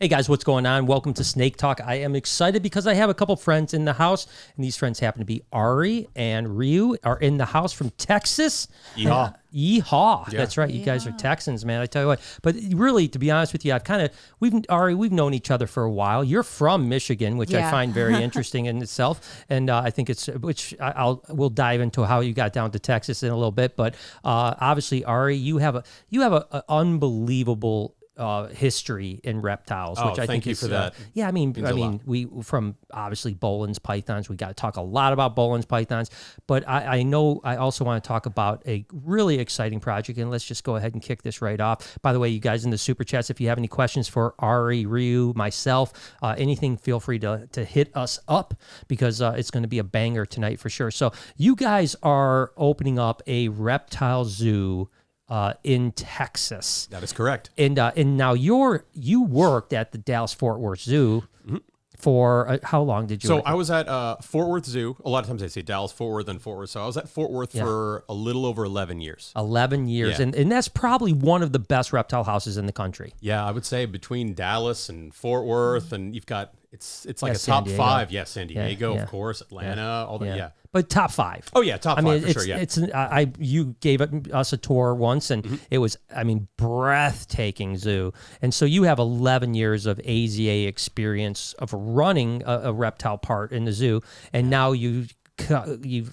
Hey guys, what's going on? Welcome to Snake Talk. I am excited because I have a couple friends in the house, and these friends happen to be Ari and Ryu are in the house from Texas. Yeehaw. Yeehaw. Yeah. That's right. You guys are Texans, man. I tell you what. But really, to be honest with you, we've known each other for a while. You're from Michigan, which I find very interesting in itself, and I think we'll dive into how you got down to Texas in a little bit. But obviously, Ari, you have a unbelievable history in reptiles, which I think thank you for that. Yeah, I mean, we from obviously Boelen's pythons. We got to talk a lot about Boelen's pythons, but I know I also want to talk about a really exciting project, and let's just go ahead and kick this right off. By the way, you guys in the super chats, if you have any questions for Ari, Ryu, myself, anything, feel free to hit us up because it's going to be a banger tonight for sure. So you guys are opening up a reptile zoo in Texas. That is correct. And now you worked at the Dallas-Fort Worth Zoo for how long did you? So I was at Fort Worth Zoo. A lot of times they say Dallas, Fort Worth, and Fort Worth. So I was at Fort Worth for a little over 11 years. 11 years. Yeah. And that's probably one of the best reptile houses in the country. Yeah, I would say between Dallas and Fort Worth, and you've got it's like a San top Diego. 5. Yeah, San Diego, Yeah. of course, Atlanta, all that. Yeah. But top 5. Oh yeah, top 5 for sure. Yeah. You gave us a tour once, and it was, breathtaking zoo. And so you have 11 years of AZA experience of running a reptile part in the zoo, and now you've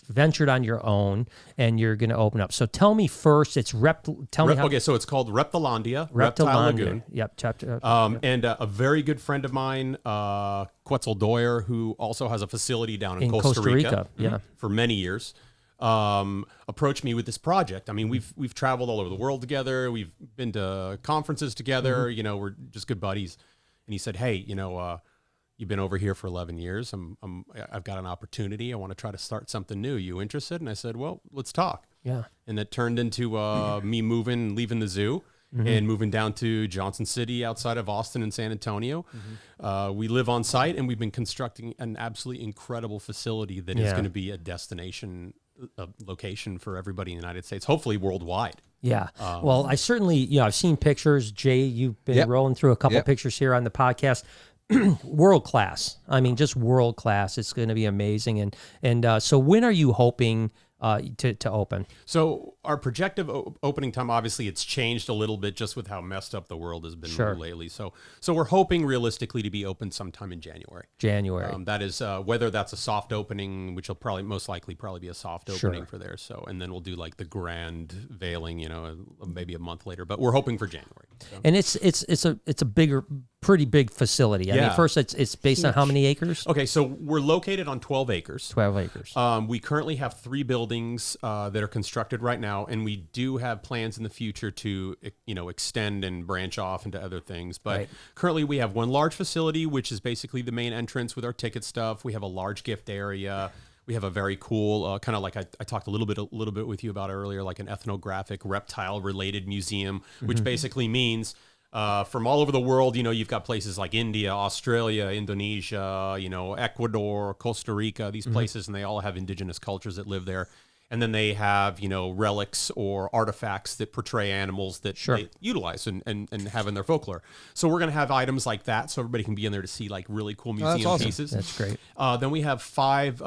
ventured on your own, and you're going to open up. So tell me first, Okay, so it's called Reptilandia, Reptile Lagoon. Yep, chapter. And a very good friend of mine, Quetzal Doyer, who also has a facility down in Costa Rica for many years, approached me with this project. I mean, we've traveled all over the world together. We've been to conferences together. You know, we're just good buddies. And he said, "Hey, you've been over here for 11 years. I've got an opportunity. I want to try to start something new. You interested?" And I said, "Well, let's talk." Yeah. And it turned into me leaving the zoo and moving down to Johnson City outside of Austin and San Antonio. We live on site, and we've been constructing an absolutely incredible facility that is going to be a destination location for everybody in the United States, hopefully worldwide. Yeah. Well, I certainly, I've seen pictures. Jay, you've been rolling through a couple pictures here on the podcast. World class. I mean, just world class. It's going to be amazing. And so when are you hoping to open? So our projected opening time, obviously it's changed a little bit just with how messed up the world has been lately. So we're hoping realistically to be open sometime in January. That is whether that's a soft opening, which will most likely be a soft opening for there. So, and then we'll do like the grand veiling, maybe a month later, but we're hoping for January. So. And it's a pretty big facility. I mean, first it's based on how many acres? Okay, so we're located on 12 acres. 12 acres. We currently have 3 buildings that are constructed right now, and we do have plans in the future to extend and branch off into other things. But currently we have one large facility, which is basically the main entrance with our ticket stuff. We have a large gift area. We have a very cool, kind of like I talked a little bit with you about earlier, like an ethnographic reptile-related museum, which basically means from all over the world, you've got places like India, Australia, Indonesia, Ecuador, Costa Rica, these places, and they all have indigenous cultures that live there. And then they have, relics or artifacts that portray animals that they utilize and have in their folklore. So we're going to have items like that so everybody can be in there to see like really cool museum pieces. That's great. Then we have 5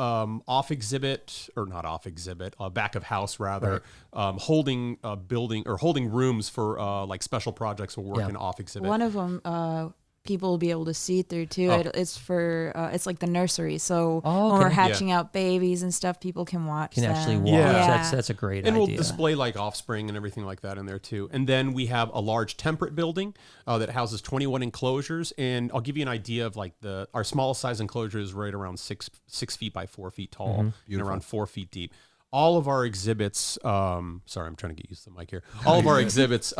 back of house rather, holding building or holding rooms for like special projects or work in off exhibit. One of them, people will be able to see through too. It's for it's like the nursery. So when we're hatching out babies and stuff, people can watch. Actually watch. Yeah. That's a great idea. And we'll display like offspring and everything like that in there too. And then we have a large temperate building that houses 21 enclosures. And I'll give you an idea of like our smallest size enclosure is right around 6 feet by 4 feet tall and around 4 feet deep. All of our exhibits, sorry, I'm trying to get used to the mic here. All of our exhibits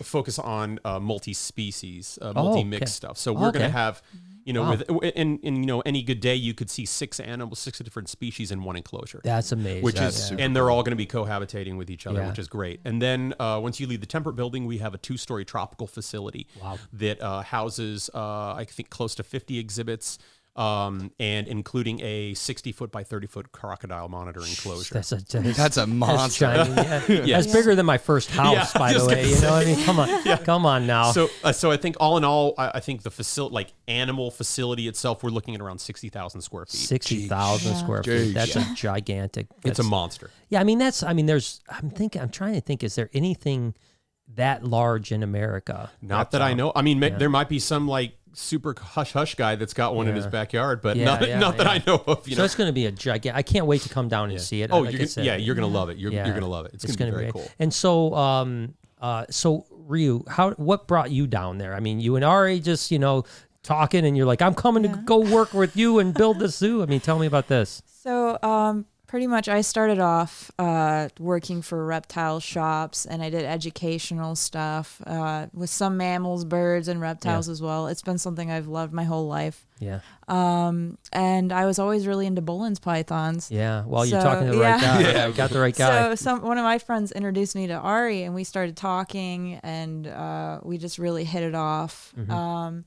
focus on multi-species, multi-mix stuff. So we're going to have, any good day, you could see 6 different species in one enclosure. That's amazing. And they're all going to be cohabitating with each other, which is great. And then once you leave the temperate building, we have a 2-story tropical facility that houses, I think, close to 50 exhibits. and including a 60-foot by 30-foot crocodile monitor enclosure. That's a monster. That's bigger than my first house, by the way. You know what I mean? Come on now. So I think all in all, I think the facility, like animal facility itself, we're looking at around 60,000 square feet. 60,000 square feet. That's a gigantic. It's a monster. Yeah, I'm trying to think, is there anything that large in America? Not that I know. I mean, there might be some like super hush guy that's got one in his backyard, but not that I know of. So it's going to be a gigantic. I can't wait to come down and see it. Oh, you're going to love it. You're going to love it. It's going to be very cool. And so, Ryu, what brought you down there? I mean, you and Ari just talking, and you're like, I'm coming to go work with you and build the zoo. I mean, tell me about this. So, pretty much I started off working for reptile shops, and I did educational stuff with some mammals, birds, and reptiles as well. It's been something I've loved my whole life. Yeah. And I was always really into Boelen's pythons. Yeah. Well, you're talking to the right guy. Yeah, you got the right guy. So one of my friends introduced me to Ari, and we started talking, and we just really hit it off. Mm-hmm.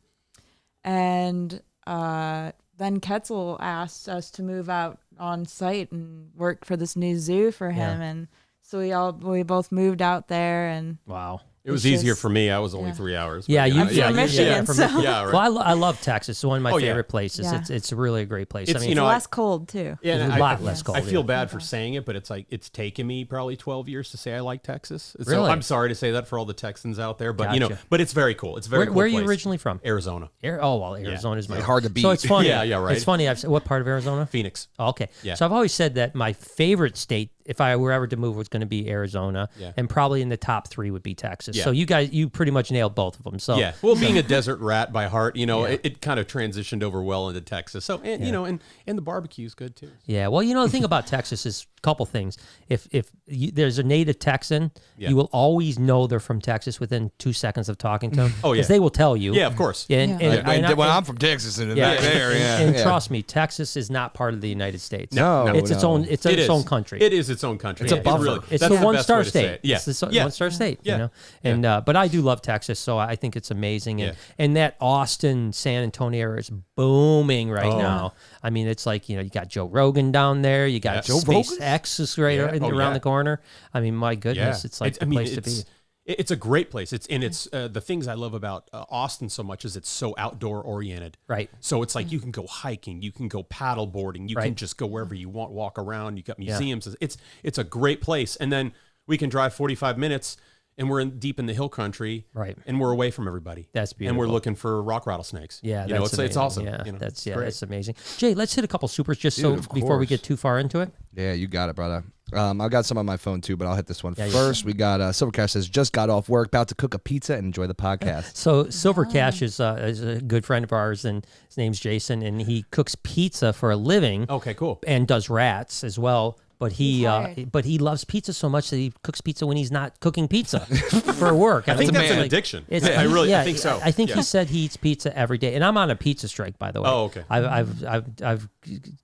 Then Ketzel asked us to move out on site and work for this new zoo for him, and so we both moved out there. And wow. It was easier for me. I was only 3 hours. Yeah, I'm from Michigan. Right. Well, I love Texas. It's one of my favorite places. Yeah. It's really a great place. It's, it's less cold too. Yeah, it's a lot less cold. I feel bad for saying it, but it's like it's taken me probably 12 years to say I like Texas. Really? So I'm sorry to say that for all the Texans out there, but but it's very cool. It's very cool. Where are you originally from? Arizona. Arizona's my hard to beat. So it's funny. Yeah, right. It's funny. What part of Arizona? Phoenix. Oh, okay. Yeah. So I've always said that my favorite state, if I were ever to move, was going to be Arizona, and probably in the top 3 would be Texas. Yeah. So you pretty much nailed both of them. So well, being a desert rat by heart, it kind of transitioned over well into Texas. So and the barbecue's good too. Yeah, well, the thing about Texas is a couple things. If there's a native Texan, you will always know they're from Texas within 2 seconds of talking to them. Because they will tell you. Yeah, of course. I'm from Texas in that area. And trust me, Texas is not part of the United States. No, it's its own. It's its own country. It is its own country. It's a buffer. It's the one-star state. Yeah. It's the one-star state. And but I do love Texas, so I think it's amazing. And that Austin, San Antonio area is booming right now. I mean, it's like you got Joe Rogan down there. You got SpaceX is right around the corner. I mean, my goodness, it's like the place to be. It's a great place. It's the things I love about Austin so much is it's so outdoor oriented. Right. So it's like you can go hiking, you can go paddle boarding, you can just go wherever you want, walk around. You got museums. It's a great place. And then we can drive 45 minutes and we're deep in the hill country. Right. And we're away from everybody. That's beautiful. And we're looking for rock rattlesnakes. Yeah. It's awesome. Yeah. That's amazing. Jay, let's hit a couple supers before we get too far into it. Yeah, you got it, brother. I've got some on my phone too, but I'll hit this one first. We got Silver Cash says, just got off work, about to cook a pizza and enjoy the podcast. So Silver Cash is a good friend of ours, and his name's Jason, and he cooks pizza for a living. Okay, cool. And does rats as well. But he loves pizza so much that he cooks pizza when he's not cooking pizza for work. I think that's an addiction. I think so. I think he said he eats pizza every day, and I'm on a pizza strike, by the way. Oh, okay. I've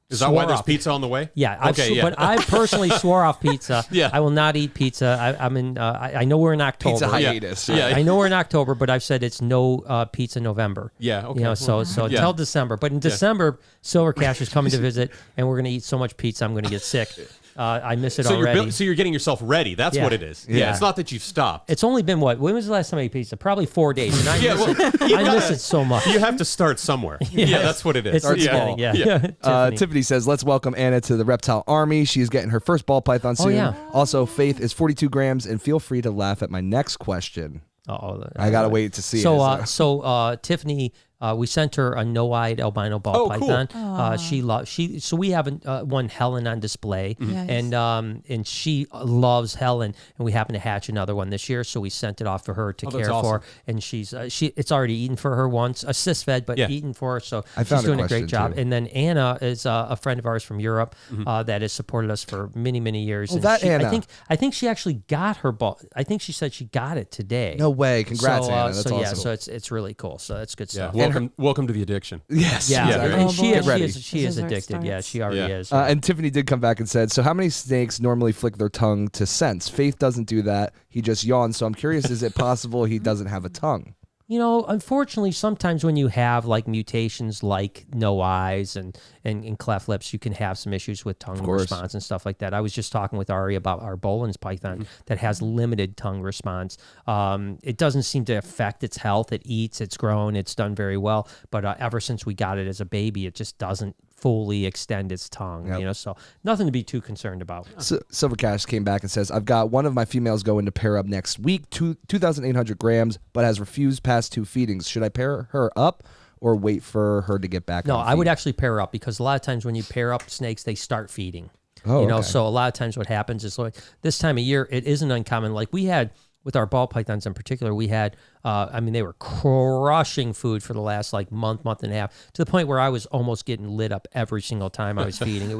Is that why there's pizza on the way? Yeah. But I personally swore off pizza. Yeah. I will not eat pizza. I know we're in October. Pizza hiatus. Yeah. I know we're in October, but I've said it's no pizza November. Yeah. Okay. So until December. But in December, Silver Cash is coming to visit, and we're going to eat so much pizza I'm going to get sick. I miss it already. So you're getting yourself ready. That's what it is. Yeah. It's not that you've stopped. It's only been when was the last time I ate pizza? Probably 4 days. And I miss it so much. You have to start somewhere. Yeah, that's what it is. It's small. Yeah. Tiffany says, let's welcome Anna to the Reptile Army. She's getting her first ball python soon. Yeah. Also, Faith is 42 grams, and feel free to laugh at my next question. I got to wait to see it. So Tiffany, we sent her a no-eyed albino ball python. Cool. So we have one Helen on display, and she loves Helen, and we happen to hatch another one this year, so we sent it off for her to care for, and it's already eaten for her once, assist fed, but eaten for her, so she's doing a great job. Too. And then Anna is a friend of ours from Europe that has supported us for many, many years. Well, Anna. I think she actually got her ball. I think she said she got it today. No way! Congrats, Anna. That's awesome. So it's really cool. So that's good stuff. Welcome to the addiction. Yes. Yeah. Exactly. And she is addicted. Yeah, she already is. And Tiffany did come back and said, so how many snakes normally flick their tongue to sense? Faith doesn't do that. He just yawns. So I'm curious, is it possible he doesn't have a tongue? unfortunately, sometimes when you have like mutations like no eyes and cleft lips, you can have some issues with tongue response and stuff like that. I was just talking with Ari about our Boelen's python that has limited tongue response. It doesn't seem to affect its health. It eats, it's grown, it's done very well. But ever since we got it as a baby, it just doesn't fully extend its tongue, so nothing to be too concerned about. So, Silver Cash came back and says, I've got one of my females going to pair up next week, 2,800 grams, but has refused past 2 feedings. Should I pair her up or wait for her to get back? No, I would actually pair her up, because a lot of times when you pair up snakes, they start feeding. Okay. So a lot of times what happens is, like this time of year, it isn't uncommon. Like we had with our ball pythons in particular, we had, they were crushing food for the last like month and a half, to the point where I was almost getting lit up every single time I was feeding. It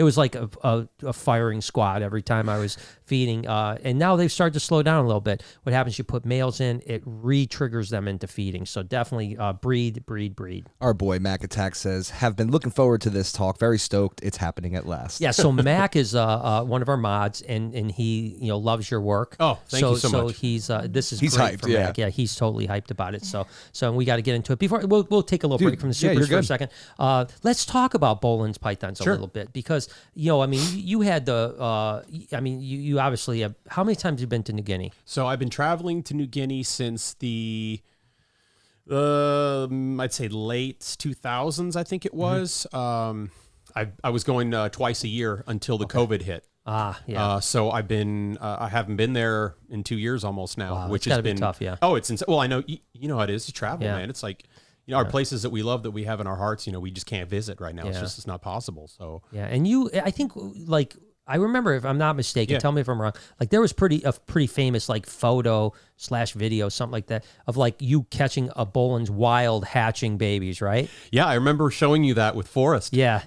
was like a firing squad every time I was feeding. And now they've started to slow down a little bit. What happens, you put males in, it re-triggers them into feeding. So definitely breed. Our boy Mac Attack says, have been looking forward to this talk. Very stoked. It's happening at last. Yeah, so Mac is one of our mods, and he loves your work. Oh, thank you so much. So he's he's great hyped, for Mac. Yeah, he's totally hyped about it. So we got to get into it. Before we'll take a little break from the supers for a second. Let's talk about Boelen's pythons a little bit, because you had you obviously have, how many times have you been to New Guinea? So I've been traveling to New Guinea since the I'd say late 2000s, I think it was. I was going twice a year until the COVID hit. So I've been I haven't been there in 2 years almost now, which has been tough. Yeah. Oh, it's insane. Well, I know you know how it is to travel, man. It's like our places that we love, that we have in our hearts, we just can't visit right now. Yeah. It's not possible. So and I think like I remember, if I'm not mistaken, tell me if I'm wrong, like there was a pretty famous like photo/video, something like that, of like you catching a Boelen's wild hatching babies, right? Yeah, I remember showing you that with Forrest. Yeah.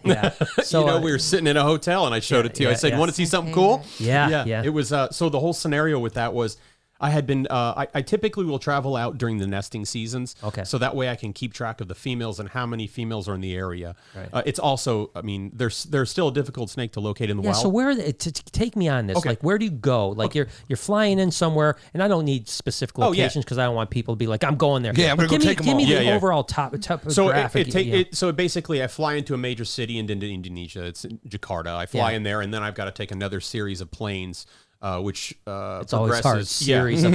So we were sitting in a hotel and I showed it to you. I said, "Want to see something cool?" Yeah. It was so the whole scenario with that was, I had been, I typically will travel out during the nesting seasons. Okay. So that way I can keep track of the females and how many females are in the area. Right. It's also, they're still a difficult snake to locate in the wild. So where, take me on this, like where do you go? Like you're flying in somewhere, and I don't need specific locations because I don't want people to be like, I'm going there. Yeah, I'm going to go take them all. Give me the overall topographic. So basically I fly into a major city into Indonesia. It's in Jakarta. I fly in there, and then I've got to take another series of planes. Which it's always hard. Series of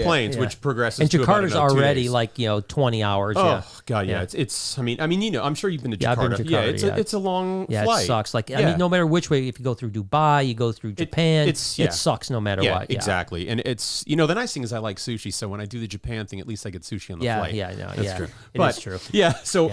planes, which progresses. And to Jakarta's about, 2 already days. like 20 hours. Oh God, yeah. It's. I'm sure you've been to Jakarta. Yeah, I've been to Jakarta. It's a long flight. Yeah, it sucks. Like no matter which way, if you go through Dubai, you go through Japan, it sucks no matter what. Yeah, exactly. And it's the nice thing is I like sushi, so when I do the Japan thing, at least I get sushi on the flight. That's true. It's true. Yeah. So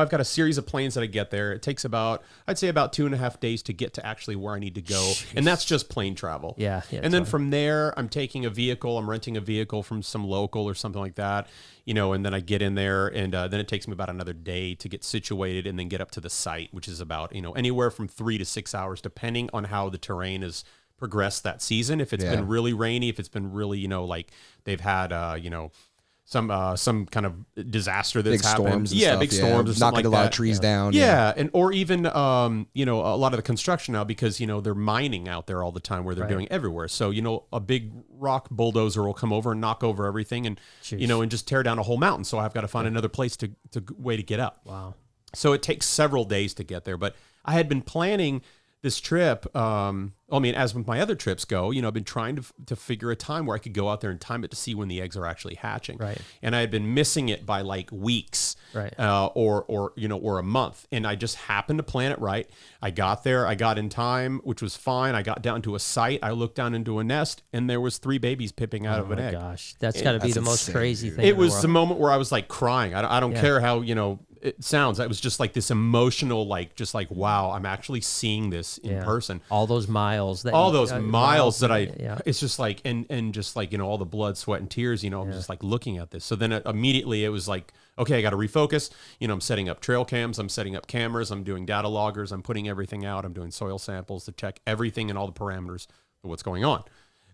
I've got a series of planes that I get there. It takes about 2.5 days to get to actually where I need to go, and that's just plane travel. Yeah. And then from there, I'm taking a vehicle. I'm renting a vehicle from some local or something like that, and then I get in there, and then it takes me about another day to get situated and then get up to the site, which is about, anywhere from 3 to 6 hours, depending on how the terrain has progressed that season. If it's been really rainy, if it's been really, like they've had, some kind of disaster that's happened. Big storms, or knocking like a lot of trees down. And or even a lot of the construction now, because they're mining out there all the time, where they're doing everywhere. So a big rock bulldozer will come over and knock over everything, and and just tear down a whole mountain. So I've got to find another place to way to get up. Wow. So it takes several days to get there, but I had been planning this trip, as with my other trips go, I've been trying to figure a time where I could go out there and time it to see when the eggs are actually hatching. Right. And I had been missing it by like weeks, right. Or a month. And I just happened to plan it right. I got there, I got in time, which was fine. I got down to a site. I looked down into a nest, and there was 3 babies pipping out of an egg. Oh my gosh, that's got to be the most crazy thing. It was the moment where I was like crying. I don't care how, it sounds. It was just like this emotional, wow, I'm actually seeing this in person. All those miles that it's just like, and just like, all the blood, sweat, and tears, I'm just like looking at this. So then immediately it was like, okay, I got to refocus. I'm setting up trail cams. I'm setting up cameras. I'm doing data loggers. I'm putting everything out. I'm doing soil samples to check everything and all the parameters of what's going on.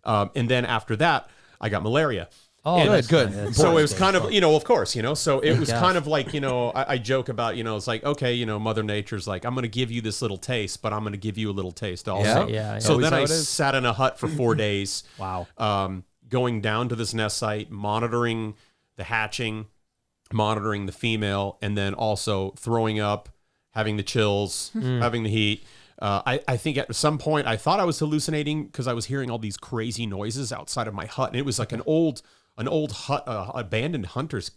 And then after that, I got malaria. Oh, good. So it was kind of, of course, so it was kind of like, I joke about, it's like, okay, Mother Nature's like, I'm going to give you this little taste, but I'm going to give you a little taste also. Yeah. So then I sat in a hut for 4 days. Wow. Going down to this nest site, monitoring the hatching, monitoring the female, and then also throwing up, having the chills, having the heat. I think at some point I thought I was hallucinating because I was hearing all these crazy noises outside of my hut, and it was like an old hut, abandoned hunter's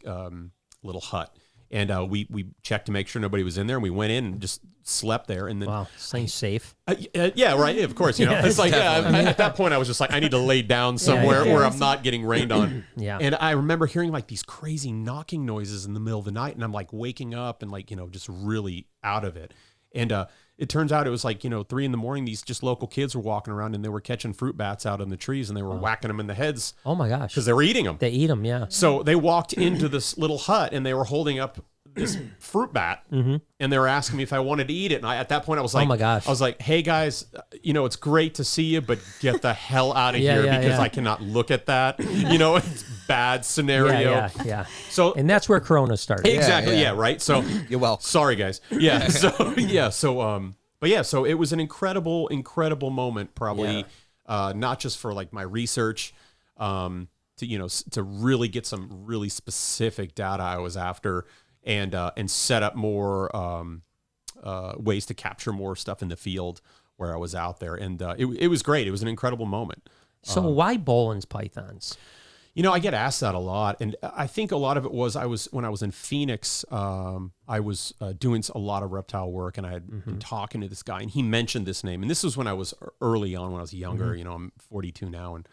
little hut. And we checked to make sure nobody was in there, and we went in and just slept there. And then, wow, staying safe. Yeah, right. Of course, you know, it's like at that point I was just like, I need to lay down somewhere where I'm not getting rained on. Yeah. And I remember hearing like these crazy knocking noises in the middle of the night, and I'm like waking up and like, you know, just really out of it. And it turns out it was like, you know, 3 a.m. These just local kids were walking around, and they were catching fruit bats out in the trees, and they were whacking them in the heads. Oh my gosh. Because they were eating them. They eat them, yeah. So they walked into this little hut, and they were holding up this fruit bat, and they were asking me if I wanted to eat it. And at that point I was like, oh my gosh. I was like, hey guys, you know, it's great to see you, but get the hell out of here because I cannot look at that. You know, it's bad scenario. Yeah. So, and that's where Corona started. exactly. Yeah. Right. So You're welcome. sorry guys. Yeah. So it was an incredible moment, probably, not just for like my research, to, you know, to really get some really specific data I was after, and set up more ways to capture more stuff in the field where I was out there. And it was great. It was an incredible moment. So why Boelen's pythons? You know, I get asked that a lot. And I think a lot of it was when I was in Phoenix, I was doing a lot of reptile work, and I had been talking to this guy, and he mentioned this name. And this was when I was early on, when I was younger. You know, I'm 42 now, and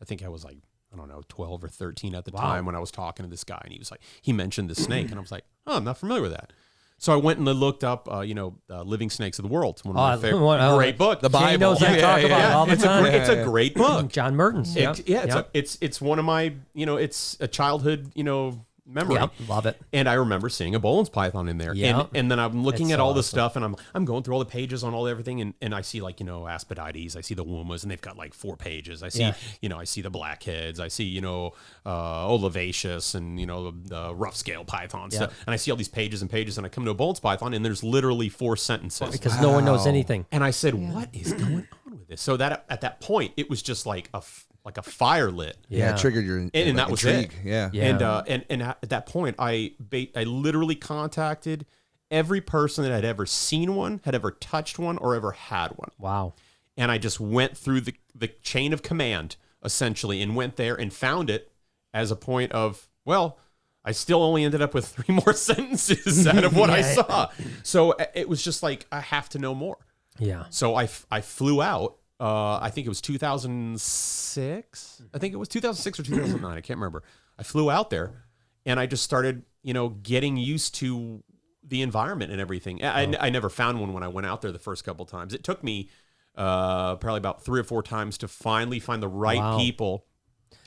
I think I was like, I don't know, 12 or 13 at the time when I was talking to this guy, and he mentioned the snake, and I was like, oh, I'm not familiar with that. So I went and looked up, Living Snakes of the World. One of my favorite, great book. The Bible. He knows I talk about all the time. It's a great book. John Mertens. It's one of my, you know, it's a childhood, you know, memory. Yep, love it. And I remember seeing a Boelen's python in there. Yep. And then I'm looking That's at all awesome. this stuff, and I'm going through all the pages on all everything, and I see like, you know, Aspidites, I see the Wumas, and they've got like 4 pages. I see, you know, I see the blackheads, I see, you know, Olivaceous, and, you know, the rough scale pythons. Yep. And I see all these pages and pages, and I come to a Boelen's python, and there's literally 4 sentences. Because no one knows anything. And I said, what is going on with this? So that at that point, it was just like a fire lit. Yeah, it triggered your And that was intrigue. it. Yeah. And at that point, I literally contacted every person that had ever seen one, had ever touched one, or ever had one. Wow. And I just went through the chain of command, essentially, and went there and found it as a point of, well, I still only ended up with 3 more sentences out of what I saw. So it was just like, I have to know more. Yeah. So I flew out. I think it was 2006. I think it was 2006 or 2009. I can't remember. I flew out there, and I just started, you know, getting used to the environment and everything. I never found one when I went out there the first couple of times. It took me probably about 3 or 4 times to finally find the right people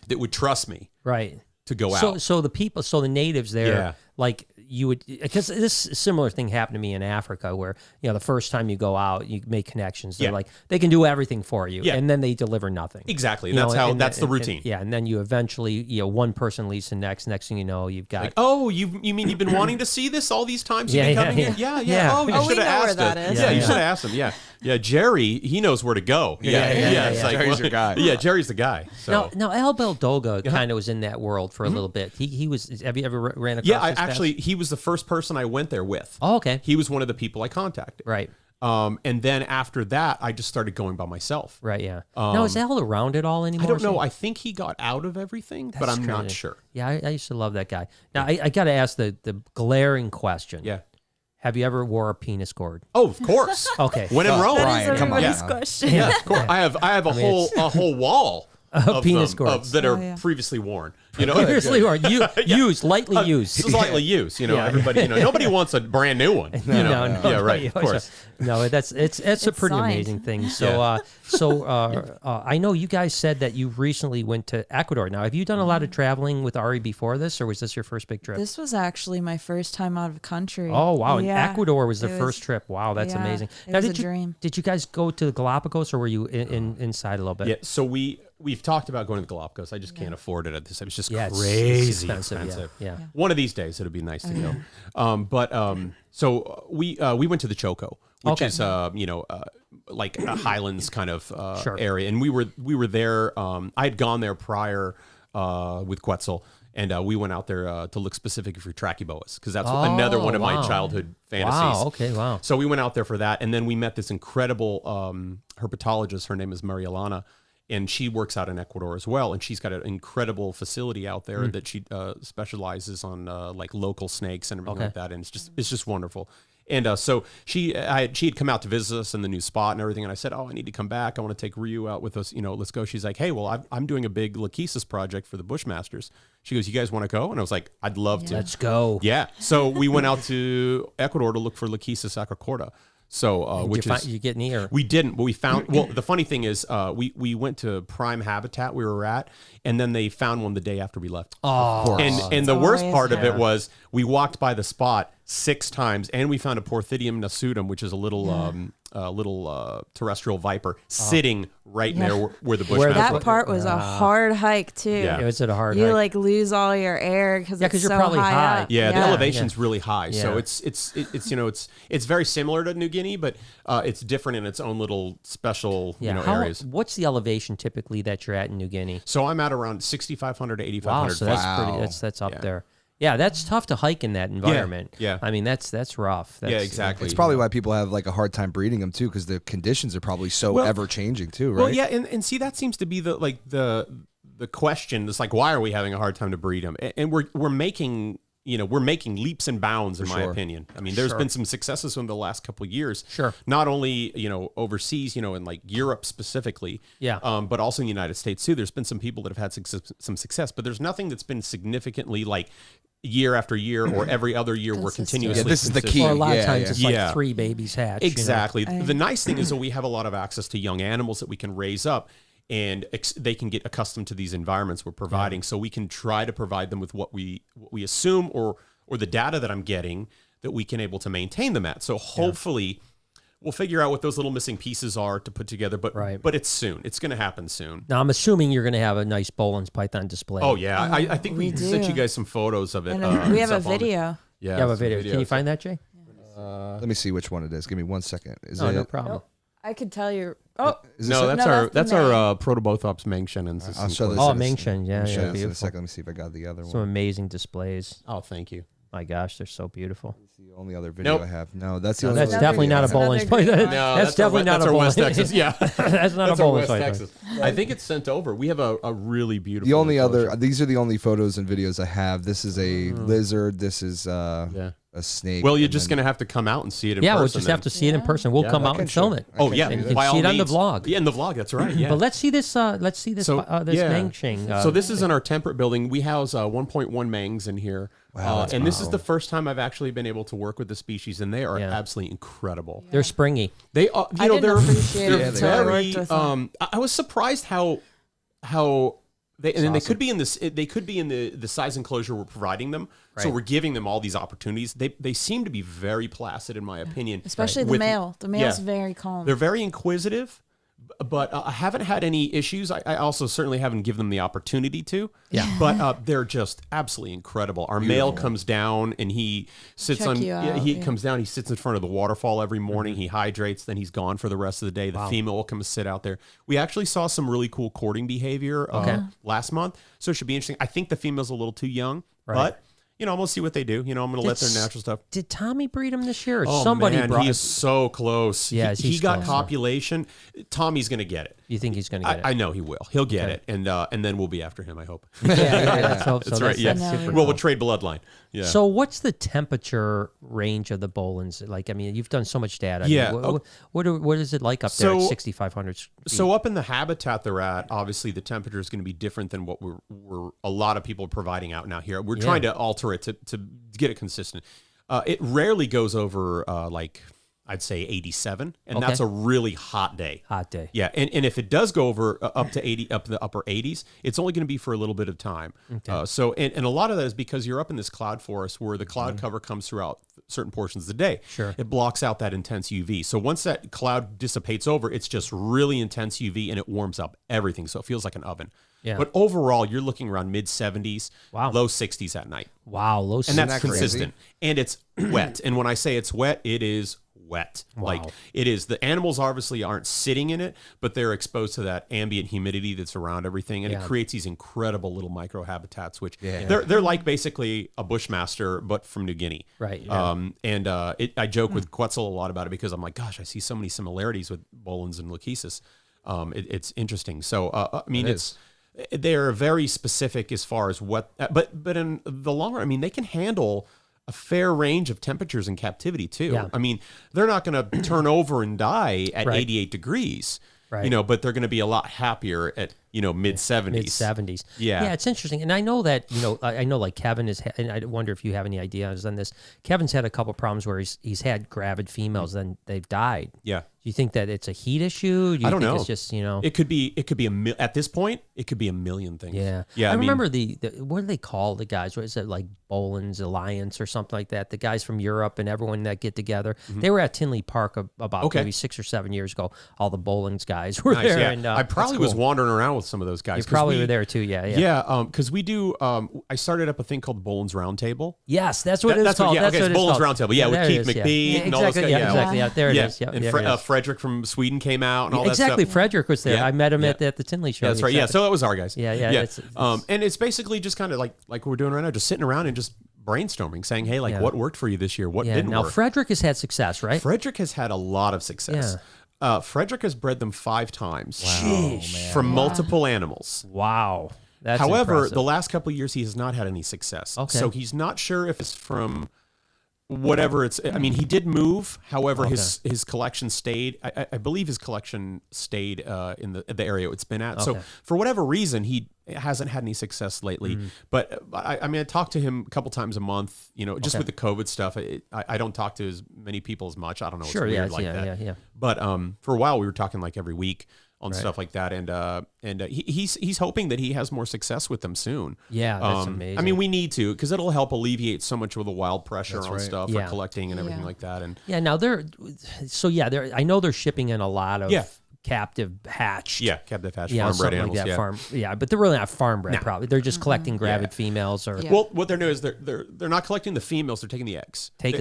that would trust me. Right. To go out. So the natives there, like you would, because this similar thing happened to me in Africa, where, you know, the first time you go out, you make connections. They're like, they can do everything for you, and then they deliver nothing. Exactly. That's the routine. And then you eventually, you know, one person leads to next thing you know, you've got. Like, oh, you mean you've been wanting to see this all these times? You've been coming here? Yeah. Oh, you should have asked where that him. is. Yeah, you should have asked him. Yeah, Jerry, he knows where to go. It's like, Jerry's your guy. Yeah, Jerry's the guy. So. Now El Beldoga kind of was in that world for a little bit. He was. Have you ever ran across? Yeah, he was the first person I went there with. Oh, okay. He was one of the people I contacted. Right. And then after that, I just started going by myself. Right. Yeah. Now, is El around at all anymore? I don't know. I think he got out of everything, but I'm not sure. Yeah, I used to love that guy. Now, I got to ask the glaring question. Yeah. Have you ever wore a penis cord? Oh, of course. Okay. When in Rome. That is come on. everybody's question. Yeah, of course. I have a whole wall of penis them, cords that are previously worn. You know, seriously, or used, lightly used, slightly used. You know, everybody. You know, nobody wants a brand new one. You know, no, yeah, right. Of course. No, it's a pretty signed. amazing thing. So, I know you guys said that you recently went to Ecuador. Now, have you done a lot of traveling with Ari before this, or was this your first big trip? This was actually my first time out of the country. Oh wow! And Yeah. Ecuador was the It first trip. Wow, that's yeah, amazing. it Now, was did a you dream. did you guys go to the Galapagos, or were you inside a little bit? Yeah. So we've talked about going to the Galapagos. I just can't afford it at this time. It's just It's crazy expensive. Yeah. One of these days, it'll be nice to go. So we went to the Choco, which is like a highlands kind of area, and we were there. I had gone there prior with Quetzal, And we went out there to look specifically for trachyboas because that's another one of my childhood fantasies. Wow. Okay. Wow. So we went out there for that, and then we met this incredible herpetologist. Her name is Marielana, and she works out in Ecuador as well. And she's got an incredible facility out there that she specializes on like local snakes and everything like that. And it's just wonderful. And so she had come out to visit us in the new spot and everything. And I said, I need to come back. I want to take Ryu out with us. Let's go. She's like, hey, well, I'm doing a big lachesis project for the Bushmasters. She goes, you guys want to go? And I was like, I'd love to. Let's go. Yeah. So we went out to Ecuador to look for Lachesis acrocorda. So, you get near? We didn't, but we found. Well, the funny thing is, we went to prime habitat we were at, and then they found one the day after we left. Oh, and the worst part of it was we walked by the spot 6 times, and we found a Porthidium nasudum, which is a little terrestrial viper, sitting right there where the bushmaster. That part was a hard hike too. Yeah, it's a hard you hike. like lose all your air because it's you're so probably high high. up. Yeah, the elevation's really high, Yeah. so it's very similar to New Guinea, but it's different in its own little special areas. What's the elevation typically that you're at in New Guinea? So I'm at around 6,500 to 8,500. Wow, so that's Wow. pretty. That's up there. Yeah, that's tough to hike in that environment. Yeah. I mean, that's rough. That's, exactly. It's probably why people have like a hard time breeding them too, because the conditions are probably so ever changing too, right? Well, yeah, and see that seems to be the question. It's like, why are we having a hard time to breed them? And we're making leaps and bounds in my opinion. I mean, there's been some successes in the last couple of years. Sure. Not only overseas, in like Europe specifically. Yeah. But also in the United States too. There's been some people that have had some success, but there's nothing that's been significantly like year after year or every other year we're continuously. Yeah, this is the consistent. key. Well, a lot of Yeah, times yeah. it's like 3 babies hatch. Exactly. The nice thing is that we have a lot of access to young animals that we can raise up, and they can get accustomed to these environments we're providing. So we can try to provide them with what we assume or the data that I'm getting that we can able to maintain them at. So hopefully we'll figure out what those little missing pieces are to put together. But it's soon. It's going to happen soon. Now, I'm assuming you're going to have a nice Boelen's Python display. Oh yeah, I think we we sent do. you guys some photos of it. And we have a it's up on the- video. Yeah, You have a some video. Can you find that, Jay? Let me see which one it is. Give me 1 second. Is Oh, it? no problem. I could tell you. Oh, Is this No, it? that's the our Protobothops Mengchenens. I'll show this. Oh, in a- Mengchen. Yeah, I'll show yeah, this in a beautiful. second. Let me see if I got the other Some one. amazing displays. Oh, thank you. My gosh, they're so beautiful. That's the only other video Nope. I have. No, that's the No, only. that's other definitely video not a I have. Bolen's Another Python. great No, That's definitely not a our West Bolen's. Texas. Yeah, That's not that's a our Bolen's West Python. Texas. I think it's sent over. We have a really beautiful. The only enclosure. other. These are the only photos and videos I have. This is a lizard. This is Yeah. a snake. Well, you're and just then- going to have to come out and see it in Yeah, person. we'll just then. have to see it in person. We'll Yeah, come I out can and show film you. it. Oh yeah, And you can by see all it on the means. vlog. Yeah, in the vlog. That's right. Yeah. But let's see this. Let's see this. So, This yeah. Mengcheng. So this is in our temperate building. We house 1.1 mangs in here. Wow, that's and this is beautiful. the first time I've actually been able to work with the species, and they are Yeah. absolutely incredible. They're springy. They are, I didn't appreciate they're it until I very. worked with them. I was surprised how they and they could be in this. They could be in the size enclosure we're providing them. So Right. we're giving them all these opportunities. They seem to be very placid, in my opinion. especially the With- male. The male's yeah. very calm. They're very inquisitive, but I haven't had any issues. I also certainly haven't given them the opportunity to. Yeah. But they're just absolutely incredible. Our male comes down and he sits Check on. you out, he yeah. comes down. He sits in front of the waterfall every morning. He hydrates. Then he's gone for the rest of the day. The female will come sit out there. We actually saw some really cool courting behavior last month, so it should be interesting. I think the female's a little too young, but. I'm going to see what they do. I'm going to let their natural stuff. Did Tommy breed them this year? Or Oh, somebody man, brought. he is so close. Yeah, he he's got close. copulation. Tommy's going to get it. You think he's going to get it? I know he will. He'll get it, and then we'll be after him. I hope. yeah, let's hope so. That's right. Yeah. that's super Well, we'll trade bloodline. Yeah. So what's the temperature range of the Bolins? Like, I mean, you've done so much data. I Yeah. mean, what is it like up there at So- 6,500 feet? So up in the habitat they're at, obviously the temperature is going to be different than what we're a lot of people are providing out now here. We're trying to alter it to get it consistent. It rarely goes over like I'd say 87, and Okay. that's a really hot day. Hot day. Yeah, and if it does go over up to 80, up to the upper 80s, it's only going to be for a little bit of time. Okay. So and a lot of that is because you're up in this cloud forest where the cloud cover comes throughout certain portions of the day. Sure. It blocks out that intense UV. So once that cloud dissipates over, it's just really intense UV and it warms up everything. So it feels like an oven. Yeah. But overall, you're looking around mid 70s, Wow. low 60s at night. Wow, low And six. that's that crazy? consistent. And it's wet. And when I say it's wet, it is wet. Wow. Like it is. The animals obviously aren't sitting in it, but they're exposed to that ambient humidity that's around everything, and it creates these incredible little micro habitats, which they're like basically a bushmaster, but from New Guinea. Right. Yeah. I joke with Quetzal a lot about it because I'm like, gosh, I see so many similarities with Bolins and Lachesis. It's interesting. So I mean, they're very specific as far as what, but in the long run, I mean, they can handle a fair range of temperatures in captivity too. Yeah. I mean, they're not going to turn over and die at Right. 88 degrees, Right. but they're going to be a lot happier at, mid 70s. Mid 70s. Yeah. Yeah, it's interesting. And I know that, I know like Kevin is, and I wonder if you have any ideas on this. Kevin's had a couple problems where he's had gravid females, then they've died. Yeah. Do you think that it's a heat issue? Do you I don't think know. It's just, It could be at this point, it could be a million things. Yeah. Yeah. I remember the what do they call the guys? What is it, like Boelen's Alliance or something like that? The guys from Europe and everyone that get together. They were at Tinley Park about maybe 6 or 7 years ago. All the Boelen's guys were there. Yeah. And, I probably was wandering around with some of those guys. you probably were there too. Yeah. Yeah. Because we do, I started up a thing called Bolen's Roundtable. Yes, that's what it's called. Yeah, That's okay, what it's Bolen's called. Roundtable. Yeah, with there Keith it is, McBee and all those guys. Yeah, exactly. Yeah, there it yeah. is. Yeah, and there it is. Frederick from Sweden came out and all Exactly. that stuff. Frederick was there. Yeah, I met him yeah. at the Tinley show. Yeah, that's right. Yeah, so that was our guys. Yeah. And it's basically just kind of like we're doing right now, just sitting around and just brainstorming, saying, hey, what worked for you this year? What didn't now work? Frederick has had success, right? Frederick has had a lot of success. Frederick has bred them 5 times from multiple animals. Wow. That's However, impressive. the last couple of years, he has not had any success. Okay. So he's not sure if it's from whatever it's. I mean, he did move. However, his collection stayed. I believe his collection stayed in the area it's been at. So for whatever reason, he hasn't had any success lately. But I mean, I talk to him a couple times a month. Just with the COVID stuff, I don't talk to as many people as much. I don't know. It's weird like that. Yeah. But for a while, we were talking like every week on stuff like that, and he's hoping that he has more success with them soon. Yeah, that's amazing. I mean, we need to, because it'll help alleviate so much of the wild pressure on stuff for Yeah. collecting and everything like that. And yeah, now I know they're shipping in a lot of captive hatched. yeah, captive hatch, Yeah, farm bred something animals. like that. But they're really not farm bred. No. Probably they're just collecting gravid females or. Yeah. Well, what they're doing is they're not collecting the females; they're taking the eggs. They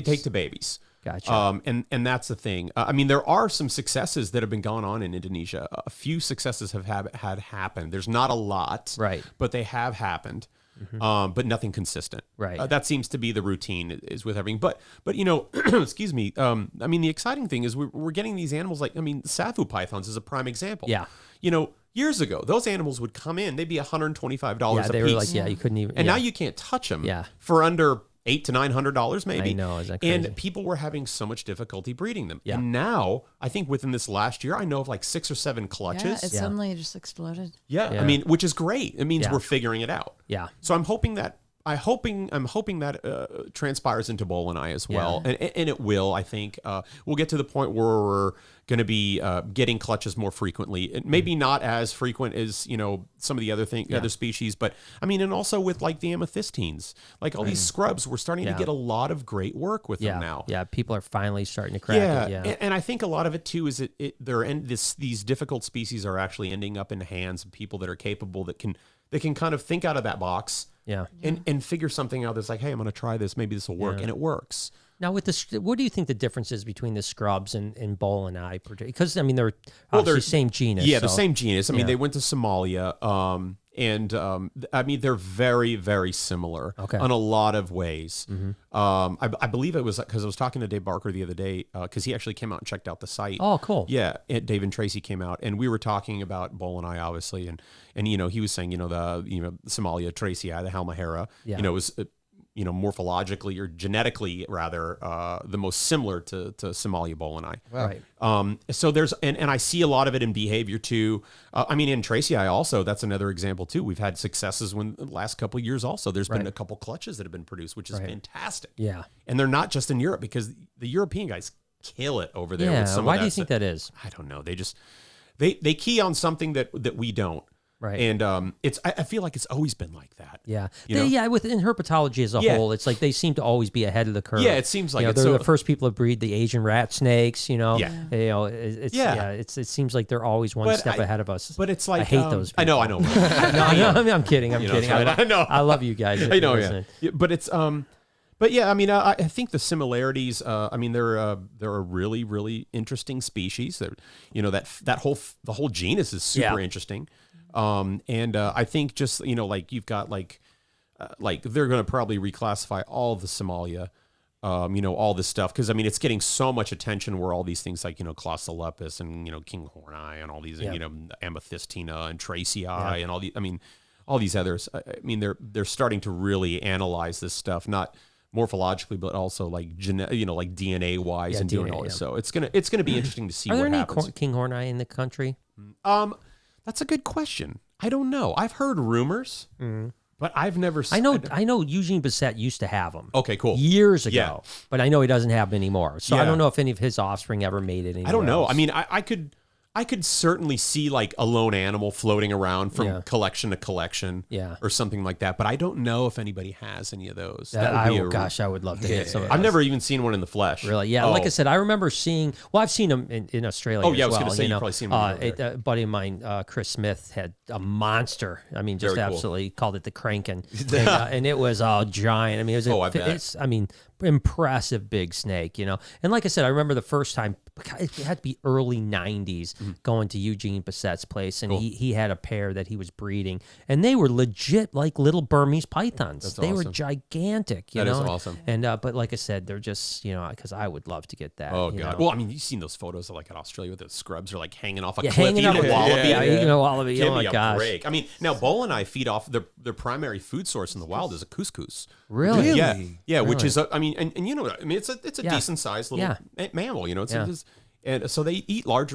take the babies. Gotcha. And that's the thing. I mean, there are some successes that have been going on in Indonesia. A few successes have had happened. There's not a lot, Right. But they have happened. But nothing consistent. Right. That seems to be the routine is with everything. But excuse me. I mean, the exciting thing is we're getting these animals Safu pythons is a prime example. Yeah. Years ago, those animals would come in. They'd be $125 Yeah, a they piece. were like, you couldn't even. And now you can't touch them. Yeah. For under $800 to $900 maybe. I know, isn't that crazy? And people were having so much difficulty breeding them. Yeah. And now, I think within this last year, I know of like 6 or 7 clutches. Yeah, it suddenly just exploded. Yeah, Yeah. I mean, which is great. It means Yeah. we're figuring it out. Yeah. So I'm hoping that transpires into Bolin as well, and it will. I think we'll get to the point where we're going to be getting clutches more frequently. Maybe not as frequent as some of the other species, but I mean, and also with like the amethystines, like all these scrubs, we're starting to get a lot of great work with them now. Yeah, people are finally starting to crack it. Yeah. And I think a lot of it too is these difficult species are actually ending up in the hands of people that are capable that can kind of think out of that box. Yeah. And figure something out that's like, hey, I'm going to try this. Maybe this will work. And it works. Now, with what do you think the difference is between the scrubs and Bolin eye? Because I mean, they're obviously the same genus. Yeah, so. the same genus. I mean, they went to Somalia. I mean, they're very, very similar on a lot of ways. I believe it was because I was talking to Dave Barker the other day because he actually came out and checked out the site. Oh, cool. Yeah, and Dave and Tracy came out, and we were talking about Bolin eye, obviously, and he was saying, the Somalia Tracy eye, the Halmahera, was morphologically or genetically rather the most similar to Somalia Bolin eye. Wow. Right. So there's and I see a lot of it in behavior too. I mean, in Tracy eye also, that's another example too. We've had successes when the last couple of years also. There's been a couple clutches that have been produced, which is fantastic. Yeah. And they're not just in Europe because the European guys kill it over there. Yeah. With some Why of do you think that is? I don't know. They just they key on something that we don't. Right. And I feel like it's always been like that. Yeah. You know? Within herpetology as a whole, it's like they seem to always be ahead of the curve. Yeah, it seems like they're the first people to breed the Asian rat snakes, Yeah. It seems like they're always one step ahead of us. But it's like I hate those people. I know. No, I'm kidding. I'm kidding. I know. I love you guys. I know, yeah. But it's But yeah, I mean, I think the similarities. I mean, they're a really, really interesting species. That the whole genus is super interesting. And I think just like you've got like they're going to probably reclassify all of the Somalia. All this stuff because I mean it's getting so much attention where all these things like Clausolepis and kinghorn eye and all these Amethystina and Tracii and all these others. I mean they're starting to really analyze this stuff, not morphologically but also like like DNA wise and doing all this. So it's gonna be interesting to see what happens. Are there any kinghorn eye in the country? That's a good question. I don't know. I've heard rumors. But I've never seen... I know Eugene Bissett used to have them. Okay, cool. Years ago. But I know he doesn't have them anymore. So I don't know if any of his offspring ever made it anywhere I don't know. else. I mean, I could certainly see like a lone animal floating around from collection to collection or something like that. But I don't know if anybody has any of those. I would love to get some of those. I've never even seen one in the flesh. Really? Yeah. Like I said, I remember seeing... Well, I've seen them in Australia I was well. going to say you've probably seen them. A buddy of mine, Chris Smith, had a monster. I mean, just absolutely called it the Kranken. And it was a giant. I mean, it's impressive big snake, And like I said, I remember the first time, it had to be early 90s, going to Eugene Bissett's place, and he had a pair that he was breeding, and they were legit like little Burmese pythons. They were gigantic, That is awesome. And but like I said, they're just, because I would love to get that. Oh, God. Well, I mean, you've seen those photos of like in Australia with the scrubs are like hanging off a cliff eating a wallaby. Eating a wallaby. Give oh, my me a gosh. break. I mean, now Boelen and I feed off their primary food source in the wild is a couscous. Really? Yeah, which is, I mean, and it's a decent sized little mammal, and so they eat large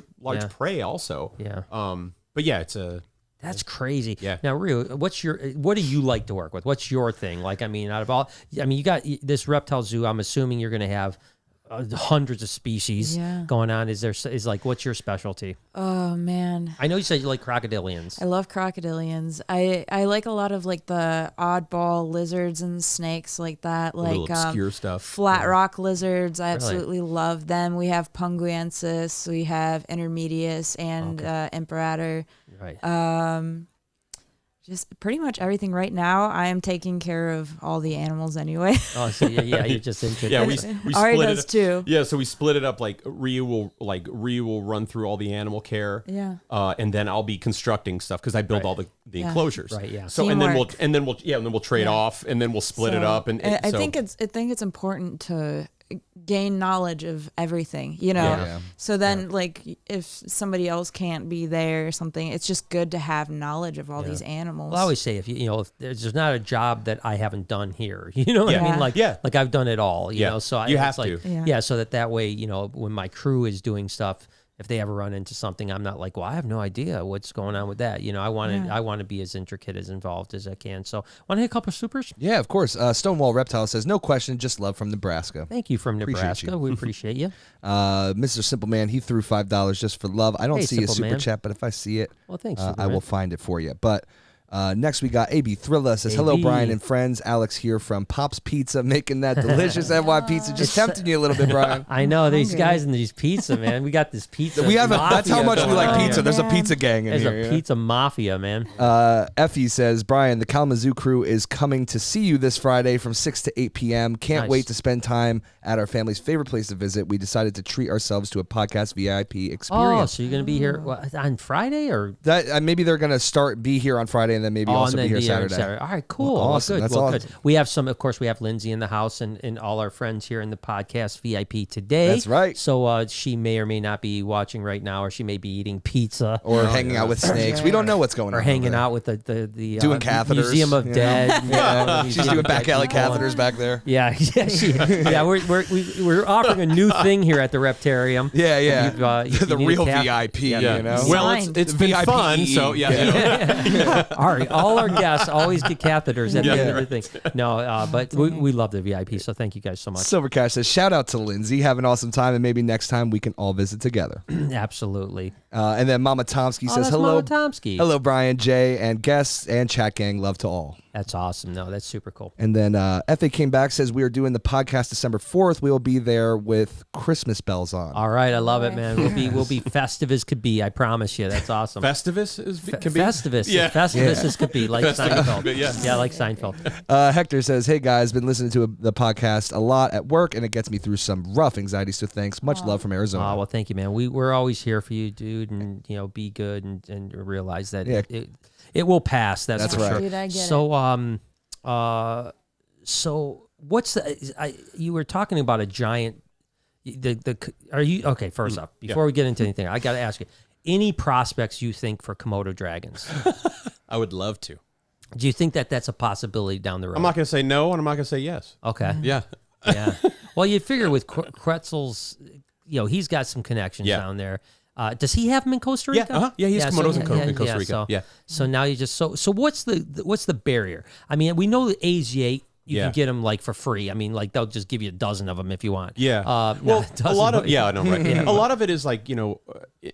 prey also. Yeah. But yeah, that's crazy. Yeah. Now, Ryu, what do you like to work with? What's your thing? Like, I mean, you got this reptile zoo. I'm assuming you're going to have hundreds of species going on. What's your specialty? Oh man, I know you said you like crocodilians. I love crocodilians. I like a lot of like the oddball lizards and snakes like that, like little obscure stuff. Flat rock lizards. I absolutely love them. We have Punguensis, we have Intermedius and Imperator. Right. Just pretty much everything right now. I am taking care of all the animals anyway. Oh, so you're just into yeah, we Ari split does too. Yeah, so we split it up. Like Ryu will run through all the animal care. Yeah. And then I'll be constructing stuff because I build all the enclosures. Right. Yeah. So Teamwork. and then we'll trade off and then we'll split it up I think it's important to gain knowledge of everything, so then like if somebody else can't be there or something, it's just good to have knowledge of all these animals. Well, I always say if there's not a job that I haven't done here, what I mean, like I've done it all, so you have to so that way when my crew is doing stuff, if they ever run into something, I'm not like, well, I have no idea what's going on with that. I want to be as intricate, as involved as I can. So, want to hit a couple of supers? Yeah, of course. Stonewall Reptile says, no question, just love from Nebraska. Thank you from Nebraska. We appreciate you. Mr. Simple Man, he threw $5 just for love. I don't see his super man. chat, but if I see it, well, thanks, I will find it for you. But next we got AB Thrilla says, hello, Brian and friends. Alex here from Pop's Pizza, making that delicious NY pizza. Just tempting you a little bit, Brian. I know these guys and these pizza, man. We got this pizza. That's how much we like pizza. There's a pizza gang in here. There's a pizza mafia, man. Effie says, Brian, the Kalamazoo crew is coming to see you this Friday from 6 to 8 p.m. Can't wait to spend time at our family's favorite place to visit. We decided to treat ourselves to a podcast VIP experience. Oh, so you're going to be here on Friday or? Maybe they're going to be here on Friday and then maybe also be here Saturday. All right, cool. Well, awesome. Good. That's well, awesome. Good. We have we have Lindsay in the house and all our friends here in the podcast VIP today. That's right. So she may or may not be watching right now, or she may be eating pizza or hanging out with snakes. We don't know what's going on. Or hanging out with the doing catheters. Museum of Dead. She's doing back alley catheters back there. Yeah. We're offering a new thing here at the Reptarium. Yeah. The real VIP. Well, it's been fun. So All right, all our guests always get catheters at the end of the thing. No, but we love the VIP, so thank you guys so much. Silver Cash says, shout out to Lindsay. Have an awesome time, and maybe next time we can all visit together. Absolutely. And then Mama Tomsky says, hello. Mama Tomsky. Hello, Brian, Jay, and guests and chat gang. Love to all. That's awesome. No, that's super cool. And then FA came back, says we are doing the podcast December 4th. We will be there with Christmas bells on. All right, I love it, man. We'll be festive as could be. I promise you. That's awesome. Festivus can be. Festivus. Yeah. Festivus as could be, like Seinfeld. Yeah, like Seinfeld. Hector says, hey guys, been listening to the podcast a lot at work, and it gets me through some rough anxiety. So thanks. Much love from Arizona. Oh, well, thank you, man. We're always here for you, dude, and be good and realize that it will pass. That's for right. sure. Dude, I get So what's you were talking about a giant. Are you okay? First off, before we get into anything, I got to ask you: any prospects you think for Komodo dragons? I would love to. Do you think that that's a possibility down the road? I'm not going to say no, and I'm not going to say yes. Okay. Yeah. Yeah. Well, you figure with Quetzal's, he's got some connections down there. Does he have them in Costa Rica? Yeah, he has Komodos in Costa Rica. So now you just so what's the barrier? I mean, we know the AZ8 you can get them like for free. I mean, like they'll just give you a dozen of them if you want. Yeah. Well, a lot of I know, right? A lot of it is like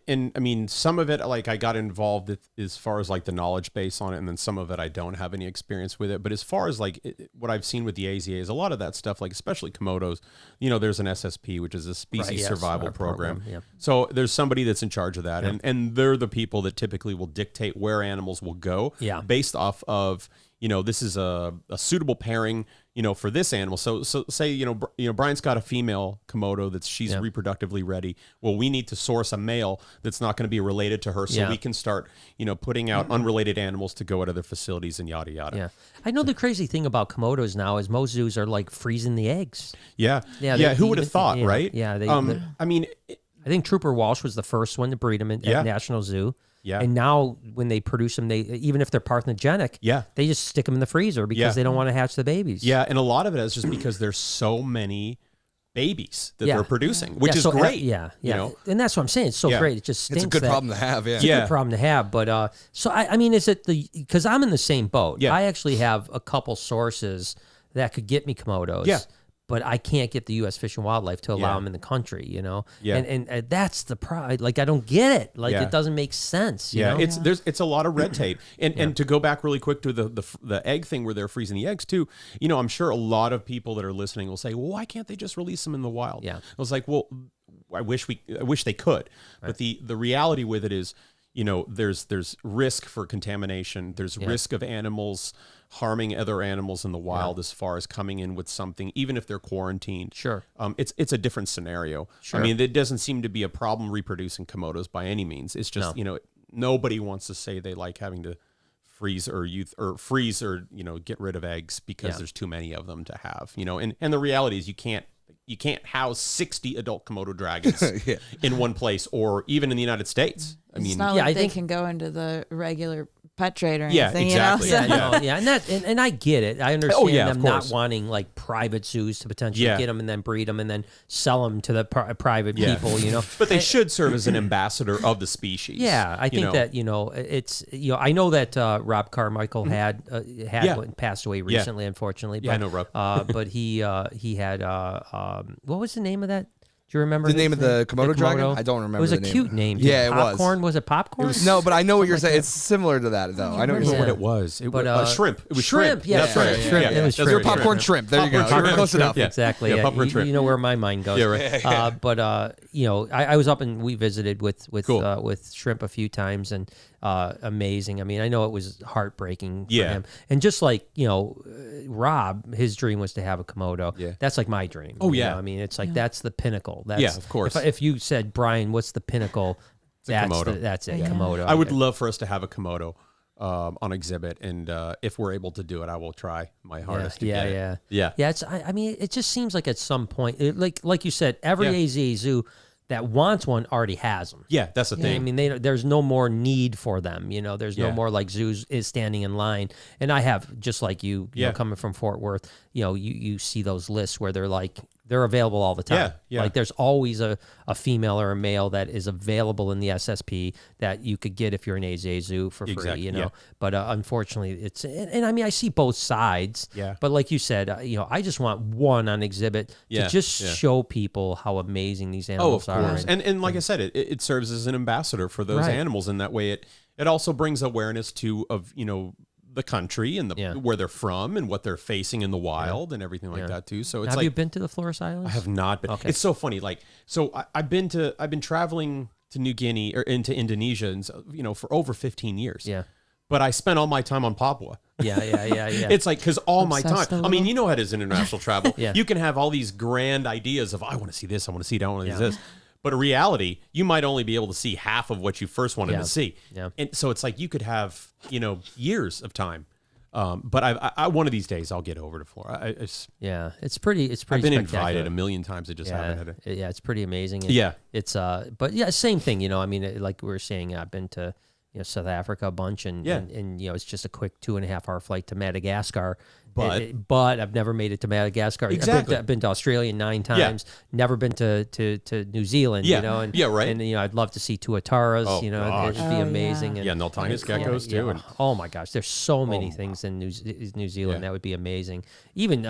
and I mean, some of it like I got involved as far as like the knowledge base on it, and then some of it I don't have any experience with it. But as far as like what I've seen with the AZA is a lot of that stuff, like especially Komodos. There's an SSP, which is a species survival program. Yeah. So there's somebody that's in charge of that, and they're the people that typically will dictate where animals will go based off of. This is a suitable pairing, for this animal. So say, Brian's got a female Komodo she's reproductively ready. Well, we need to source a male that's not going to be related to her, so we can start, putting out unrelated animals to go at other facilities and yada yada. Yeah, I know the crazy thing about Komodos now is most zoos are like freezing the eggs. Yeah. Who would have thought, right? Yeah. I mean, I think Trooper Walsh was the first one to breed them at National Zoo. Yeah. And now when they produce them, even if they're parthenogenic, they just stick them in the freezer because they don't want to hatch the babies. Yeah, and a lot of it is just because there's so many babies that they're producing, which is great. And that's what I'm saying. It's so great. It just stinks. It's a good problem to have. It's a good problem to have. But so I mean, is it because I'm in the same boat? Yeah. I actually have a couple sources that could get me Komodos. Yeah. But I can't get the U.S. Fish and Wildlife to allow them in the country, Yeah. And that's the problem. Like I don't get it. Like it doesn't make sense. You know? It's a lot of red tape. And to go back really quick to the egg thing where they're freezing the eggs too. I'm sure a lot of people that are listening will say, well, why can't they just release them in the wild? Yeah. I was like, well, I wish they could. Right. But the reality with it is, there's risk for contamination. There's risk of animals harming other animals in the wild as far as coming in with something, even if they're quarantined. Sure. It's a different scenario. Sure. I mean, it doesn't seem to be a problem reproducing Komodos by any means. It's just, nobody wants to say they like having to freeze or get rid of eggs because there's too many of them to have, and the reality is you can't house 60 adult Komodo dragons in one place, or even in the United States. I mean, it's not like they can go into the regular pet trade or anything. Exactly. And I get it. I understand them not wanting like private zoos to potentially get them and then breed them and then sell them to the private people. But they should serve as an ambassador of the species. Yeah, I think that it's I know that Rob Carmichael had passed away recently, unfortunately. But, I know Rob. But he had what was the name of that? Do you remember the name of the Komodo dragon? I don't remember. It was the a name. cute name. Yeah, it was. Popcorn? Was it popcorn? No, but I know what you're saying. It's similar to that, though. I know what you're saying. What it was. It was shrimp. It was shrimp. Yeah, that's right. Shrimp. It was shrimp. Your popcorn shrimp. There you go. You're close enough. Exactly. Yeah, popcorn shrimp. You know where my mind goes. Yeah, right. But I was up and we visited with shrimp a few times and amazing. I mean, I know it was heartbreaking for him. And just like Rob, his dream was to have a Komodo. Yeah. That's like my dream. Oh yeah. I mean, it's like that's the pinnacle. That's, of course. If you said, Brian, what's the pinnacle? Komodo. That's it. Komodo. I would love for us to have a Komodo on exhibit, and if we're able to do it, I will try my hardest to get it. Yeah. It's. I mean, it just seems like at some point, like you said, every AZ zoo that wants one already has them. Yeah, that's the thing. I mean, there's no more need for them. There's no more like zoos is standing in line. And I have, just like you know, coming from Fort Worth, you see those lists where they're available all the time. Yeah. Like there's always a female or a male that is available in the SSP that you could get if you're an AZ zoo for free, But unfortunately, and I mean, I see both sides. Yeah. But like you said, I just want one on exhibit to just show people how amazing these animals are. And like I said, it serves as an ambassador for those animals, and that way it also brings awareness of the country and where they're from and what they're facing in the wild and everything like that too. So it's have you been to the Flores Islands? I have not been. Okay. It's so funny. Like, so I've been traveling to New Guinea or into Indonesia, and for over 15 years. Yeah. But I spent all my time on Papua. Yeah. It's like, because all my time, I mean, you know how it is international travel. Yeah. You can have all these grand ideas of, I want to see this, I want to see that, I want to see this. But in reality, you might only be able to see half of what you first wanted to see. Yeah. And so it's like you could have, years of time. But I one of these days I'll get over to Florida. It's pretty. I've been invited a million times. I just haven't had it. Yeah, it's pretty amazing. And it's but same thing. I mean, like we were saying, I've been to South Africa a bunch, and it's just a quick 2.5 hour flight to Madagascar. But I've never made it to Madagascar. Exactly. I've been to Australia 9 times. Never been to New Zealand. Right. And I'd love to see tuataras. Oh, it'd be amazing. Yeah, and Naltinus geckos too. And, oh my gosh, there's so many things in New Zealand that would be amazing. Even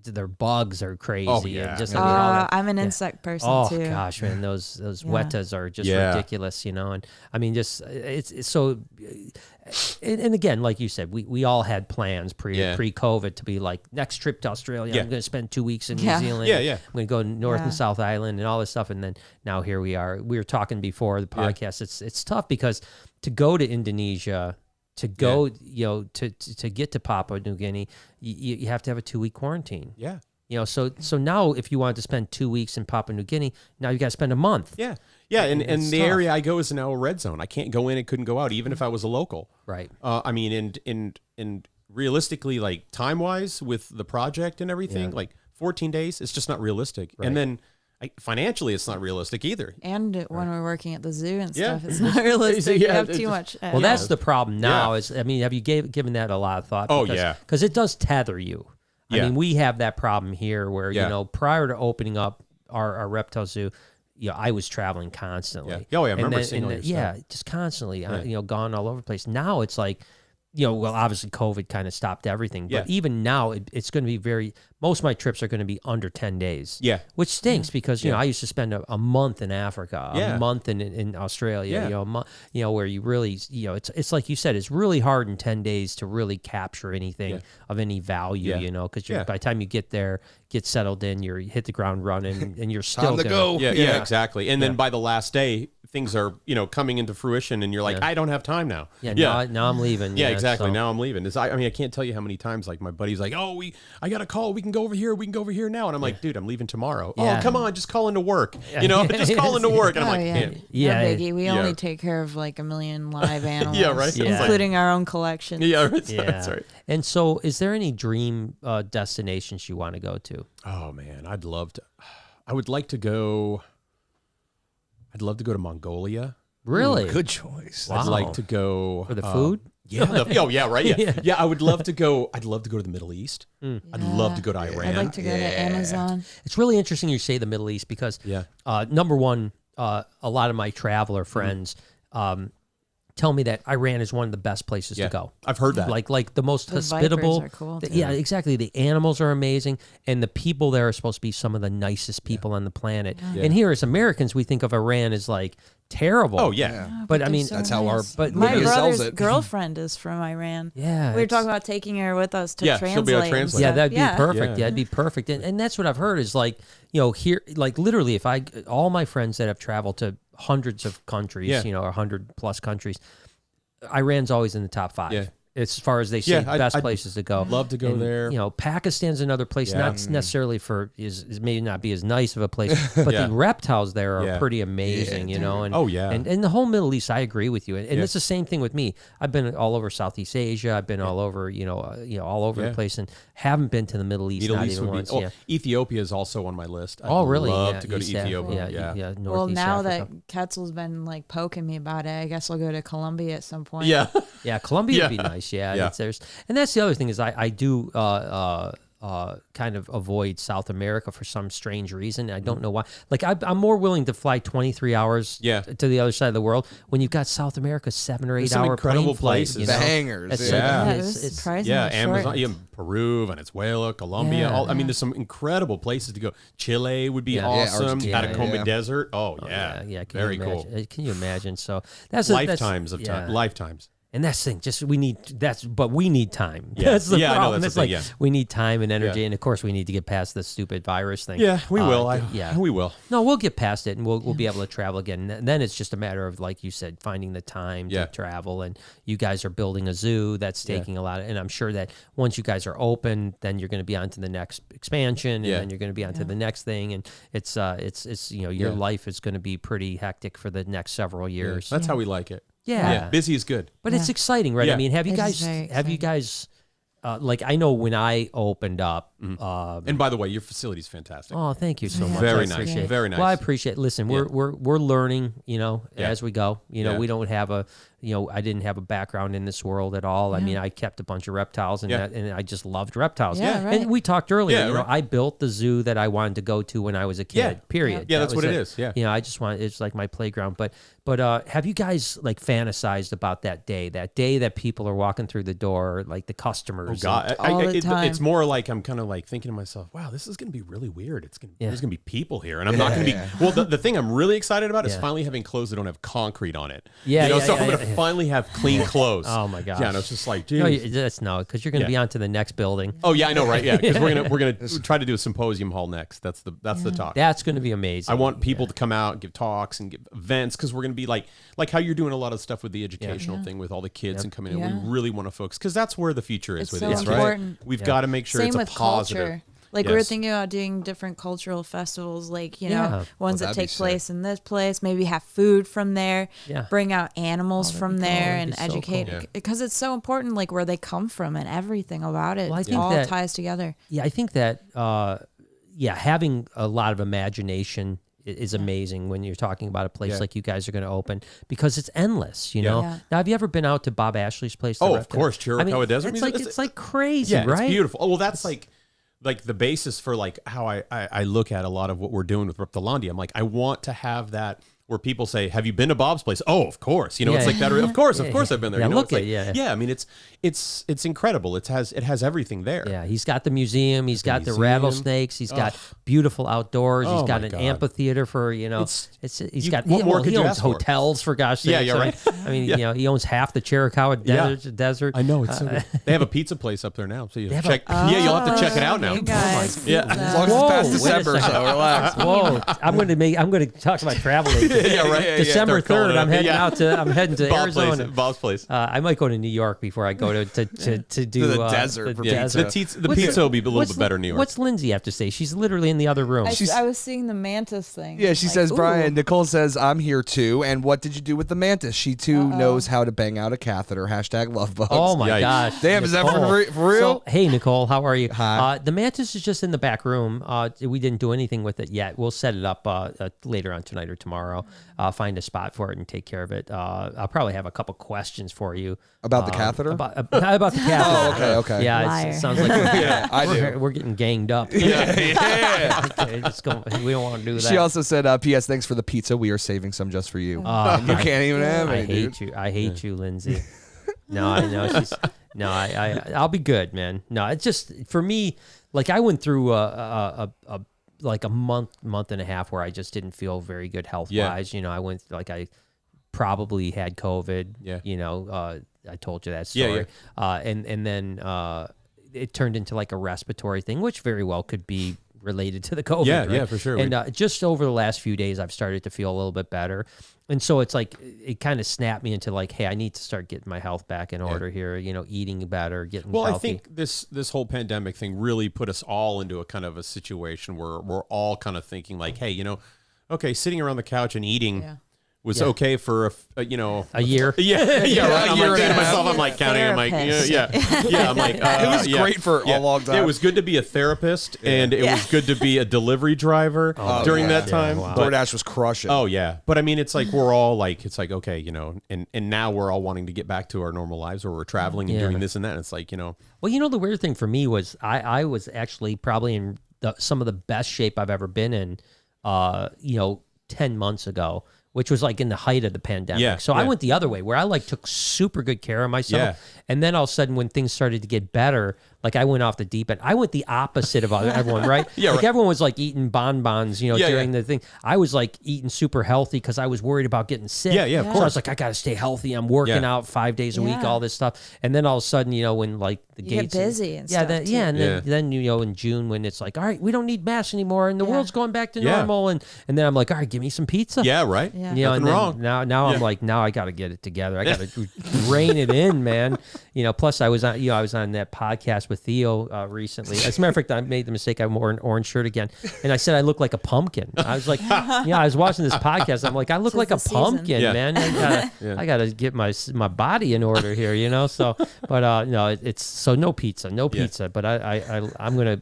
their bugs are crazy. Oh, yeah. And just all that. I'm an insect person too. Oh gosh, man, those wetas are just ridiculous, and I mean, just it's so. And again, like you said, we all had plans pre-COVID to be like, next trip to Australia, I'm going to spend 2 weeks in New Zealand. I'm going to go North and South Island and all this stuff. And then now here we are. We were talking before the podcast. It's tough because to go to Indonesia, to go, to get to Papua New Guinea, you have to have a 2-week quarantine. Yeah. So now if you wanted to spend 2 weeks in Papua New Guinea, now you got to spend a month. Yeah. Yeah, and the tough. area I go is now a red zone. I can't go in and couldn't go out, even if I was a local. Right. I mean, and realistically, like time-wise with the project and everything, like 14 days, it's just not realistic. Right. And then financially, it's not realistic either. And when we're working at the zoo and stuff, it's not realistic. You have too much. Well, that's the problem now. Is have you given that a lot of thought? Because it does tether you. I mean, we have that problem here where, prior to opening up our reptile zoo, I was traveling constantly. Yeah. Oh, yeah. I remember seeing all your stuff. Just constantly, gone all over the place. Now it's like, obviously COVID kind of stopped everything. But even now, it's going to be most of my trips are going to be under 10 days. Yeah. Which stinks because, I used to spend a month in Africa, a month in Australia, where you really, it's like you said, it's really hard in 10 days to really capture anything of any value, because by the time you get there, get settled in, you hit the ground running and you're still time to go. Yeah, exactly. And then by the last day, things are, coming into fruition and you're like, I don't have time now. Now I'm leaving. Yeah, exactly. So. Now I'm leaving. I can't tell you how many times like my buddy's like, I got a call. We can go over here. We can go over here now. And I'm like, dude, I'm leaving tomorrow. Oh, come on. Just call into work. Just call into work. And I'm like, no biggie. We only take care of like 1 million live animals. Right. Including our own collection. That's right. And so is there any dream destinations you want to go to? Oh man, I would like to go. I'd love to go to Mongolia. Really? Ooh, good choice. Wow. I'd like to go for the food. Right. I would love to go. I'd love to go to the Middle East. I'd love to go to Iran. I'd like to go to Amazon. It's really interesting you say the Middle East because number one, a lot of my traveler friends tell me that Iran is one of the best places to go. I've heard that. Like the most the hospitable. Vipers are cool too. Yeah, exactly. The animals are amazing, and the people there are supposed to be some of the nicest people on the planet. Yeah. And here, as Americans, we think of Iran as like terrible. Oh yeah, but I mean, so that's how our my media sells brother's it. girlfriend is from Iran. Yeah, we were talking about taking her with us to translate. She'll be our translator. Yeah, that'd be perfect. Yeah, that'd be perfect. And that's what I've heard is like, here, like literally, if all my friends that have traveled to hundreds of countries, or 100 plus countries, Iran's always in the top 5. Yeah. As far as they say, best places to go. Love to go there. Pakistan's another place, not necessarily is maybe not be as nice of a place, but the reptiles there are pretty amazing, And and the whole Middle East, I agree with you. And it's the same thing with me. I've been all over Southeast Asia. I've been all over, all over the place, and haven't been to the Middle East. Not even once. Ethiopia is also on my list. I'd really? Love to go to Ethiopia. Yeah. Well, now Africa. that Quetzal's been like poking me about it, I guess I'll go to Colombia at some point. Yeah, Colombia would be nice. Yeah. And that's the other thing is I do kind of avoid South America for some strange reason. I don't know why. Like I'm more willing to fly 23 hours to the other side of the world when you've got South America 7 or 8 hour incredible plane places. flight. Bangers. It's surprisingly Amazon, Peru, Venezuela, Colombia. There's some incredible places to go. Chile would be awesome. Atacama Desert. Oh yeah, yeah. Very cool. Can you imagine? So that's lifetimes of time. Lifetimes. And that's the thing, just we need time. Yeah. That's the Yeah, I know, problem. that's It's the like thing, we need time and energy, Yeah. and of course we need to get past this stupid virus thing. Yeah, we will. We will. No, we'll get past it, and we'll be able to travel again. And then it's just a matter of, like you said, finding the time to travel. And you guys are building a zoo that's taking a lot of, and I'm sure that once you guys are open, then you're going to be on to the next expansion, and then you're going to be on to the next thing. And it's your life is going to be pretty hectic for the next several years. That's how we like it. Yeah. Busy is good. But it's exciting, right? Yeah. I mean, have you It is very guys, like, I know when I opened up, And by the way, your facility is fantastic. oh, thank you so much. Very I nice. appreciate it. Very nice. Well, I appreciate it. Listen, we're learning, as we go. We don't have I didn't have a background in this world at all. I mean, I kept a bunch of reptiles and and I just loved reptiles. Yeah, right. And we talked earlier, Yeah, right. I built the zoo that I wanted to go to when I was a kid, Yeah. period. Yeah, That that's was what it is. Yeah. I just want, it's like my playground. But have you guys like fantasized about that day that people are walking through the door, like the customers? God, All the time. it's more like I'm kind of like thinking to myself, wow, this is going to be really weird. There's going to be people here, and I'm not going to be. Well, the thing I'm really excited about is finally having clothes that don't have concrete on it. Yeah, so yeah, I'm going to finally have clean clothes. Oh my gosh. Yeah, and it's just like, geez. No, because you're going to be on to the next building. Oh yeah, I know, right? Yeah, because we're gonna try to do a symposium hall next. That's the talk. That's going to be amazing. I want people to come out and give talks and give events because we're going to be like how you're doing a lot of stuff with the educational thing with all the kids and coming in. Yeah. We really want to focus because that's where the future is It's with so it. important. We've got to make sure Same it's a with positive. culture. Like we were Yes. thinking about doing different cultural festivals, like Yeah. ones that that'd be take sick. place in this place. Maybe have food from there. Yeah. Bring out animals from cool. there That'd and be so educate cool. Yeah. because it's so important, like where they come from and everything about it. Well, I It think all that- ties together. Yeah, I think that having a lot of imagination is amazing when you're talking about a place like you guys are going to open because it's endless, know? Yeah. Now, have you ever been out to Bob Ashley's place? the Oh, of Reptile? course, Chiricahua Desert It's Museum. like, it's like crazy, Yeah, right? it's beautiful. Oh, well, that's like the basis for like how I look at a lot of what we're doing with Reptilandia. I'm like, I want to have that where people say, "Have you been to Bob's place?" Oh, of course. It's like that. Of course, I've been there. Yeah, It's look like, at- I mean, it's incredible. It has everything there. Yeah, he's got the museum. He's got the museum. rattlesnakes. He's got beautiful outdoors. Oh, He's got my an God. amphitheater for he's got. what more could he you owns ask for? hotels for gosh sakes. Yeah, yeah, right. I mean, he owns half the Chiricahua desert. I know it's so good. They have a pizza place up there now, so you have check. You'll have to check it out now. You guys, Yeah. As long as it's past Whoa, December, wait a so relax. Whoa! I'm going to talk about travel agents. Yeah, right. December Start calling 3rd, it I'm up. heading Yeah. I'm heading to Bob's Arizona. place. Bob's place. I might go to New York before I go to do the desert for Yeah, pizza. the pizza will be a little bit better in New York. What's Lindsay have to say? She's literally in the other room. I was seeing the mantis thing. Yeah, she Like, says, ooh. Brian, Nicole says, I'm here too. And what did you do with the mantis? She too knows how to bang out a catheter. Hashtag love bugs. Oh my Yikes. gosh! Damn, is that Nicole. for real? So, hey Nicole, how are you? Hi. The mantis is just in the back room. We didn't do anything with it yet. We'll set it up later on tonight or tomorrow. Find a spot for it and take care of it. I'll probably have a couple questions for you About the catheter? About the catheter. Oh, okay. Yeah, Liar. it sounds like I do. we're getting ganged up. Yeah. Okay, we don't want to do that. She also said, P.S. Thanks for the pizza. We are saving some just for you. You can't even have I it, dude. hate you. I hate you, Lindsay. No, I know she's. No, I'll be good, man. No, it's just for me. Like I went through like a month and a half where I just didn't feel very good health wise. I went I probably had COVID. Yeah. I told you that story. Yeah. And then it turned into like a respiratory thing, which very well could be related to the COVID. Yeah, right? yeah, for sure. And just over the last few days, I've started to feel a little bit better. And so it's like, it kind of snapped me into like, hey, I need to start getting my health back in order here, eating better, getting Well, healthy. I think this whole pandemic thing really put us all into a kind of a situation where we're all kind of thinking like, hey, okay, sitting around the couch and eating was okay for a year. Yeah, right. A year I'm like and a thinking to half. myself, I'm like counting. I'm like, Therapist. yeah. I'm like, It was great for a long time. It was good to be a therapist, and it was good to be a delivery driver during that time. wow. But, DoorDash was crushing. oh yeah, but I mean, it's like we're all like, it's like okay, and now we're all wanting to get back to our normal lives, where we're traveling and doing this and that. And it's like Well, the weird thing for me was I was actually probably in some of the best shape I've ever been in, 10 months ago which was like in the height of the pandemic. Yeah, so I yeah. went the other way where I like took super good care of myself. Yeah. And then all of a sudden when things started to get better, like I went off the deep end. I went the opposite of everyone, right? Yeah, like right. everyone was like eating bonbons, you know, Yeah, during yeah. the thing. I was like eating super healthy because I was worried about getting sick. Yeah, yeah, of So I course. was like, I got to stay healthy. I'm working Yeah. out 5 days a week, Yeah. all this stuff. And then all of a sudden, you know, when like the You get gates. busy and yeah, stuff, then, too. yeah. And Yeah. then, you know, in June when it's like, all right, we don't need masks anymore and the Yeah. world's going back to Yeah. normal. And then I'm like, all right, give me some pizza. Yeah, right. Yeah. You know, Nothing and then wrong. now I'm Yeah. like, now I got to get it together. I got to rein it in, man. You know, plus I was on that podcast with Theo recently. As a matter of fact, I made the mistake. I wore an orange shirt again, and I said I look like a pumpkin. I was like, I was watching this podcast. I'm like, I look Tis like a the season. pumpkin, Yeah. man. I gotta get my body in order here, you know. So, but no, it's so no pizza. But I'm gonna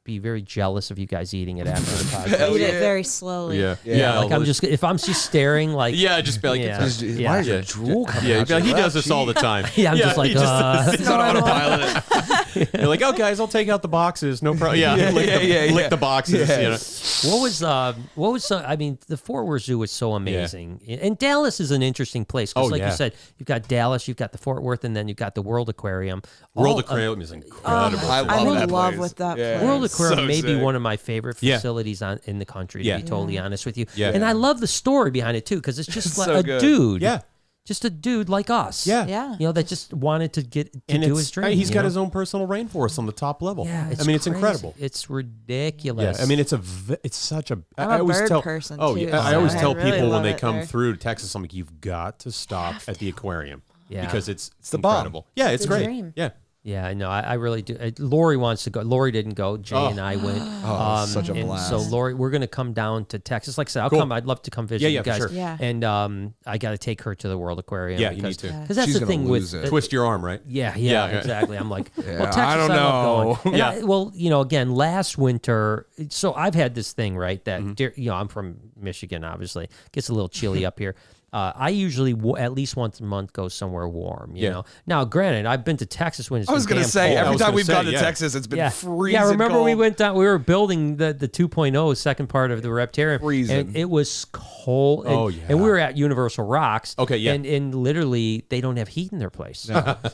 be very jealous of you guys eating it after the podcast. Eat it very slowly. Yeah, Yeah, Like if I'm just staring, like just be like, Yeah. it's- Yeah. Why is Yeah. your drool coming yeah, out? be like, he your does left this all the cheek? time. Yeah, I'm just like, he it's on Normal. autopilot. You're like, oh, guys, I'll take out the boxes, no problem. Yeah, lick the boxes. Yeah. You know? What was I mean, the Fort Worth Zoo is so amazing. And Dallas is an interesting place because Oh, like yeah. you said, you've got Dallas, you've got the Fort Worth, and then you've got the World Aquarium. World All- Aquarium is incredible. I I'm love in that love place. with that Yeah. place. World Aquarium So may be sick. one of my favorite Yeah. facilities in the country, to Yeah. be totally honest with you. Yeah. And I love the story behind it too, because it's just It's like so a good. dude. Yeah. Just a dude like us. Yeah. Yeah. You know, that just wanted to get to And do it's, his dream. he's you got know? his own personal rainforest on the top level. Yeah, I mean, it's crazy. incredible. It's ridiculous. Yeah, I mean, it's such a. I'm I a always bird tell. person, oh, too, yeah, I so always I tell really people when love they it come there. through to Texas, I'm like, you've got to stop at the aquarium. Yeah. Because it's the bomb. incredible. Yeah, it's The great. dream. Yeah. Yeah, I know. I really do. Lori wants to go. Lori didn't go. Jay and I went. Oh, such a and blast. So Lori, we're going to come down to Texas. Like I said, I'll Cool. come. I'd love to come visit Yeah, you yeah, for guys. sure. Yeah. And I got to take her to the World Aquarium. Yeah, you because, need to. Because that's She's the gonna thing lose with it. Twist your arm, right? Yeah, Yeah. exactly. I'm like, Yeah, well, Texas, I don't love know. going. And Yeah. well, you know, again, last winter, so I've had this thing, right, that, Mm-hmm. you know, I'm from Michigan, obviously. Gets a little chilly up here. I usually, at least once a month, go somewhere warm, you Yeah. know. Now, granted, I've been to Texas when it's I was going to say I every was time gonna we've say, gone to yeah. Texas, it's been Yeah. freezing. Yeah, remember we cold. went down, we were building the 2.0 second part of the Reptarium. Freezing. And it was cold. And, Oh, yeah. And we were at Universal Rocks. Okay, yeah. And literally, they don't have heat in their place.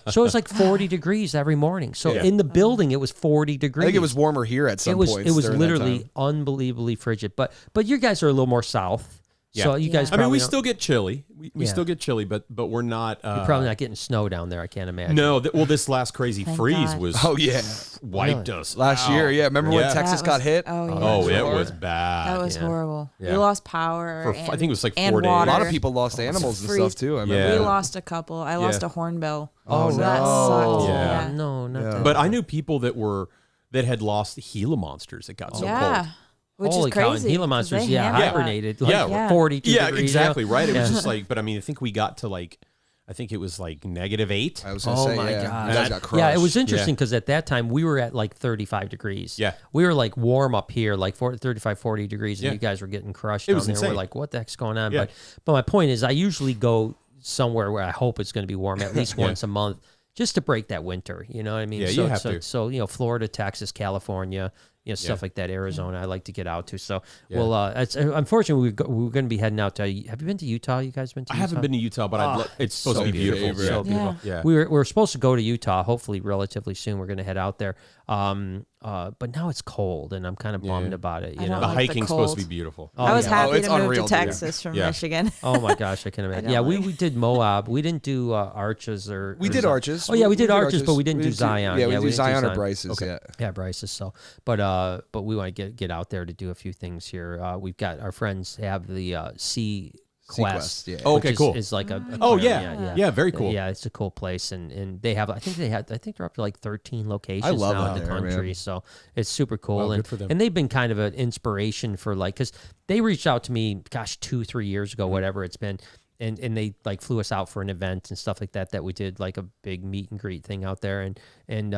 So it's like 40 degrees every morning. So Yeah. in the building, it was 40 degrees. I think it was warmer here at some It was points. it was during that literally time. unbelievably frigid. But you guys are a little more south. Yeah. So you guys Yeah. I mean, we probably don't- still get chilly. We Yeah. still get chilly, but we're not. you're probably not getting snow down there, I can't imagine. No, well, this last crazy Thank freeze God. was Oh yeah, wiped us last out. year. Yeah, remember when Yeah. Texas That got was- hit? Oh, yeah. Oh, it Sure. was bad. That was Yeah. horrible. Yeah. We lost power. For, I think it was like and 4 days. water. A lot of people lost animals and freeze. stuff too. I remember. Yeah. We lost a couple. I lost Yeah. a hornbill. Oh, so that no. sucked. Yeah. No, not Yeah. that. But I knew people that had lost Gila monsters. It got so yeah. cold. Which Holy is cow, crazy. and Gila 'cause monsters, they yeah, handle that. hibernated like Yeah. 42 Yeah, degrees. exactly right. It was Yeah. just like, but I mean, I think we got to like, I think it was like -8. I was gonna Oh say, my yeah. God. You guys got crushed. Yeah, it was interesting because at that time we were at like 35 degrees. Yeah. We were like warm up here, like 35, 40 degrees, and Yeah. you guys were getting crushed It down was there. We're insane. like, what the heck's going on? Yeah. But my point is, I usually go somewhere where I hope it's going to be warm at least Yeah. once a month just to break that winter. You know what I mean? Yeah, so, you have so, to. So, you know, Florida, Texas, California, you know, stuff like that, Arizona, I like to get out to. So, Yeah. well, it's, unfortunately, we're going to be heading out to, have you been to Utah? You guys been to I Utah? haven't been to Utah, but it's supposed so to be beautiful. favorite. So Yeah. beautiful. Yeah. We're supposed to go to Utah, hopefully relatively soon. We're going to head out there. But now it's cold, and I'm kind of bummed Yeah. about it. I You don't know? The like the hiking's supposed to be cold. beautiful. Oh, I was yeah. happy it's to move unreal, to dude. Texas from Yeah. Michigan. Oh my gosh, I can imagine. Yeah, we did Moab. We didn't do Arches or. We or did Zion. Arches. Oh yeah, we did Arches, but we didn't do Zion. Yeah, we we did didn't Zion do or Bryce's. Okay. Yeah. Yeah, Bryce's. So, but we want to get out there to do a few things here. We've got our friends have the Sea Quest. yeah. Oh, which okay, cool. Is like a Oh aquarium. yeah, very cool. Yeah, it's a cool place, and they have. I think they're up to like 13 locations I love now that in the there, country. man. So it's super cool, Well, and good for them. and they've been kind of an inspiration for like because they reached out to me, gosh, 2-3 years ago, whatever it's been. And they like flew us out for an event and stuff like that we did like a big meet and greet thing out there and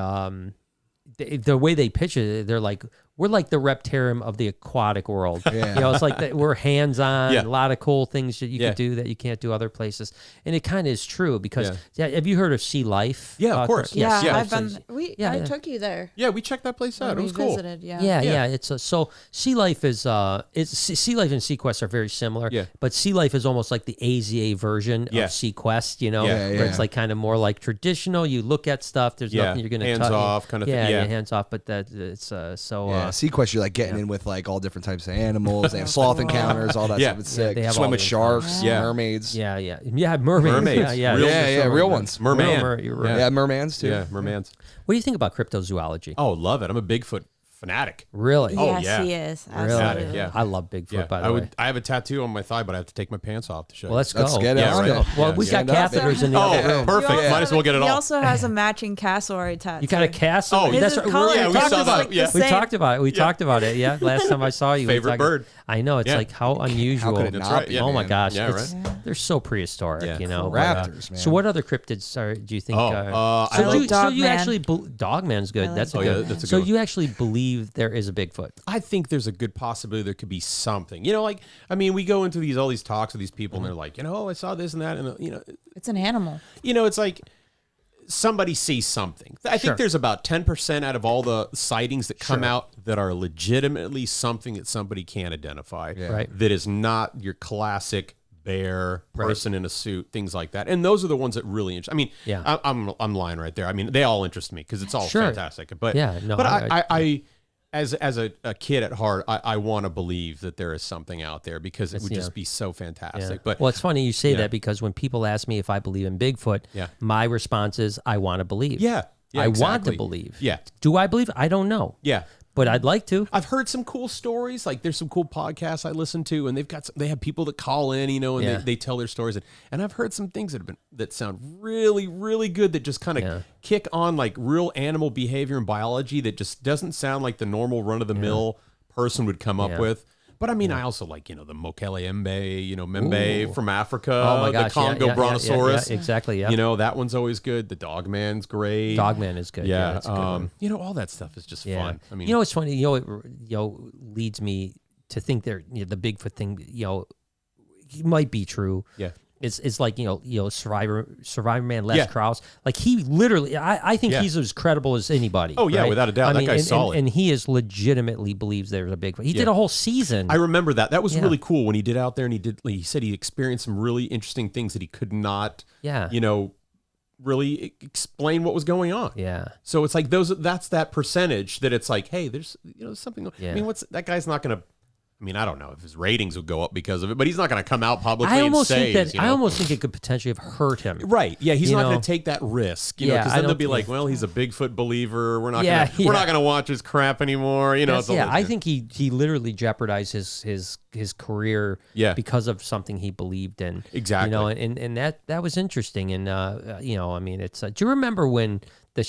the way they pitch it, they're like, we're like the reptarium of the aquatic world. Yeah. You know, it's like that we're hands-on, Yeah. a lot of cool things that you Yeah. can do that you can't do other places. And it kind of is true because, have you heard of Sea Life? Yeah, of course. Yeah, Sea I've Life. been. I took you there. Yeah, we checked that place out. When It we was cool. visited, Yeah. It's so Sea Life is Sea Life and SeaQuest are very similar. Yeah. But Sea Life is almost like the AZA version of SeaQuest. You know, Yeah. where it's like kind of more like traditional. You look at stuff. There's nothing you're gonna hands touch. off kind of thing. Yeah, hands off. But that it's so. SeaQuest, you're like getting in with like all different types of animals. They have sloth encounters, all that Yeah. stuff. It's sick. they have Swim all with those sharks, Yeah. mermaids. Yeah, mermaids. Mermaids. Yeah, Real ones. Merman. You're right. Yeah, mermans too. Yeah, mermans. What do you think about cryptozoology? Oh, love it. I'm a Bigfoot fanatic. Really? Oh, yes, yeah. he is. Really? Absolutely. Yeah. I love Bigfoot. Yeah, By the way. I have a tattoo on my thigh, but I have to take my pants off to show. Well, let's go. Let's get it Yeah, on right. it. Well, Yeah, we got stand up. catheters in the other room. perfect. He also- Might as well get it He all. also has a matching cassowary tattoo. You got a castle? Oh, that's His right. color Yeah, we color's saw that. like the Yeah. We same. talked about it. We talked about it. Yeah, last time I saw you. we Favorite talked- bird. I know. It's Yeah. like how unusual. could it That's not right. be, Yeah. Oh my man? gosh, Yeah, it's- they're so prehistoric. Yeah. You know, Raptors, man. So what other cryptids do you think? Oh, I so, like you Dogman. actually Dogman's good. I like That's a Oh, good. yeah, that's a so good one. you actually believe there is a Bigfoot? I think there's a good possibility there could be something. You know, like we go into all these talks with these people, and they're like, I saw this and that, and It's an animal. it's like somebody sees something. I think there's about 10% out of all the sightings that come out that are legitimately something that somebody can identify. Right. That is not your classic bear person in a suit, things like that. And those are the ones that really interest. I'm lying right there. They all interest me because it's all fantastic. But I as a kid at heart, I want to believe that there is something out there because it would just be so fantastic. But well, it's funny you say that because when people ask me if I believe in Bigfoot, my response is I want to believe. I want to believe. Yeah. Do I believe? I don't know. Yeah. But I'd like to. I've heard some cool stories. Like there's some cool podcasts I listen to, and they have people that call in, and they tell their stories. And I've heard some things that sound really, really good that just kind of kick on like real animal behavior and biology that just doesn't sound like the normal run of the mill person would come up with. But I also like, the Mokele Embe, Membe from Africa, Oh my gosh, the Congo Brontosaurus. Yeah, exactly, yeah. That one's always good. The Dogman's great. Dogman is good. Yeah, that's a good one. All that stuff is just fun. It's funny. It leads me to think the Bigfoot thing. It might be true. Yeah. It's like Survivor Man Les Krause. Like he literally, I think he's as credible as anybody. Oh yeah, right? without a doubt, that guy's solid. And he is legitimately believes there's a Bigfoot. He did a whole season. I remember that. That was really cool when he did out there, and he said he experienced some really interesting things that he could not. Really explain what was going on. Yeah. So it's like that's that percentage that it's like, hey, there's something. Yeah. What's that guy's not going to. I don't know if his ratings would go up because of it, but he's not going to come out publicly and say. I almost think it could potentially have hurt him. Right? Yeah, he's not going to take that risk. Because then they'll be like, "Well, he's a Bigfoot believer. We're not going to watch his crap anymore." I think he literally jeopardized his career because of something he believed in. Exactly. And that was interesting. And it's. Do you remember when the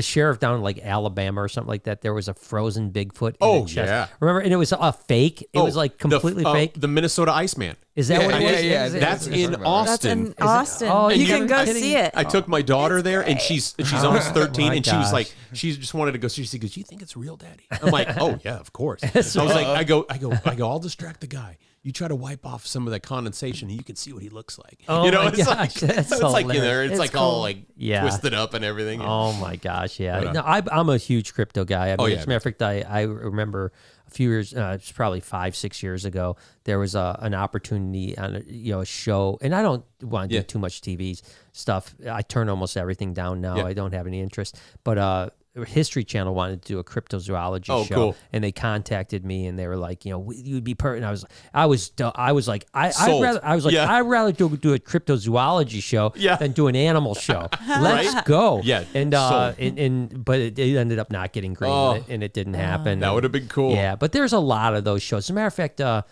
sheriff down in like Alabama or something like that, there was a frozen Bigfoot in the chest? Yeah. Remember? And it was a fake. It was like completely fake. The Minnesota Iceman. Is that what it was? Yeah. That's in Austin. That's in Austin. Oh, you you can go kidding? see it. I took my daughter there, and she's almost 13, my and she was gosh. like, she just wanted to go see. She goes, "You think it's real, Daddy?" I'm like, "Oh yeah, of course." I was like, I go, I'll distract the guy. You try to wipe off some of that condensation, and you can see what he looks like. Oh my it's gosh, like that's it's like in hilarious. there. It's like cool. all like Yeah. twisted up and everything. Oh my gosh, yeah. But, No, I'm a huge crypto guy. As a matter of fact, I remember a few years, it's probably 5-6 years ago, there was an opportunity on a show, and I don't want to do too much TV stuff. I turn almost everything down now. I don't have any interest, but History Channel wanted to do a cryptozoology show, cool. and they contacted me, and they were like, you'd be perfect. And I was like, I'd Sold. rather do a cryptozoology show than do an animal show. Let's go. Yeah, But it ended up not getting green, and it didn't happen. That would have been cool. Yeah, but there's a lot of those shows. As a matter of fact, a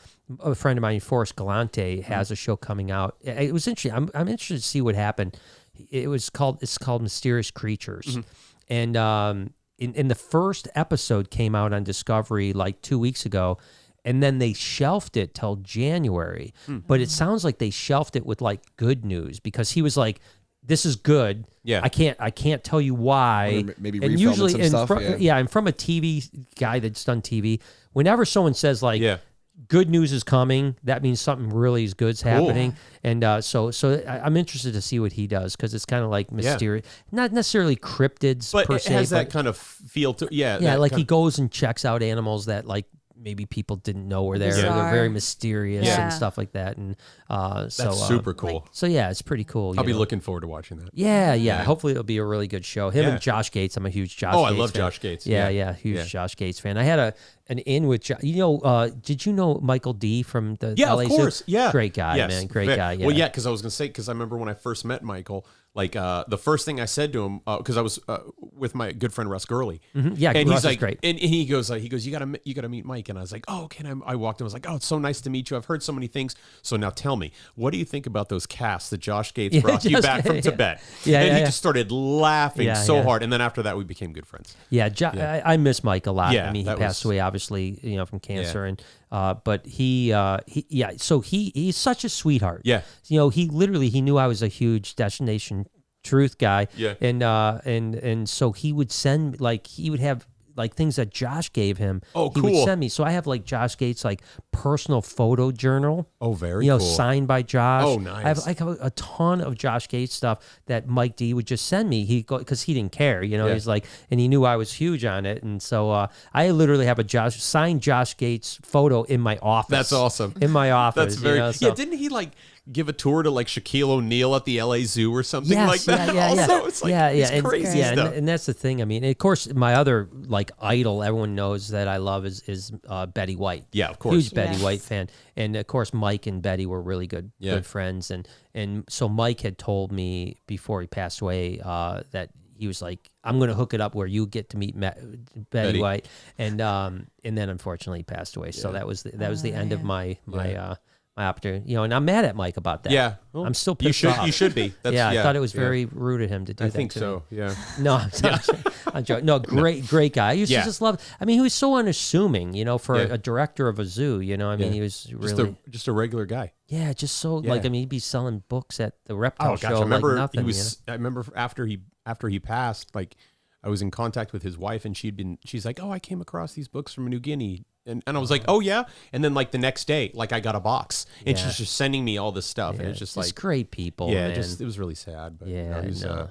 friend of mine, Forrest Galante, has a show coming out. It was interesting. I'm interested to see what happened. It's called Mysterious Creatures. And in the first episode came out on Discovery like 2 weeks ago, and then they shelved it till January. But it sounds like they shelved it with like good news, because he was like, this is good. Yeah. I can't tell you why. Maybe and refilming usually, some and stuff. and from a TV guy that's done TV, whenever someone says like, Yeah. good news is coming, that means something really good's happening. And so I'm interested to see what he does, because it's kind of like mysterious, not necessarily cryptids But per it se, has but that kind of feel to like he goes and checks out animals that like maybe people didn't know were there. Bizarre. They're very mysterious Yeah. and stuff like that. And That's super cool. So yeah, it's pretty cool. I'll be know. looking forward to watching that. Yeah. Hopefully it'll be a really good show. Him Yeah. and Josh Gates. I'm a huge Josh Oh, Gates I love fan. Josh Gates. Yeah, huge Josh Gates fan. I had an in with did you know Michael D from the Yeah, LA of Zoo? course. Yeah. Great guy, Yes. man. Great guy. Yeah. Well, yeah, because I was going to say, because I remember when I first met Michael, like the first thing I said to him, because I was with my good friend Russ Gurley. Yeah, and Russ he's like, is great. and he goes, you gotta meet Mike. And I was like, oh, I walked in, I was like, oh, it's so nice to meet you. I've heard so many things. So now tell me, what do you think about those casts that Josh Gates brought you back from Tibet? And he just started laughing so hard. And then after that, we became good friends. Yeah, I miss Mike a lot. Yeah, I mean, he passed away, obviously, from cancer, and but so he's such a sweetheart. Yeah. He knew I was a huge Destination Truth guy. Yeah. And so he would send, he would have things that Josh gave him. Oh, he cool. would send me. So I have Josh Gates personal photo journal. Oh, very cool. Signed by Josh. Oh, nice. I have a ton of Josh Gates stuff that Mike D would just send me. Because he didn't care, he's and he knew I was huge on it. And so I literally have a signed Josh Gates photo in my office. That's awesome. In my office. That's very, didn't he give a tour to Shaquille O'Neal at the LA Zoo or something like that? It's it's crazy stuff. And that's the thing. I mean, of course, my other idol everyone knows that I love is Betty White. Yeah, of course. Huge Betty White fan. And of course, Mike and Betty were really good friends. And so Mike had told me before he passed away that he was like, I'm going to hook it up where you get to meet Betty White. And then unfortunately he passed away. So that was the end of my opportunity, and I'm mad at Mike about that. Yeah, I'm still pissed off. You should be. I thought it was very rude of him to do that. I think to so. me. Yeah. No, I'm joking. No, great guy. I used to just love. I mean, he was so unassuming, for a director of a zoo. I mean, he was really just a regular guy. Yeah, just so he'd be selling books at the Reptile show. I remember nothing. I remember after he passed, I was in contact with his wife, and she's like, oh, I came across these books from New Guinea. And I was like, oh, yeah. And then the next day, I got a box, and she's just sending me all this stuff. And it's just great people. Yeah, man. it was really sad. But no.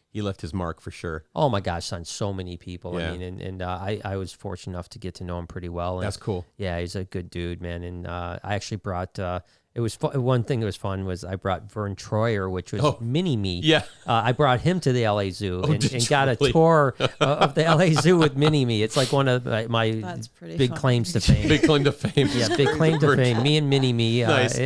He left his mark for sure. Oh my gosh, on so many people. Yeah. I mean, and I was fortunate enough to get to know him pretty well. And that's cool. Yeah, he's a good dude, man. And I actually brought. It was one thing that was fun was I brought Vern Troyer, which was Mini-Me. Yeah. I brought him to the LA Zoo and got a tour of the LA Zoo with Mini-Me. It's one of my big claims to fame. Big claim to fame. Yeah, big claim to fame. Me and Mini-Me nice.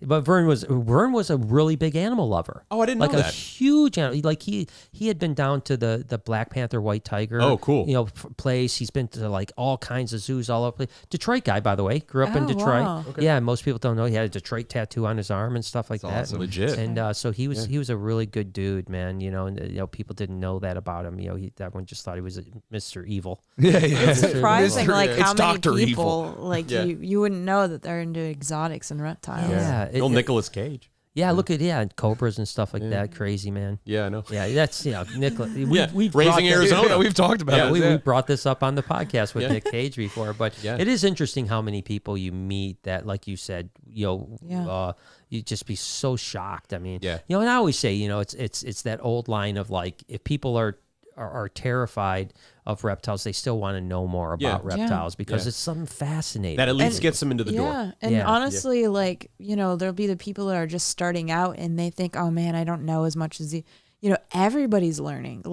But Vern was a really big animal lover. Oh, I didn't know that. A huge animal. He had been down to the Black Panther, White Tiger. Oh, cool. Place. He's been to all kinds of zoos all over the place. Detroit guy, by the way. Grew up in Detroit. Wow. Okay. Yeah, most people don't know he had a Detroit tattoo on his arm and stuff like that. Awesome. Legit. And so he was a really good dude, man. And people didn't know that about him. Everyone just thought he was Mr. Evil. Yeah. It's surprising, how many Dr. people you wouldn't know that they're into exotics and reptiles. Yeah. Nicolas Cage. Yeah, look at cobras and stuff like that. Crazy, man. Yeah, I know. Yeah, that's Nicolas. We've Raising Arizona. We've talked about it. We brought this up on the podcast with Nick Cage before, but it is interesting how many people you meet that, like you said, you just be so shocked. I mean, and I always say, it's that old line of if people are terrified of reptiles, they still want to know more about reptiles because it's something fascinating. That at least gets them into the door. Yeah, and honestly, there'll be the people that are just starting out and they think, oh man, I don't know as much as everybody's learning.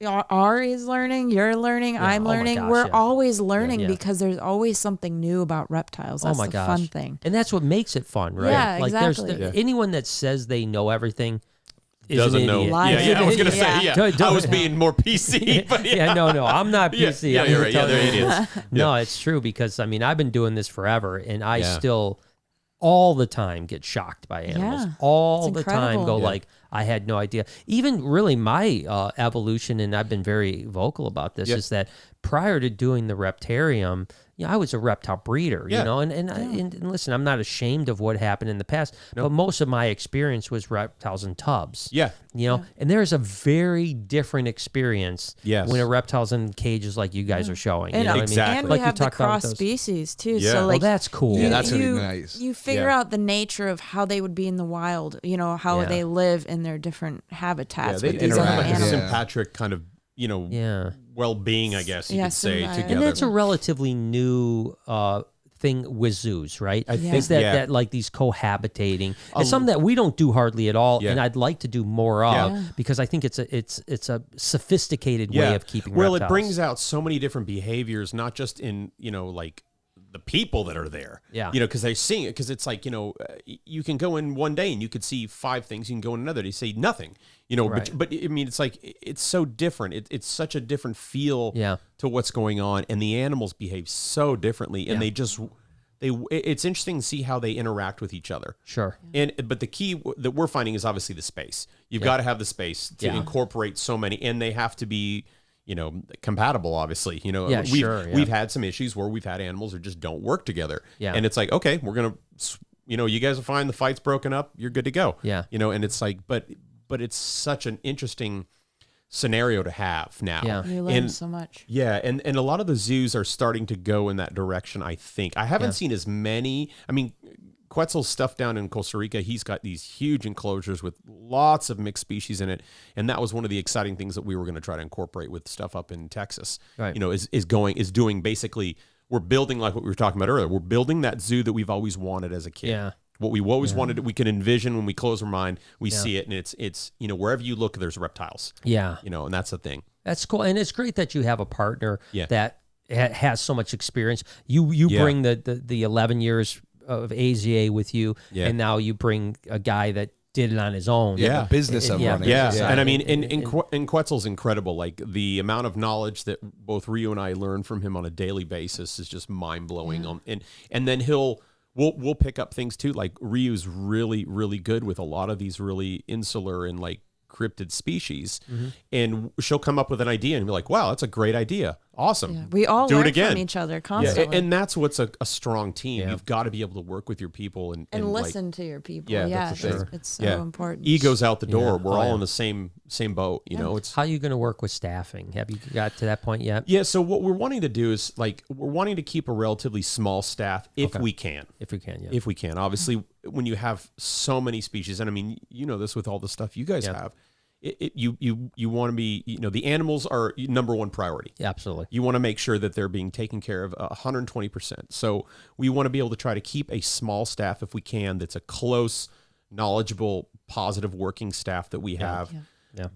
Ari's learning, you're learning, I'm learning. Gosh, we're always learning because there's always something new about reptiles. That's the fun thing. And that's what makes it fun, right? Yeah, exactly. Anyone that says they know everything doesn't know. I was gonna say, I was being more PC, but no, I'm not PC. Yeah, you're right. Yeah, they're idiots. No, it's true because I've been doing this forever, and I still all the time get shocked by animals. Yeah, all the time go I had no idea. Even really my evolution, and I've been very vocal about this, is that prior to doing the Reptarium, I was a reptile breeder, Yeah. and listen, I'm not ashamed of what happened in the past, but most of my experience was reptiles in tubs. Yeah. And there's a very different experience Yes. when a reptile's in cages like you guys are showing. And, You know what I mean? Exactly. and Like we you have the talked about cross those- species too. Yeah. So Well, like that's cool. Yeah, that's gonna be nice. You figure Yeah. out the nature of how they would be in the wild. How Yeah. they live in their different habitats they with these interact other like a animals. sympatric kind of, Yeah. well-being, I guess you Yeah, could say, symbiotic. together. And that's a relatively new thing with zoos, right? I think- Is that, yeah. that like these cohabitating. It's something that we don't do hardly at all, Yeah. and I'd like to do more of Yeah. because I think it's a sophisticated way of keeping reptiles. It brings out so many different behaviors, not just in, like the people that are there. Yeah. Because they're seeing it, because it's like, you can go in one day and you could see 5 things. You can go in another day, say nothing, Right. but I mean, it's like, it's so different. It's such a different feel to what's going on. And the animals behave so differently, and it's interesting to see how they interact with each other. Sure. But the key that we're finding is obviously the space. You've got to have the space to incorporate so many, and they have to be, compatible, obviously. We've had some issues where we've had animals that just don't work together. Yeah. And it's like, okay, we're going to, you guys are fine. The fight's broken up. You're good to go. Yeah. And it's like, but it's such an interesting scenario to have now. Yeah. You learn so much. Yeah, and a lot of the zoos are starting to go in that direction, I think. I haven't seen as many. I mean, Quetzal's stuff down in Costa Rica, he's got these huge enclosures with lots of mixed species in it, and that was one of the exciting things that we were going to try to incorporate with stuff up in Texas. Right. Is doing basically, we're building like what we were talking about earlier. We're building that zoo that we've always wanted as a kid. Yeah. What we always wanted, we can envision when we close our mind, we see it, and it's wherever you look, there's reptiles. Yeah. And that's the thing. That's cool. And it's great that you have a partner Yeah. that has so much experience. You bring the 11 years of AZA with you, and now you bring a guy that did it on his own. Yeah. The business of running. Yeah. Yeah. And I mean, and Quetzal's incredible. Like the amount of knowledge that both Rio and I learn from him on a daily basis is just mind blowing. And then we'll pick up things too. Like Ryu's really, really good with a lot of these really insular and like cryptid species, and she'll come up with an idea and be like, wow, that's a great idea. Awesome. Yeah. We all do learn it again from each other Yeah. constantly. And that's what's a strong team. Yeah. You've got to be able to work with your people and listen to your people. Yeah, Yeah, that's the thing. it's so important. Egos out the door. We're all yeah. in the same boat. It's How are you going to work with staffing? Have you got to that point yet? yeah. So what we're wanting to do is like we're wanting to keep a relatively small staff if we can. If we can, yeah. If we can. Obviously, when you have so many species, and I mean, this with all the stuff you guys have, you want to be, the animals are number one priority. Yeah, absolutely. You want to make sure that they're being taken care of 120%. So we want to be able to try to keep a small staff if we can. That's a close, knowledgeable, positive working staff that we have,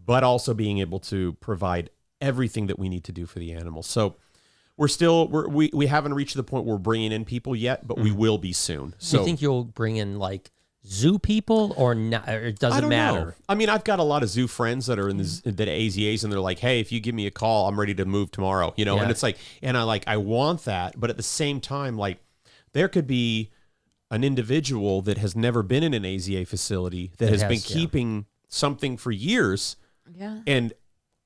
but also being able to provide everything that we need to do for the animals. So we haven't reached the point where we're bringing in people yet, but we will be soon. So Do you think you'll bring in like zoo people or not? Or it doesn't matter. know. I mean, I've got a lot of zoo friends that are in that AZAs, and they're like, "Hey, if you give me a call, I'm ready to move tomorrow." And it's like, and I want that, but at the same time, like, there could be an individual that has never been in an AZA facility that has been keeping something for years, and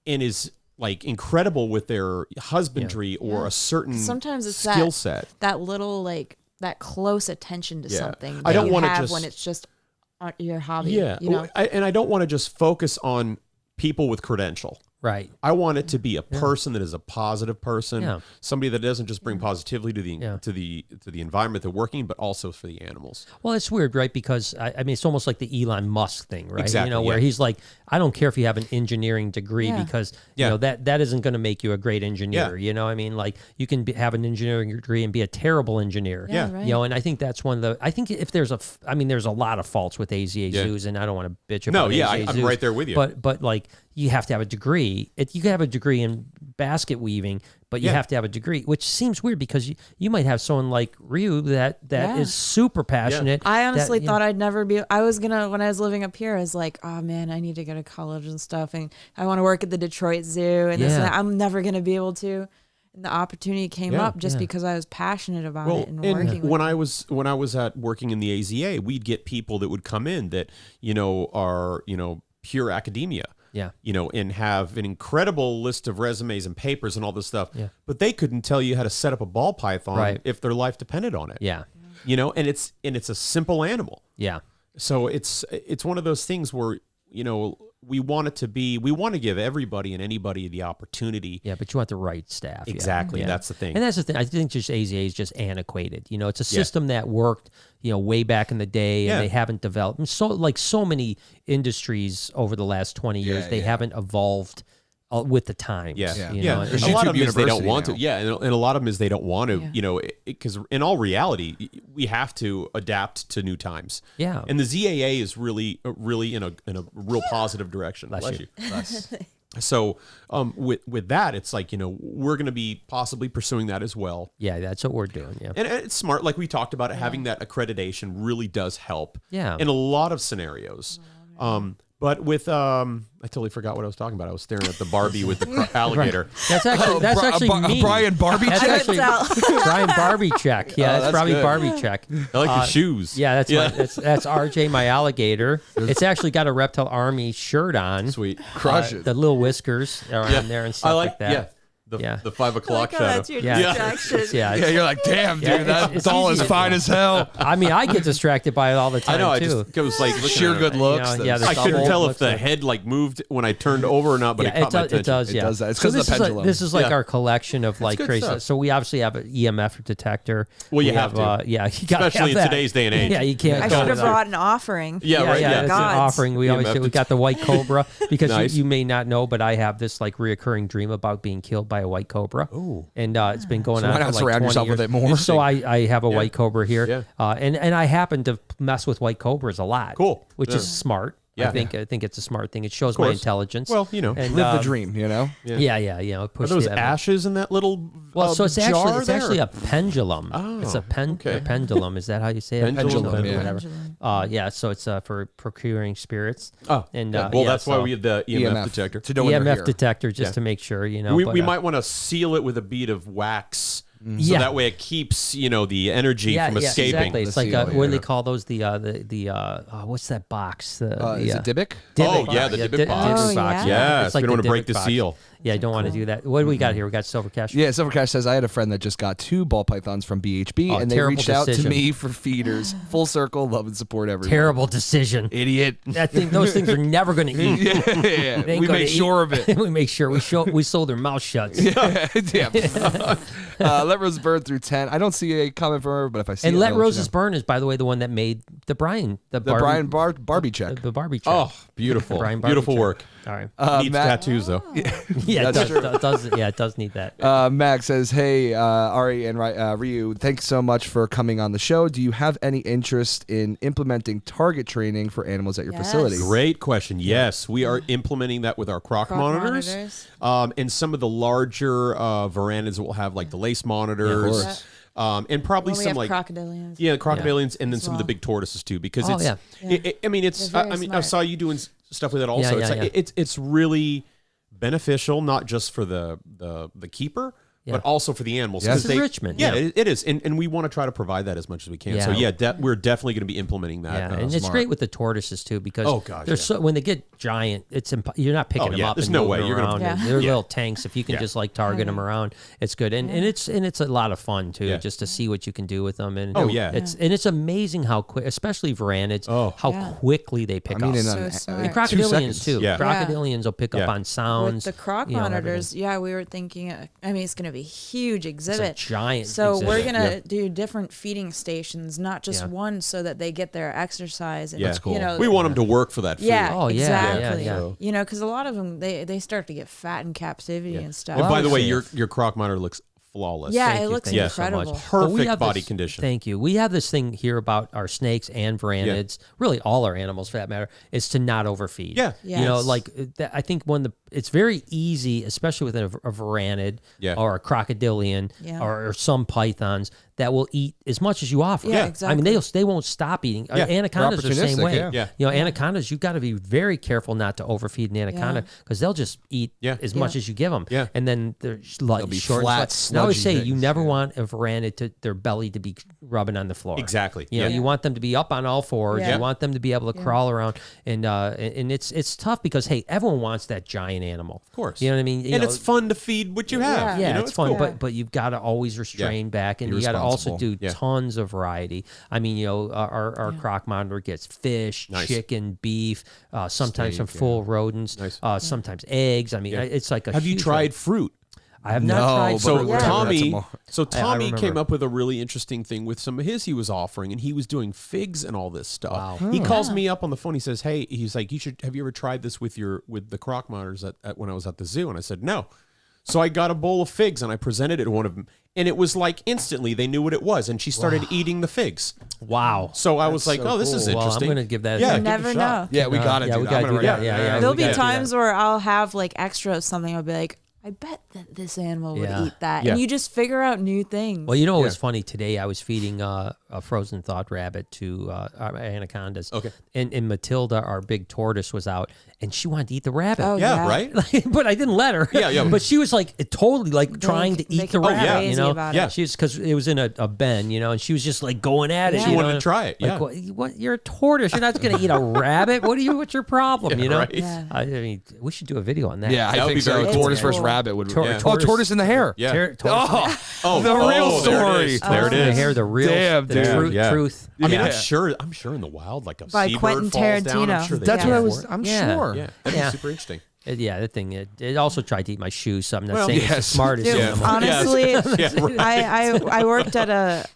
is like incredible with their husbandry or a certain Sometimes it's skill set. that little like that close attention to something. I don't want wanna to just when it's just your hobby. Yeah, and I don't want to just focus on people with credential. Right. I want it to be a person that is a positive person, somebody that doesn't just bring positivity to the environment they're working, but also for the animals. Well, it's weird, right? Because I mean, it's almost like the Elon Musk thing, right? Exactly, Where he's like, I don't care if you have an engineering degree because that isn't going to make you a great engineer. You know what I mean? Like you can have an engineering degree and be a terrible engineer. Yeah, right. And I think that's one of the. I think if there's there's a lot of faults with AZA zoos, and I don't want to bitch about. I'm zoos, right there with you. But like you have to have a degree. You can have a degree in basket weaving, but you have to have a degree, which seems weird because you might have someone like Ryu that is super passionate. I honestly thought I'd never be. I was gonna when I was living up here. I was like, oh man, I need to go to college and stuff, and I want to work at the Detroit Zoo, and this and that. I'm never gonna be able to. And the opportunity came up just because I was passionate about it and working. When I was working in the AZA, we'd get people that would come in that are pure academia. Yeah. And have an incredible list of resumes and papers and all this stuff. Yeah. But they couldn't tell you how to set up a ball python Right. if their life depended on it. Yeah. And it's a simple animal. Yeah. So it's one of those things where, we want to give everybody and anybody the opportunity. Yeah, but you want the right staff. Exactly. Yeah. That's the thing. And that's the thing. I think just AZA is just antiquated. It's a system that worked, way back in the day, and they haven't developed. And so many industries over the last 20 years, they haven't evolved with the times. Yeah. There's A lot of YouTube them is they don't University want to. now. Yeah, and a lot of them is they don't want to. Because in all reality, we have to adapt to new times. Yeah. And the ZAA is really in a real positive direction. Bless you. So with that, it's like we're going to be possibly pursuing that as well. Yeah, that's what we're doing. Yeah. And it's smart, like we talked about it. Having that accreditation really does help. Yeah. In a lot of scenarios. But with I totally forgot what I was talking about. I was staring at the Barbie with the alligator. That's actually me. Brian Barbie That's check? actually Brian Barbie check. Yeah, that's that's probably good. Barbie check. I like your shoes. Yeah, that's RJ, my alligator. It's actually got a Reptile Army shirt on. Sweet. Crush it. The little whiskers are on there and stuff I like that. Yeah. The 5 o'clock shadow. That's your Yeah. distraction. Yeah, Yeah, you're like, damn, dude, Yeah, that it's doll is easy. fine as hell. I mean, I get distracted by it all the time I know. I too. just was like looking Sheer at it. good looks. Yeah, I couldn't double tell if looks the like- head moved when I turned over or not, but it caught my attention. It does. Yeah, It does that. It's So 'cause of this the is like- pendulum. This is like Yeah. our collection of like good crazy. stuff. So we obviously have an EMF detector. Well, you We have to. Yeah, you gotta Especially have in that. today's day and age. Yeah, you can't. I go should have without- brought an offering. Yeah, right. Yeah, Yeah. it's an Gods. offering. We always EMF say we got the white cobra because Nice. you may not know, but I have this like reoccurring dream about being killed by a white cobra. Ooh. And it's been going So on why for not like surround 20 yourself years. with it more? So I have a white cobra here, Yeah. and I happen to mess with white cobras a lot. Cool. which Yeah. is smart. Yeah. I think it's a smart thing. It shows my course. intelligence. Well, and, Live the dream, Yeah, it Are those ashes in that little Well, so it's jar actually there? a pendulum. Oh, It's a okay. a pendulum. Is that how you say it? Pendulum, yeah. Whatever. Pendulum. So it's for procuring spirits. Oh, and yeah. Well, that's why so we have the EMF detector. to know when they're EMF here. detector just Yeah. to make sure, We but, might want to seal it with a bead of wax, so Yeah. that way it keeps the energy from escaping. Exactly. It's The like seal, what do yeah. they call those? what's that box? Is it Dybbuk? Oh, Dybbuk yeah, box. the Dybbuk Dybbuk box. Oh, box. yeah. Yes, we don't want to break Dybbuk the box. seal. Yeah, I don't want to do that. What do we got here? We got Silver Cash. Yeah, Silvercash says I had a friend that just got 2 ball pythons from BHB, Oh, and they terrible reached out to decision. me for feeders. Full circle, love and support everyone. Terrible decision. Idiot. Those things are never going to eat. Yeah, They ain't we gonna made eat. sure of it. we make sure we sold their mouth shut. Damn. Let Roses burn through 10. I don't see a comment from her, but if I see And it, Let I'll let you Roses know. Burn is, by the way, the one that made the Brian, The Barbie check. the Barbie check. Oh, beautiful, Brian Barbie beautiful check. work. All right. Needs Matt- tattoos though. Yeah, That's true. it does need that. Max says, hey, Ari and Ryu, thanks so much for coming on the show. Do you have any interest in implementing target training for animals at your Yes. facility? Great question. Yes, we are implementing that with our croc monitors. And some of the larger verandas will have like the lace monitors. course. And probably Well, we some have like crocodilians. crocodilians, and then As some of the well. big tortoises too, because Oh, it's. yeah. I mean, it's. They're very I smart. saw you doing stuff with it also. Yeah, It's really beneficial, not just for the keeper, but also for the animals. Yes. 'cause It's enrichment, Yeah, yeah. it is, and we want to try to provide that as much as we can. So Yeah. we're definitely going to be implementing that. Yeah, and it's smart. great with the tortoises too because Oh, gosh, they're yeah. so when they get giant, it's you're not picking Oh, them yeah, up. there's and no moving way. You're gonna- around. Yeah. They're Yeah. little tanks. If you can Yeah. just like target them around, it's good. And it's a lot of fun too, Yeah. just to see what you can do with them. And Oh, yeah. it's amazing how quick, especially verandads, how Yeah. quickly they pick I mean, up. in So an- smart. in And 2 crocodilians seconds. too. Yeah. Crocodilians will pick up Yeah. on sounds. With the croc you know, monitors, we were thinking, I mean, it's going to be a huge exhibit. giant So we're exhibit. going to do different feeding stations, not just Yeah. one, so that they get their exercise. And, Yeah. That's cool. You know, we want them to work for that food. Yeah, Oh, yeah, yeah, exactly. yeah. You know, because a lot of them, they start to get fat in captivity and stuff. And by the way, Obviously. your croc monitor looks flawless. Yeah, Thank it you, looks thank you incredible. So much. But we Perfect have body this- condition. Thank you. We have this thing here about our snakes and veranids, really all our animals for that matter, is to not overfeed. Yeah. Yes. You know, like I think it's very easy, especially with a veranid Yeah. or a crocodilian Yeah. or some pythons. that will eat as much as you offer. Yeah, I exactly. mean, they won't stop eating. Anacondas are the same opportunistic, way. yeah. You know, anacondas, you've got to be very careful not to overfeed an anaconda because they'll just eat as much as you give them. Yeah. And then they're like be short. flat, And I always say sludgy you things, never want a veranda to their belly to be rubbing on the floor. Exactly. You know, you want them to be up on all fours. Yeah. You want them to be able to crawl around, and it's tough because hey, everyone wants that giant animal. Of course. You know what I mean? You And know, it's fun to feed what you have. yeah, you know, it's fun, cool. but you've got to always restrain back, and Be you got to also responsible. do Yeah. tons of variety. I mean, you know, our croc monitor gets fish, Nice. chicken, beef, sometimes some Steak, full rodents, Nice. sometimes eggs. I mean, it's like a. Have you huge tried fruit? I have not No, tried. but So fruit. Yeah. Tommy, That's Tommy remember. came up with a really interesting thing with some of his he was offering, and he was doing figs and all this stuff. Wow. He calls me up on the phone. He says, "Hey, he's like, have you ever tried this with the croc monitors at when I was at the zoo?" And I said, "No." So I got a bowl of figs and I presented it to one of them, and it was like instantly they knew what it was, and she started eating the figs. Wow. So I was like, so "Oh, this is cool. Well, I'm interesting." going to give that. Yeah, a give You it a never shot. know. Yeah, we got to yeah, do we that. gotta I'm gonna do write that. it Yeah, down. yeah. There'll we be gotta do times that. where I'll have like extra of something. I'll be like, I bet that this animal would Yeah. eat that. Yeah. And you just figure out new things. Well, you know what was funny today? I was feeding a frozen thawed rabbit to our anacondas. Okay. And Matilda, our big tortoise, was out, and she wanted to eat the rabbit. Oh, Yeah, yeah. right. But I didn't let her. Yeah, yeah. But she was like totally like trying to eat they the can go rabbit. crazy You know, about it. She was because it was in a bin, you know, and she was just like going at it. Yeah. She you wanted know? to try it. Yeah. Like, what? You're a tortoise. You're not going to eat a rabbit. What's your problem? Yeah, you know. right. Yeah. I mean, we should do a video on that. Yeah, That I would think be very so. cool. Tortoise It's versus cool. rabbit would. Tor- Oh, tortoise- tortoise in the hair. Yeah. Tortoise. Oh, the real there it story. is. There it The is. hair, the real, Damn, the dude. truth. Yeah. Truth. I mean, Yeah. I'm sure in the wild, like a By seabird Quentin falls down. I'm Tarantino. sure they That's go what I for was. it. I'm Yeah. sure. Yeah, that'd Yeah. be super interesting. Yeah, that thing. It also tried to eat my shoes. So I'm not Well, saying it's the yes. smartest Dude, animal. honestly, Yeah, right. I worked at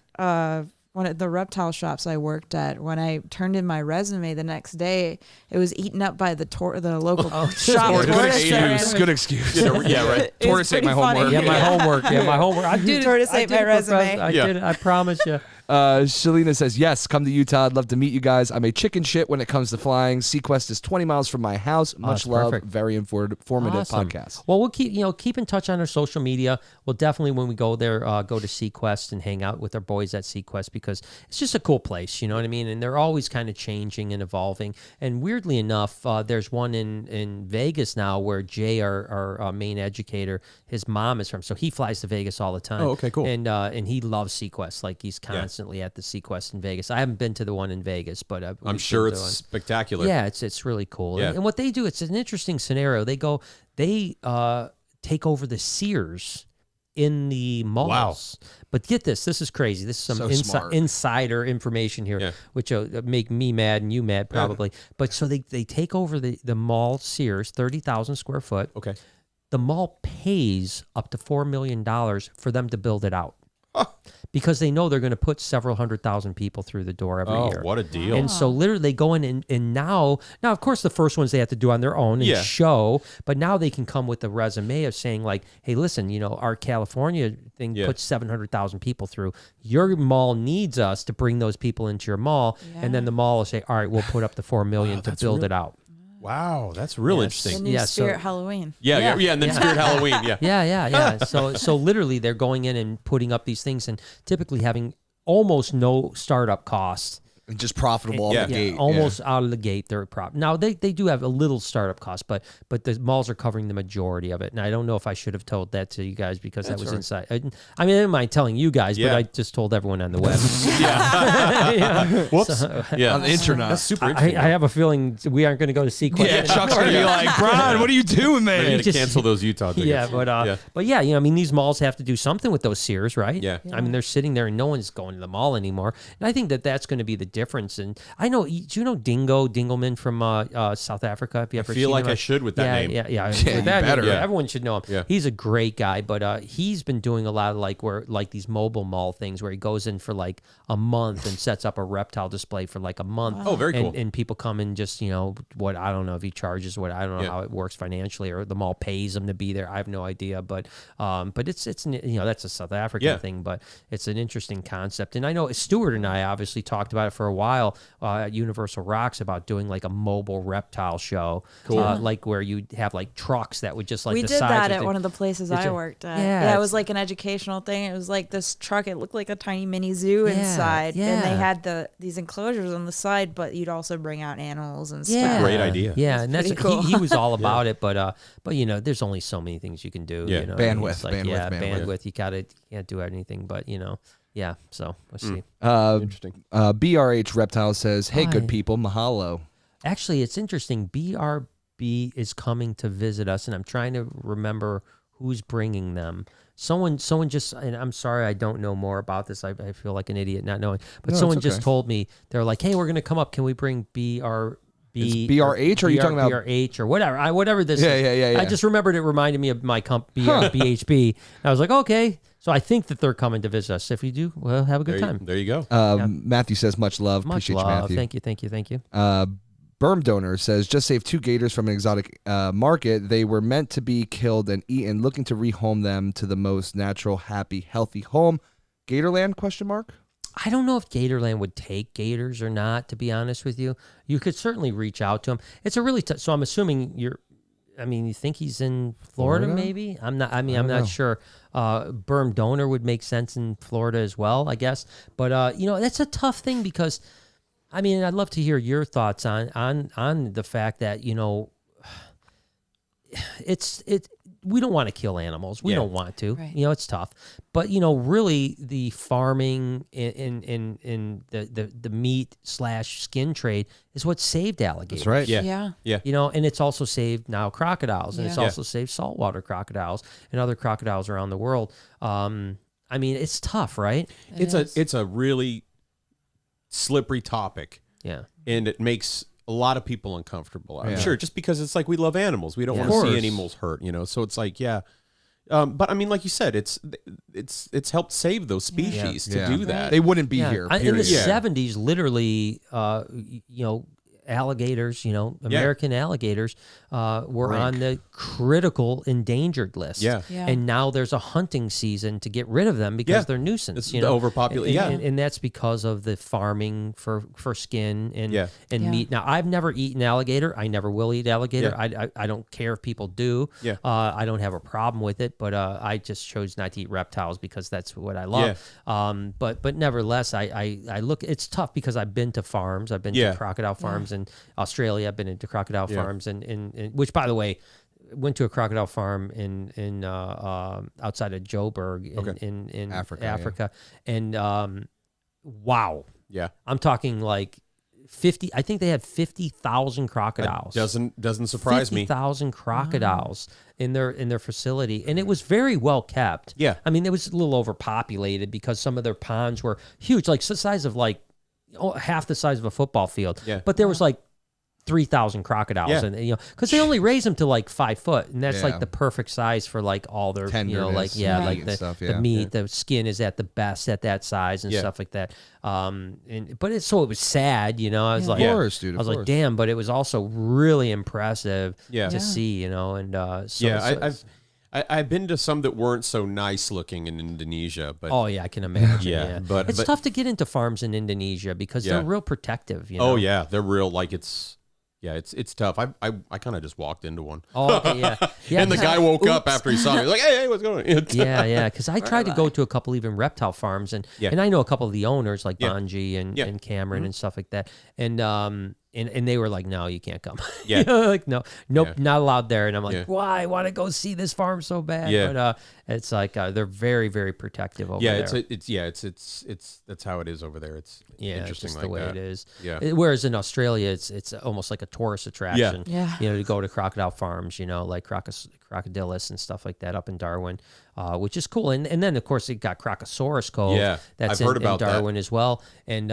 one of the reptile shops I worked at. When I turned in my resume the next day, it was eaten up by the local shop. Tortoise. tortoise Good ran. Excuse. Good excuse. Yeah, right. It's Tortoise ate my pretty funny. homework. Yeah, my homework. Yeah, my homework. I did it. Tortoise I ate did my it, resume. Professor. I Yeah. did it. I promise you. Shalina says, yes, come to Utah. I'd love to meet you guys. I'm a chicken shit when it comes to flying. Sequest is 20 miles from my house. Much that's love. perfect. Very informative Awesome. podcast. Well, we'll keep in touch on our social media. We'll definitely, when we go there, go to Sequest and hang out with our boys at Sequest because it's just a cool place. You know what I mean? And they're always kind of changing and evolving. And weirdly enough, there's one in Vegas now where Jay, our main educator, his mom is from. So he flies to Vegas all the time. Oh, okay, cool. And he loves Sequest. Like he's constantly at the Sequest in Vegas. I haven't been to the one in Vegas, but I'm sure it's spectacular. yeah, it's really cool. Yeah. And what they do, it's an interesting scenario. They take over the Sears in the malls. Wow. But get this is crazy. This is some So smart. insider information here, Yeah. which will make me mad and you mad probably. But so they take over the mall Sears, 30,000 square foot. Okay. The mall pays up to $4 million for them to build it out. Because they know they're going to put several 100,000 people through the door every year. What a deal. And so literally they go in and now of course the first ones they have to do on their own and Yeah. show, but now they can come with a resume of saying like, hey, listen, our California thing Yeah. puts 700,000 people through. Your mall needs us to bring those people into your mall. And then the mall will say, all right, we'll put up the $4 million to build it out. Wow, that's real Yes. The interesting. new Yeah, so- Spirit Halloween. Yeah, and then Yeah. Spirit Halloween. Yeah. Yeah. So literally they're going in and putting up these things and typically having almost no startup cost. Just profitable off Yeah. the gate. Almost out of the gate, they're prop. Now they do have a little startup cost, but the malls are covering the majority of it. And I don't know if I should have told that to you guys because that was inside. I mean, I didn't mind telling you guys, but Yeah. I just told everyone on the web. Whoops. Yeah. On the internet. That's super I interesting. have a feeling we aren't going to go to Sequest. Yeah, Chuck's going to be like, Brian, what are you doing, I need man? to just- cancel those Utah tickets. Yeah, but yeah, I mean, these malls have to do something with those Sears, right? Yeah. I mean, they're sitting there and no one's going to the mall anymore. And I think that's going to be the difference. And I know, do you know Dingelman from South Africa? Have you ever feel seen like him? I should with that name. Yeah. Yeah, With you that, better. yeah, Yeah. everyone should know him. Yeah. He's a great guy, but he's been doing a lot of these mobile mall things where he goes in for like a month and sets up a reptile display for like a month. Oh, very cool. And people come and just, I don't know if he charges I don't know how it works financially or the mall pays him to be there. I have no idea, but it's that's a South African thing, but it's an interesting concept. And I know Stuart and I obviously talked about it for a while at Universal Rocks about doing like a mobile reptile show, like where you have like trucks that would just like we the did sides that of at one of the places I worked at. Yeah, it was like an educational thing. It was like this truck. It looked like a tiny mini zoo inside, and they had these enclosures on the side, but you'd also bring out animals and stuff. Great idea. Yeah, and that's cool. he was all about it, but you know, there's only so many things you can do. Yeah. You know, Bandwidth, it's like, bandwidth. You can't do anything, but you know, yeah. So let's see. Interesting. BRH Reptile says, "Hey, good people, mahalo." Actually, it's interesting. BRB is coming to visit us, and I'm trying to remember who's bringing them. Someone just, and I'm sorry, I don't know more about this. I feel like an idiot not knowing, but someone just told me, they're like, "Hey, we're going to come up. Can we bring BRB?" BRH, or are you talking about BRH or whatever? Whatever this Yeah, is. yeah. I just remembered it reminded me of my BHB. I was like, okay. So I think that they're coming to visit us. If you do, well, have a good time. There you go. Matthew says, "Much love." Much Appreciate love. you, Matthew. Thank you. Berm Donor says, "Just saved 2 gators from an exotic market. They were meant to be killed and eaten. Looking to rehome them to the most natural, happy, healthy home. Gatorland? ? I don't know if Gatorland would take gators or not, to be honest with you. You could certainly reach out to him. It's a really so I'm assuming you think he's in Florida, maybe? I'm not sure. Berm Donor would make sense in Florida as well, I guess. But you know, that's a tough thing because I mean, I'd love to hear your thoughts on the fact that, you know, we don't want to kill animals. We don't want to. Right. You know, it's tough. But, you know, really the farming in the meat / skin trade is what saved alligators. That's right. Yeah. You know, and it's also saved now crocodiles, and it's also saved saltwater crocodiles and other crocodiles around the world. I mean, it's tough, right? It's a really slippery topic. Yeah. And it makes a lot of people uncomfortable. I'm sure, just because it's like we love animals. We don't want to see animals hurt, you know. So it's like, but I mean, like you said, it's helped save those species to do that. They wouldn't be here. In the 70s, literally, you know, alligators, you know, American alligators were on the critical endangered list. Yeah. And now there's a hunting season to get rid of them because they're nuisance. It's you know, overpopulation. And that's because of the farming for skin and meat. Now, I've never eaten alligator. I never will eat alligator. I don't care if people do. I don't have a problem with it, but I just chose not to eat reptiles because that's what I love. But nevertheless, I look. It's tough because I've been to farms. I've been to crocodile farms in Australia. I've been into crocodile farms and which, by the way, went to a crocodile farm in outside of Joburg in Africa. And wow. Yeah. I'm talking like 50. I think they had 50,000 crocodiles. Doesn't surprise 50,000 crocodiles in their facility, and it was very well kept. Yeah. I mean, it was a little overpopulated because some of their ponds were huge, like the size of like half the size of a football field. Yeah. But there was like 3,000 crocodiles, and you know, because they only raise them to like 5 foot, and that's like the perfect size for like all their tenderness, you know, like like the stuff, the meat, the skin is at the best at that size and stuff like that. But it was sad, you know. I was like, of course, dude. I was like, damn, but it was also really impressive to see, you know, and I've been to some that weren't so nice looking in Indonesia, but I can imagine. But it's tough to get into farms in Indonesia because they're real protective. You know? Oh yeah, they're real. Like it's tough. I kind of just walked into one. Oh, okay, and the guy woke up after he saw me. He's like, hey, what's going on? Because I tried to go to a couple even reptile farms, and I know a couple of the owners like Bonji and Cameron and stuff like that, and they were like, no, you can't come. Yeah. You know, like, nope, not allowed there. And I'm like, why? I want to go see this farm so bad. Yeah. But it's like they're very, very protective over there. It's that's how it is over there. It's interesting, just like the way that. it is. Yeah. Whereas in Australia, it's almost like a tourist attraction. Yeah. You know, to go to crocodile farms, you know, like Crocodilis and stuff like that up in Darwin, which is cool. And then of course it got Crocosaurus Cove. Yeah, that's I've heard about in Darwin that as well. And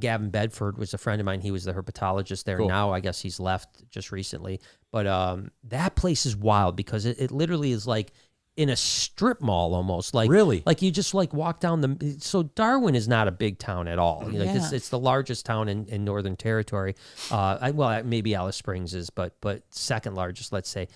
Gavin Bedford was a friend of mine. He was the herpetologist there. Cool. Now I guess he's left just recently. But that place is wild because it literally is like in a strip mall almost. Like really, like you just like walk down so Darwin is not a big town at all. You know, it's the largest town in Northern Territory. Maybe Alice Springs is, but second largest, let's say.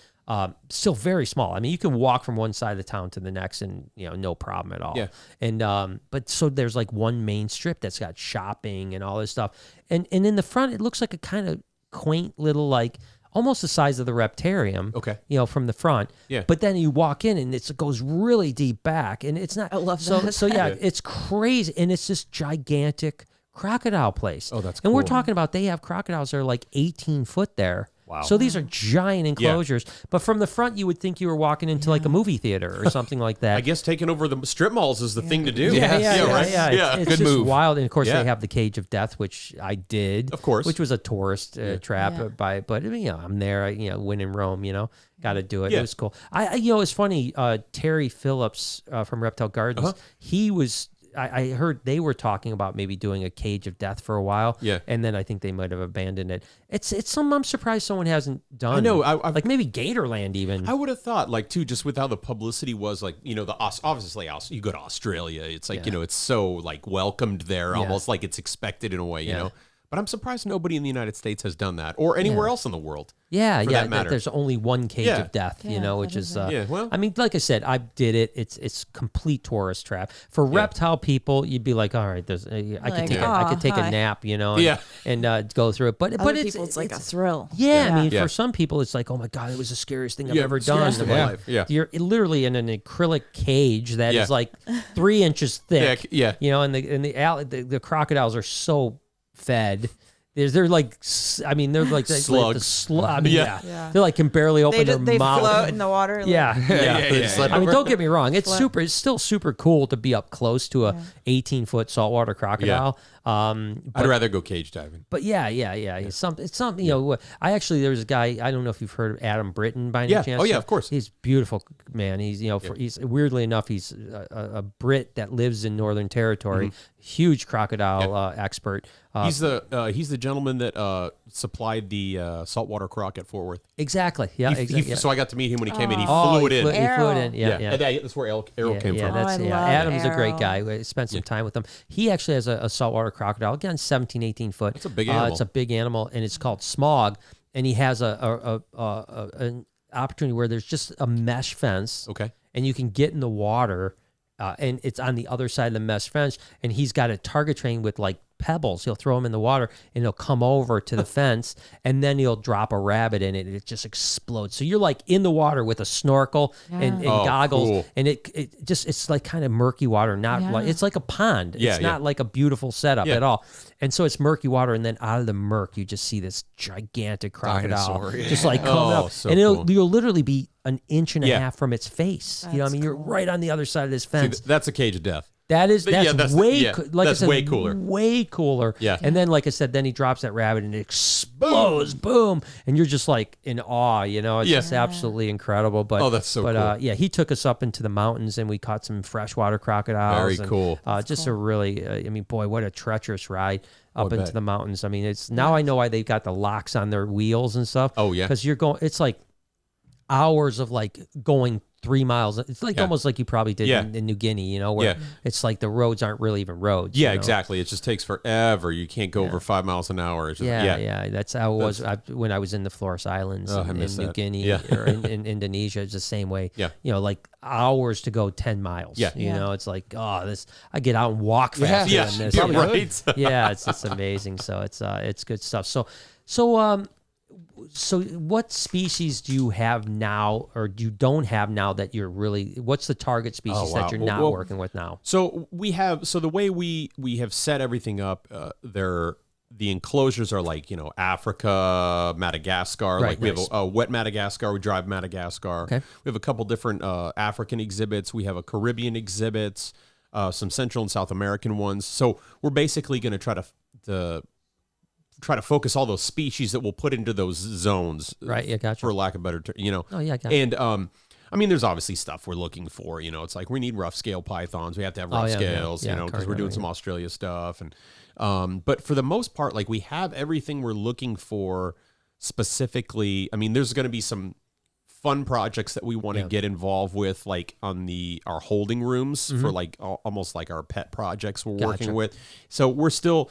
Still very small. I mean, you can walk from one side of the town to the next and, no problem at all. Yeah. And, but so there's like one main strip that's got shopping and all this stuff. And in the front, it looks like a kind of quaint little, like almost the size of the Reptarium. Okay. From the front. Yeah. But then you walk in and it goes really deep back and it's not. I love so, that. So yeah, it's crazy. And it's this gigantic crocodile place. Oh, that's And we're cool. talking about they have crocodiles that are like 18 foot there. Wow. So these are giant enclosures, but from the front you would think you were walking into like a movie theater or something like that. I guess taking over the strip malls is the thing to do. Yeah, right. It's Good just move. wild, and of course Yeah. they have the Cage of Death, which I did, Of course. which was a tourist trap. Yeah. But I'm there. When in Rome, got to do it. Yeah. It was cool. It's funny. Terry Phillips from Reptile Gardens. He was. I heard they were talking about maybe doing a Cage of Death for a while. Yeah. And then I think they might have abandoned it. It's something I'm surprised someone hasn't done. I know. Like maybe Gatorland even. I would have thought, like, too, just with how the publicity was, like, obviously, you go to Australia, it's like, it's so, like, welcomed there, almost like it's expected in a way, you know? But I'm surprised nobody in the United States has done that, or anywhere else in the world. Yeah, for yeah. that matter. There's only one Cage of Death, which is. well, I mean, like I said, I did it. It's complete tourist trap for reptile people. You'd be like, all right, I could take a nap, and go through it. But Other people, it's like a thrill. Yeah, I mean, for some people, it's like, oh my god, it was the scariest thing I've ever done. Scariest of my life. Yeah. You're literally in an acrylic cage that is like 3 inches thick. Yeah. And the crocodiles are so fed. They're like, I mean, they're like slugs. I mean, they're like can barely open their They mouth. float in the water. Yeah. I mean, don't get me wrong. It's still super cool to be up close to a 18-foot saltwater crocodile. I'd rather go cage diving. But it's something. I actually there's a guy. I don't know if you've heard of Adam Britton by any chance. Oh yeah, of course. He's beautiful man. He's he's weirdly enough he's a Brit that lives in Northern Territory. Huge crocodile expert. He's the gentleman that supplied the saltwater croc at Fort Worth. Exactly. Yeah. Exactly. So I got to meet him when he came in. He flew it in. He flew it in. Yeah. And that's where Arrow came from. That's, I love Adam's a great Arrow. guy. We spent some time with him. He actually has a saltwater crocodile, again, 17, 18 foot. It's a big animal. It's a big animal, and it's called Smog. And he has an opportunity where there's just a mesh fence. Okay. And you can get in the water, and it's on the other side of the mesh fence. And he's got a target train with like pebbles. He'll throw them in the water, and he'll come over to the fence, and then he'll drop a rabbit in it, and it just explodes. So you're like in the water with a snorkel and goggles, cool. and it's like kind of murky water, like it's like a pond. It's not like a beautiful setup at all. And so it's murky water, and then out of the murk, you just see this gigantic crocodile Dinosaur, just like coming up, so and cool. you'll literally be an inch and a half from its face. That's You're right on the other side of this fence. That's a cage of death. That's way cooler. Way cooler. Yeah. And then, like I said, then he drops that rabbit and it explodes, boom, and you're just like in awe. It's just absolutely incredible. But that's so cool. He took us up into the mountains and we caught some freshwater crocodiles. Very cool. A really, boy, what a treacherous ride up into the mountains. I mean, it's now I know why they've got the locks on their wheels and stuff. Oh yeah, because you're going. It's like hours of like going 3 miles. It's like almost like you probably did in New Guinea, where it's like the roads aren't really even roads. Yeah, exactly. It just takes forever. You can't go over 5 miles an hour. It's just, That's how it was when I was in the Flores Islands in New Guinea or in Indonesia. It's the same way. Yeah. Like hours to go 10 miles. Yeah. It's like, I get out and walk faster than this. Right. Yeah, it's amazing. So it's good stuff. So what species do you have now, or you don't have now that you're really? What's the target species that you're not working with now? So the way we have set everything up, the enclosures are like Africa, Madagascar. Right, we have a wet Madagascar. We drive Madagascar. Okay. We have a couple different African exhibits. We have a Caribbean exhibits, some Central and South American ones. So we're basically going to try to focus all those species that we'll put into those zones, right? Yeah, gotcha. For lack of better term, Oh yeah, gotcha. And there's obviously stuff we're looking for. It's like we need rough scale pythons. We have to have rough scales, because we're doing some Australia stuff. And but for the most part, like we have everything we're looking for specifically. I mean, there's going to be some fun projects that we want to get involved with, like on our holding rooms for like almost like our pet projects we're working with. So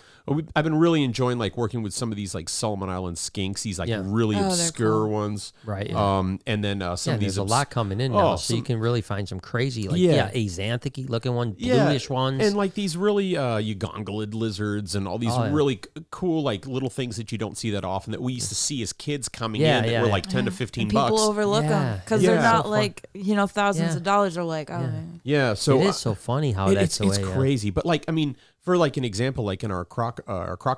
I've been really enjoying like working with some of these like Solomon Island skinks, these like really obscure ones. Right. And then some of these. There's a lot coming in now, so you can really find some crazy, like axanthic looking one, bluish ones. And like these really Ugongolid lizards and all these really cool like little things that you don't see that often that we used to see as kids coming in that were like 10 to 15 bucks. People overlook them because they're not like, thousands of dollars. They're like, oh, so it is so funny how it's crazy. But like, I mean, for like an example, like in our croc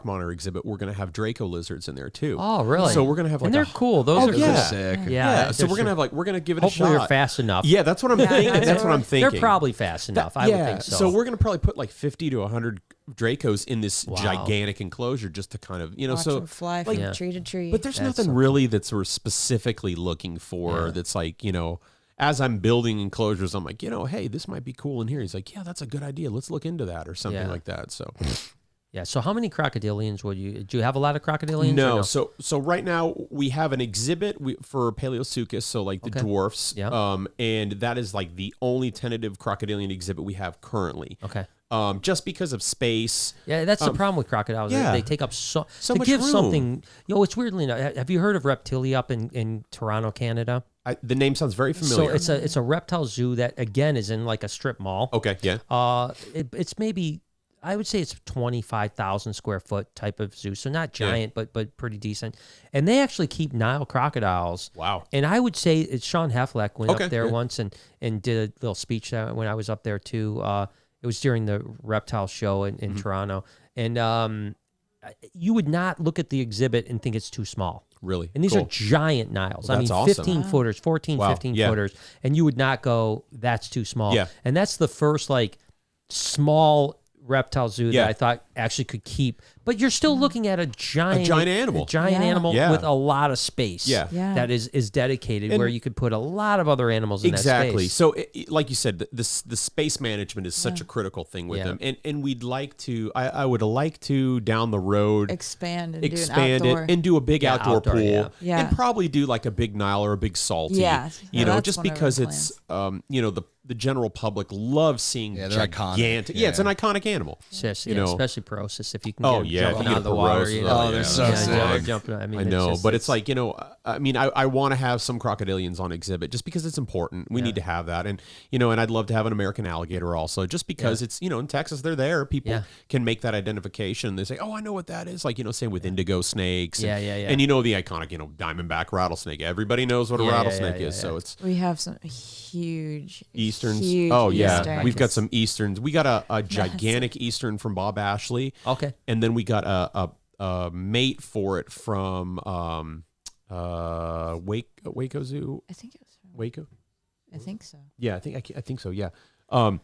monitor exhibit, we're going to have Draco lizards in there too. Oh, really? So we're going to have like, and they're cool. Those are sick. Yeah. So we're going to give it a shot. Hopefully they're fast enough. Yeah, that's what I'm thinking. That's what I'm thinking. They're probably fast enough. I would think so. So we're going to probably put like 50 to 100 Dracos in this gigantic enclosure just to kind of, watch them fly from tree to tree. But there's nothing really that we're specifically looking for that's like, as I'm building enclosures, I'm like, hey, this might be cool in here. He's like, yeah, that's a good idea. Let's look into that or something like that. So, So how many crocodilians do you have a lot of crocodilians? No. So right now we have an exhibit for Paleosuchus, so like the dwarfs. Yeah. And that is like the only tentative crocodilian exhibit we have currently. Okay. Just because of space. Yeah, that's the problem with crocodiles. Yeah. They take up so to much give room. something. It's weirdly enough. Have you heard of Reptilia up in Toronto, Canada? The name sounds very familiar. So it's a reptile zoo that again is in like a strip mall. Okay, yeah. It's maybe, I would say it's 25,000 square foot type of zoo. So not giant, but pretty decent. And they actually keep Nile crocodiles. Wow. And I would say it's Sean Heffleck went up there once and did a little speech when I was up there too. It was during the reptile show in Toronto. And you would not look at the exhibit and think it's too small. Really? And these are giant Niles. Well, that's awesome. 15 footers, 14, 15 footers. And you would not go, that's too small. Yeah. And that's the first like small reptile zoo that I thought actually could keep. But you're still looking at a giant animal. With a lot of space. Yeah. That is dedicated where you could put a lot of other animals in that space. So like you said, the space management is such a critical thing with them. And we'd like to, I would like to down the road expand it and do a big outdoor pool. Yeah. And probably do like a big Nile or a big Salty. Yeah. Just because it's the general public loves seeing gigantic. Yeah, it's an iconic animal. Especially Perosis if you can get jumping out of the water. They're so sick. Jumping, I know, but it's like, I want to have some crocodilians on exhibit just because it's important. We need to have that. And, and I'd love to have an American alligator also, just because it's, in Texas, they're there. People can make that identification. They say, oh, I know what that is. Like, same with indigo snakes. And, the iconic, diamondback rattlesnake. Everybody knows what a rattlesnake is. So it's. We have some huge Easterns. Huge Easterns. We've got some Easterns. We got a gigantic Eastern from Bob Ashley. Okay. And then we got a mate for it from Waco Zoo. I think it was from Waco. I think so. Yeah, I think so. Yeah. And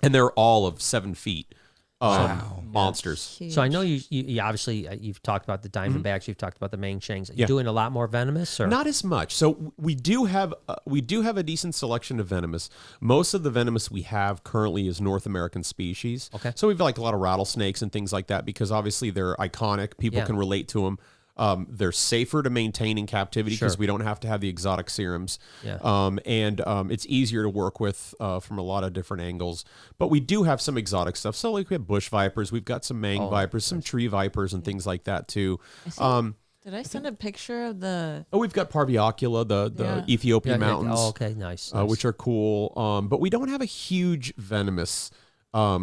they're all of 7 feet. Monsters. Huge. So I know you obviously you've talked about the diamondbacks, you've talked about the Mangshangs. Are you doing a lot more venomous, or not as much? So we do have a decent selection of venomous. Most of the venomous we have currently is North American species. Okay. So we've like a lot of rattlesnakes and things like that because obviously they're iconic. People can relate to them. They're safer to maintain in captivity because we don't have to have the exotic serums. And it's easier to work with from a lot of different angles. But we do have some exotic stuff. So like we have bush vipers, we've got some vipers, some tree vipers and things like that too. Did I send a picture of the... Oh, we've got Parviocula, the Ethiopian mountains. Oh, okay, nice. Which are cool. But we don't have a huge venomous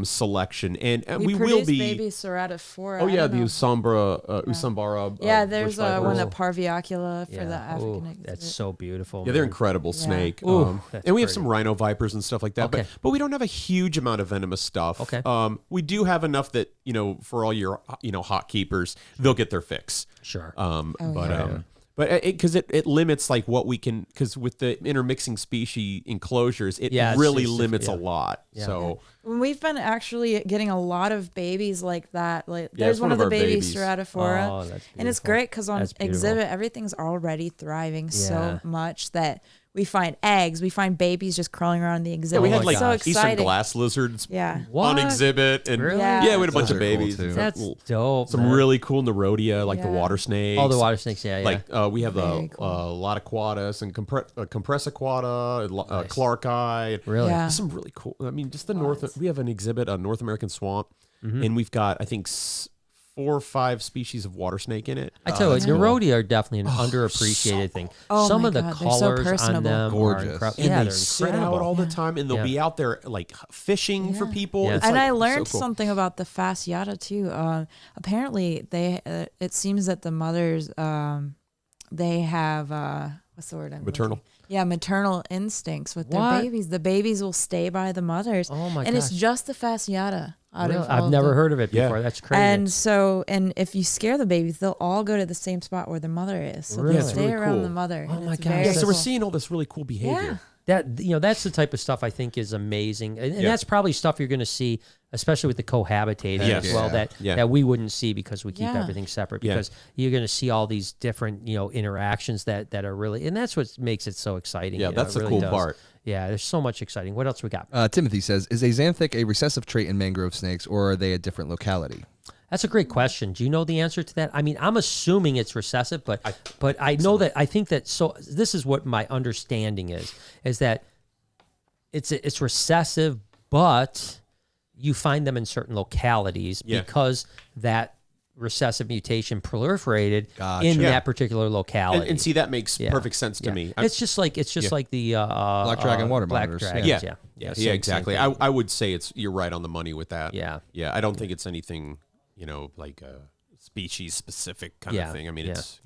selection, and we will be baby ceratophrora. Oh yeah, the Usambara. Yeah, there's one at Parviocula for the African exhibit. That's so beautiful. Yeah, they're incredible snake. Ooh, and we have some rhino vipers and stuff like that. Okay. But we don't have a huge amount of venomous stuff. Okay. We do have enough that for all your hot keepers, they'll get their fix. Sure. But because it limits like what we can, because with the intermixing species enclosures, it really limits a lot. So we've been actually getting a lot of babies like that. Like there's one one of of the our baby babies. Ceratophora, and it's great because on exhibit everything's already thriving so much that We find eggs. We find babies just crawling around the exhibit. We had like so eastern exciting. glass lizards Yeah. on exhibit, and Really? Yeah. we had a bunch Those of are cool, babies. too. That's dope. Some man. really cool Nerodia, like the Yeah. water snakes. all the water snakes. Yeah, yeah. Like we have Very cool. a lot of quadas and compressaquata, clarki. really. Yeah. Some really cool. I mean, just the north. We have an exhibit, a North American swamp, and we've got I think 4 or 5 species of water snake in it. I tell you, what, cool. Nerodia are definitely an underappreciated thing. Oh Some my of the God, they're so colors on personable. them Gorgeous. are incredible. And Yeah, they they're sit incredible. out all the time, and they'll Yeah. be out there like fishing for Yeah. people. Yeah. It's And like I learned so cool. something about the fasciata too. Apparently, they it seems that the mothers they have what's the word? I'm Maternal. looking- Yeah, maternal instincts with What? their babies. The babies will stay by the mothers. Oh my And it's gosh. just the fasciata out Really? of all I've of never them. heard of it Yeah. before. That's crazy. And if you scare the babies, they'll all go to the same spot where the mother is. So Really? they'll It's stay really around cool. the mother. Oh and my it's gosh. very Yeah, so we're cool. seeing all this really cool behavior. that that's the type of stuff I think is amazing, and Yeah. that's probably stuff you're going to see, especially with the cohabitating Yes. as well. Yeah. That we wouldn't see because we keep Yeah. everything separate. Yeah. Because you're going to see all these different interactions that are really, and that's what makes it so exciting. Yeah, you know, that's it the really cool does. part. Yeah, there's so much exciting. What else we got? Timothy says, is axanthic a recessive trait in mangrove snakes, or are they a different locality? That's a great question. Do you know the answer to that? I mean, I'm assuming it's recessive, but I know that I think that. So this is what my understanding is that it's recessive, but you find them in certain localities Yeah. because that recessive mutation proliferated Gotcha. in Yeah. that particular locality. And see, that makes Yeah. perfect sense to Yeah. me. It's just like the Black dragon water black monitors. dragons. Yeah. Yeah, Yeah, same exactly. thing. I would say you're right on the money with that. Yeah. Yeah, I don't think it's anything, like a species specific kind Yeah, of thing. I mean, yeah. it's,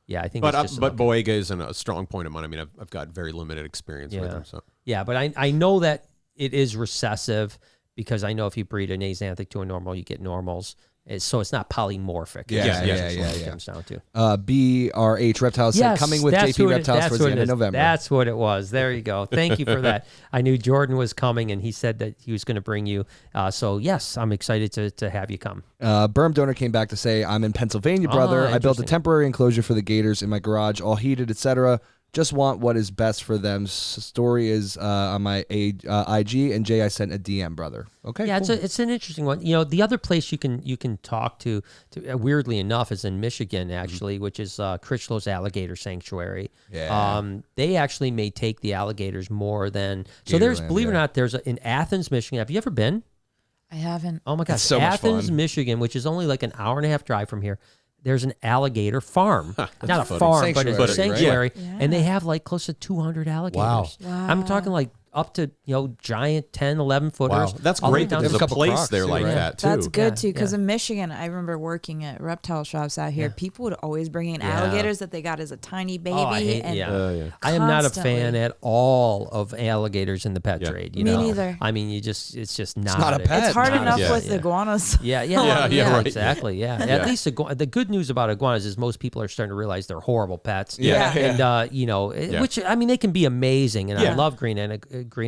Yeah, I think. but it's just but Boega is a strong point of mine. I mean, I've got very limited experience with Yeah. them. So Yeah, but I know that it is recessive because I know if you breed an axanthic to a normal, you get normals. So it's not polymorphic. Yeah, That's yeah, what yeah, it yeah. comes down to. BRH Reptiles said, coming with that's JP what Reptiles that's towards the what end it of is. November. That's what it was. There you go. Thank you for that. I knew Jordan was coming, and he said that he was going to bring you. So yes, I'm excited to have you come. Berm Donor came back to say, I'm in Pennsylvania, brother. I built a interesting. temporary enclosure for the gators in my garage, all heated, etc. Just want what is best for them. Story is on my IG, and Jay, I sent a DM, brother. Okay, Yeah, cool. it's an interesting one. The other place you can talk to weirdly enough, is in Michigan, actually, which is Critchlow's Alligator Sanctuary. Yeah. They actually may take the alligators more than. So there's, Gatorland, believe it or yeah. not, there's in Athens, Michigan. Have you ever been? I haven't. Oh my gosh, so much Athens, fun. Michigan, which is only like an hour and a half drive from here. There's an alligator farm, not a funny. farm, but a Sanctuary, right? sanctuary, Yeah. and they have like close to 200 alligators. Wow. I'm talking like up to giant 10, 11 footers. wow, that's all the way great that down there's to a couple place crocs, there too, like right? that too. That's good Yeah, too, because yeah. in Michigan, I remember working at reptile shops out here. People would always bring in Yeah. alligators that they got as a tiny baby. Oh, I hate, and yeah. Yeah. I am not a Constantly. fan at all of alligators in the pet Yeah. trade. Me neither. I mean, it's just not. not a pet. It's hard Not enough yeah. with iguanas. Yeah, Yeah, right. exactly. Yeah. Yeah. At least the good news about iguanas is most people are starting to realize they're horrible pets. Yeah. And which I mean, they can be amazing, and I Yeah. love green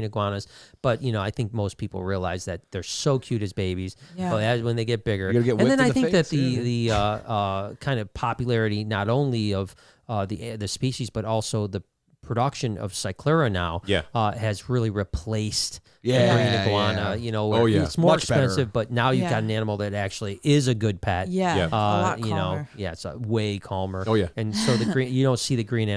iguanas. But I think most people realize that they're so cute as babies. Yeah. But when they get bigger, You're gonna get and then whipped in I the think face, that the kind of popularity not only of the species but also the production of Cyclura now Yeah. has really replaced Yeah, the green yeah, iguana. yeah. Oh, yeah. It's more Much better. expensive, but now you've got an animal that actually is a good pet. Yeah, Yeah. a lot calmer. It's way calmer. Oh, yeah. And so the green, you don't see the green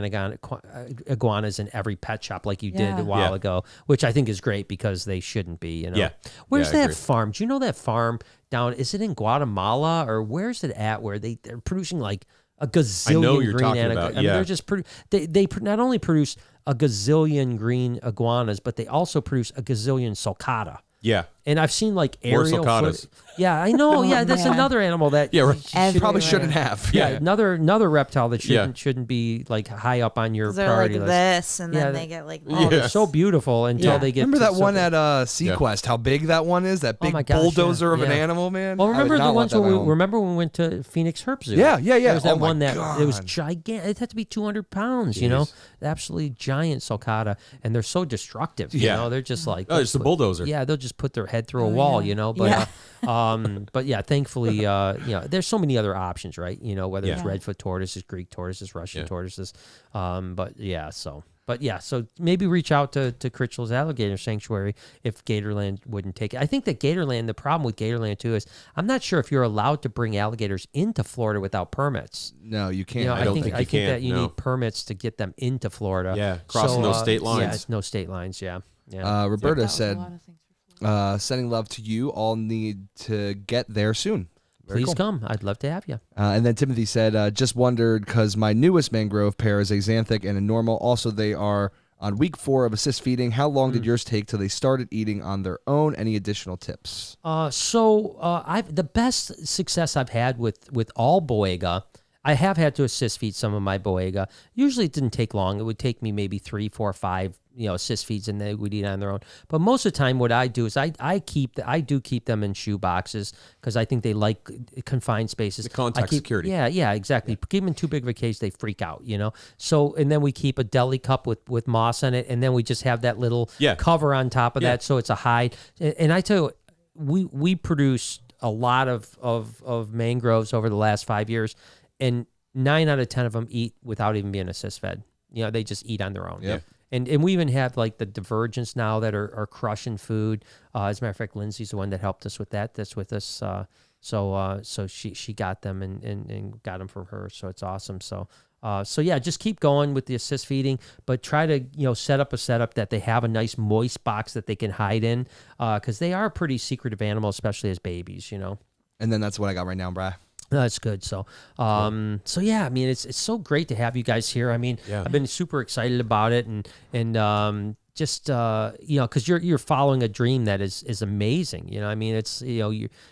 iguanas in every pet shop like you did Yeah. a while Yeah. ago, which I think is great because they shouldn't be. Yeah. Where's Yeah, I that agree. farm? Do you know that farm down? Is it in Guatemala or where's it at? Where they're producing like a gazillion know you're green talking iguanas. about, I mean, yeah. they're just not only produce a gazillion green iguanas, but they also produce a gazillion sulcata. Yeah. And I've seen like More aerial sulcatas. Yeah, I know. Oh, Yeah, that's man. another animal that Yeah, right. Everywhere. Probably shouldn't have. yeah, another reptile that Yeah. shouldn't be like high up on your They're priority like list. this, and Yeah, then they- they get like. Oh, they're Yeah. so beautiful until Yeah. they get. Remember that so one big. at Sequest? How big that one is? That big my gosh, bulldozer of yeah. an animal, man. Well, I would remember not the want ones that when at we home. remember when we went to Phoenix Herp Zoo? Yeah, yeah, yeah. There was that Oh, my one that it was God. gigantic. It had to be 200 pounds. Jeez. Absolutely giant sulcata, and they're so destructive. Yeah. They're just like Oh, it's the bulldozer. Yeah, they'll just put their head through a Oh, wall. yeah. But yeah, thankfully, there's so many other options, right? Whether it's Yeah. redfoot tortoises, Greek tortoises, Russian Yeah. tortoises, but yeah, so. But yeah, so maybe reach out to Critchl's Alligator Sanctuary if Gatorland wouldn't take it. I think that Gatorland, the problem with Gatorland too is I'm not sure if you're allowed to bring alligators into Florida without permits. No, you can't. You know, I don't think you think can, that you no. need permits to get them into Florida. Yeah, crossing those state lines. Yeah, no state lines. Yeah. Yeah. Roberta That was a said, lot of things for Florida. sending love to you. All need to get there soon. Very Please cool. come. I'd love to have you. And then Timothy said, just wondered because my newest mangrove pair is a xanthic and a normal. Also, they are on week 4 of assist feeding. How long did yours take till they started eating on their own? Any additional tips? The best success I've had with all Boega, I have had to assist feed some of my Boega. Usually it didn't take long. It would take me maybe 3, 4, 5, assist feeds, and they would eat on their own. But most of the time, what I do is I do keep them in shoe boxes because I think they like confined spaces. The contact security. Yeah, exactly. Keep them in too big of a cage, they freak out, So, and then we keep a deli cup with moss on it, and then we just have that little cover on top of that, so it's a hide. And I tell you, we produced a lot of mangroves over the last 5 years, and 9 out of 10 of them eat without even being assist fed. They just eat on their own. Yep. And we even have like the divergents now that are crushing food. As a matter of fact, Lindsay's the one that helped us with that. That's with us. So she got them and got them from her. So it's awesome. So yeah, just keep going with the assist feeding, but try to set up a setup that they have a nice moist box that they can hide in, because they are a pretty secretive animal, especially as babies. And then that's what I got right now, Bri. That's good. So, so yeah, I mean, it's so great to have you guys here. I mean, I've been super excited about it, and just because you're following a dream that is amazing. I mean, it's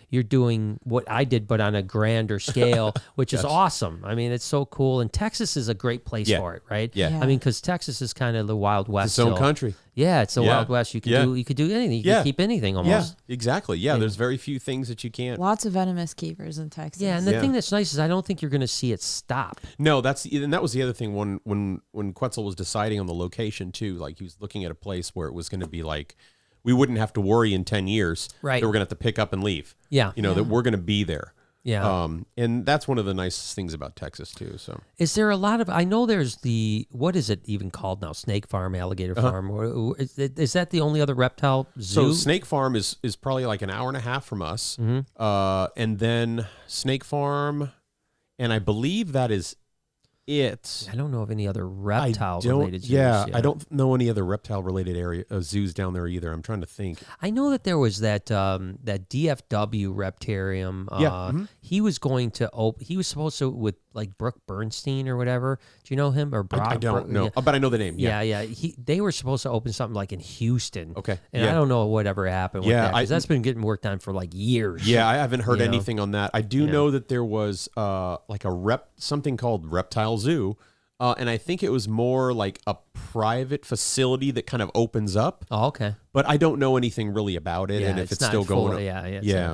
you're doing what I did, but on a grander scale, which is awesome. I mean, it's so cool, and Texas is a great place for it, right? Yeah. I mean, because Texas is kind of the Wild West. It's its own country. Yeah, it's the Wild West. You could do anything. You can keep anything almost. Yeah, exactly. Yeah, there's very few things that you can't. Lots of venomous keepers in Texas. Yeah, and the thing that's nice is I don't think you're going to see it stop. No, and that was the other thing when Quetzal was deciding on the location too. Like he was looking at a place where it was going to be like we wouldn't have to worry in 10 years that we're going to have to pick up and leave. Yeah, that we're going to be there. Yeah. And that's one of the nicest things about Texas too. So is there a lot of, I know there's what is it even called now? Snake Farm, Alligator Farm. Is that the only other reptile zoo? So Snake Farm is probably like an hour and a half from us. And then Snake Farm, and I believe that is it. I don't know of any other reptile related zoos. I don't know any other reptile related zoos down there either. I'm trying to think. I know that there was that DFW Reptarium. He was going to he was supposed to with like Brooke Bernstein or whatever. Do you know him or Brock? I don't know, but I know the name. Yeah. They were supposed to open something like in Houston. Okay, and I don't know whatever happened with that because that's been getting worked on for like years. Yeah, I haven't heard anything on that. I do know that there was like something called Reptile Zoo, and I think it was more like a private facility that kind of opens up. Oh, okay. But I don't know anything really about it, and if it's still going.